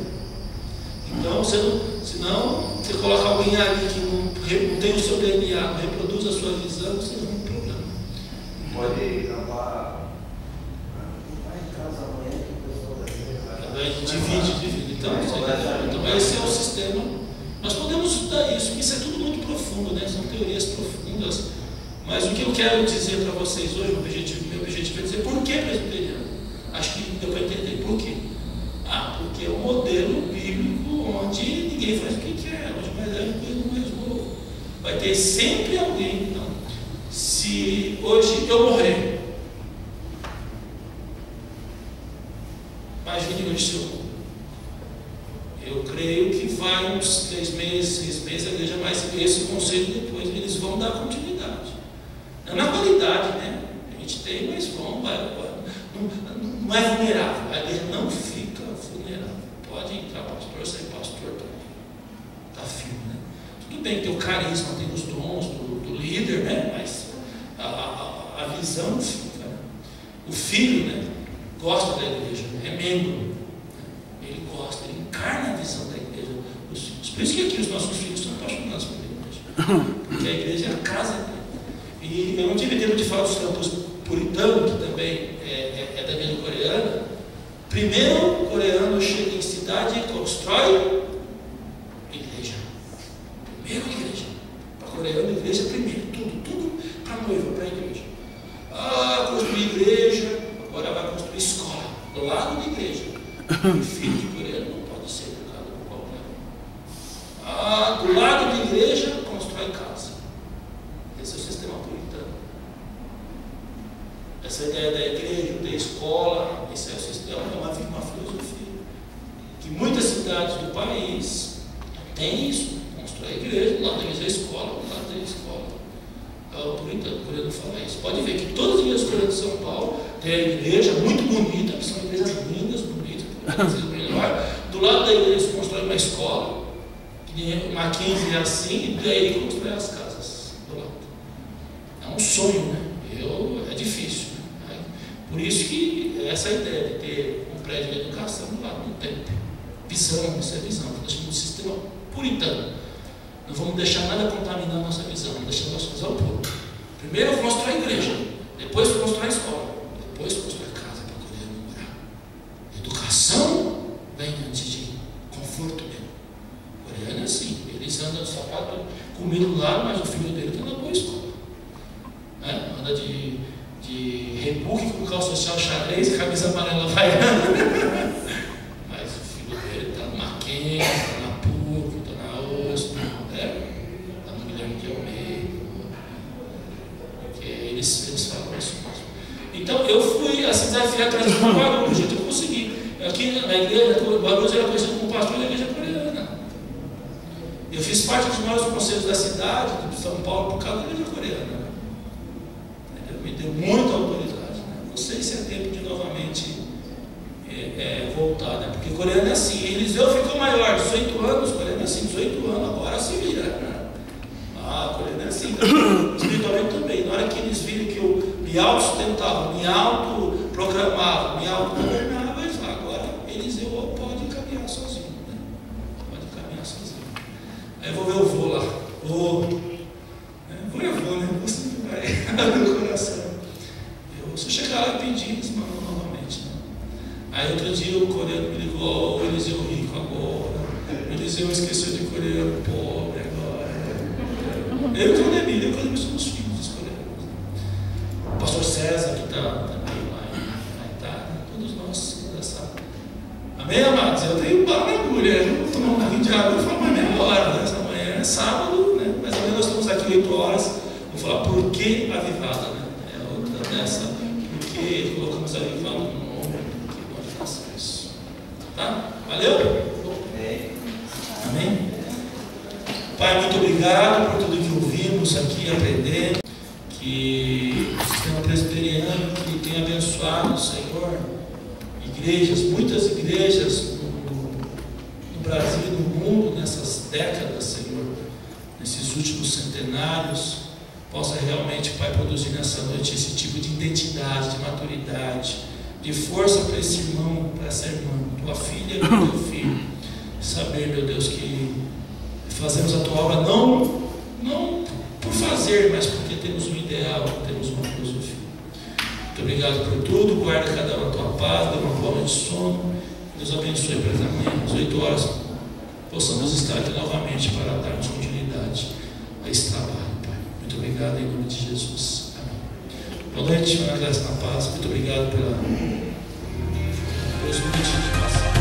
Então, senão você coloca alguém ali que não tem o seu DNA, não reproduz a sua visão, você não tem um problema. Pode acabar. Vai em casa amanhã que o pessoal da igreja. Divide. Então, esse é o sistema. Nós podemos estudar isso, isso é tudo muito profundo, né? São teorias profundas. Mas o que eu quero dizer para vocês hoje, meu objetivo é dizer por que presbiteriano. Acho que deu para entender por quê. Porque é um modelo bíblico onde ninguém faz o que quer, onde mais velho coisa do mais novo. Vai ter sempre alguém. Então, se hoje eu morrer, imagine hoje se eu morrer. Eu creio que vai uns 3 meses, 6 meses, a igreja mais esse conselho depois, eles vão dar continuidade. Não na qualidade, né? A gente tem, mas não é vulnerável. A igreja não fica vulnerável. Pode entrar pastor, sair pastor também. Está firme, né? Tudo bem que tem o carisma, tem os dons do líder, né? Mas a visão não fica. Né? O filho, né? Gosta da igreja, é membro. Ele gosta, ele encarna a visão da igreja. Por isso que aqui os nossos filhos são apaixonados pela igreja. Porque a igreja é a casa dele. E eu não tive tempo de falar dos campos puritanos, que também é da igreja coreana. Primeiro, o coreano chega em cidade e constrói igreja. Primeiro, igreja. Para coreano, igreja primeiro. Tudo para noiva, para a igreja. Construir igreja, agora vai construir escola. Do lado da igreja. O filho de coreano não pode ser educado por qualquer um. Do lado da igreja, constrói casa. Esse é o sistema puritano. Essa ideia da igreja, da escola, esse é o sistema, é uma filosofia. Que muitas cidades do país têm isso. Constrói a igreja, do lado da igreja é a escola, do lado da escola. O puritano, o coreano fala isso. Pode ver que todas as igrejas coreanas de São Paulo têm a igreja muito bonita, que são igrejas lindas, bonitas. Do lado da igreja se constrói uma escola, que Mackenzie é assim, e daí ele constrói as casas do lado. É um sonho, né? É difícil. Né? Por isso que essa ideia de ter um prédio de educação do lado não tem. Visão, isso é visão. Nós chamamos de sistema puritano. Não vamos deixar nada contaminar a nossa visão, vamos deixar a nossa visão pura. Primeiro eu constrói a igreja, depois eu constrói a escola, depois eu constrói a casa para poder morar. Educação vem antes de conforto mesmo. O coreano é assim, eles andam de sapato comigo lá, mas o filho dele está na boa escola. Né? Anda de rebook com calça social xadrez, camisa amarela havaiana. Mas o filho dele está no Mackenzie, está na PUC, está na USP, está no Guilherme de Almeida. Porque eles falam isso mesmo. Então eu fui assim, desafiar a trazer um barulho, gente, eu consegui. Aqui na igreja, o Guarulhos era conhecido como pastor da igreja coreana. Eu fiz parte dos maiores conselhos da cidade, de São Paulo, por causa da igreja coreana. Me deu muita autoridade. Não sei se é tempo de novamente voltar, né? Porque coreano é assim. Eliseu ficou maior, 18 anos, coreano é assim, 18 anos, agora se vira. Coreano é assim. Espiritualmente também. Na hora que eles viram que eu me autossustentava, me autoproclamava, me autogovernava, eles falaram, agora Eliseu pode caminhar sozinho. Né? Pode caminhar sozinho. Aí eu vou ver o vô lá. Vô, né? Você vai no coração. Se eu chegar lá e pedir, eles mandam novamente. Né? Aí outro dia o coreano me ligou, o Eliseu rico agora. O Eliseu esqueceu de coreano pobre agora. Eu e o Claudemir somos filhos dos coreanos. Né? O pastor César, que está também lá em Itália, todos nós dessa. Amém, amados? Eu tenho bala na agulha. Eu vou tomar um pouquinho de água e falar meia hora. Né? Essa manhã é sábado, né? Mais ou menos nós estamos aqui 8 horas. Vou falar por que avivada, né? É outra dessa. Por que colocamos avivada no nome? Que pode fazer isso. Tá? Valeu? Amém? Pai, muito obrigado por tudo que ouvimos aqui, aprendendo. Que o sistema presbiteriano que tem abençoado, Senhor, igrejas, muitas igrejas no Brasil e no mundo, nessas décadas, Senhor, nesses últimos centenários, possa realmente, Pai, produzir nessa noite esse tipo de identidade, de maturidade, de força para esse irmão, para essa irmã, tua filha e teu filho. Saber, meu Deus, que fazemos a tua obra não por fazer, mas porque temos um ideal, temos uma filosofia. Muito obrigado por tudo, guarda cada um a tua paz, dê uma boa noite de sono. Deus abençoe para amanhã, às 8 horas, possamos estar aqui novamente para darmos continuidade a esse trabalho, Pai. Muito obrigado em nome de Jesus. Amém. Boa noite, na graça e na paz. Muito obrigado pelos minutos de passagem.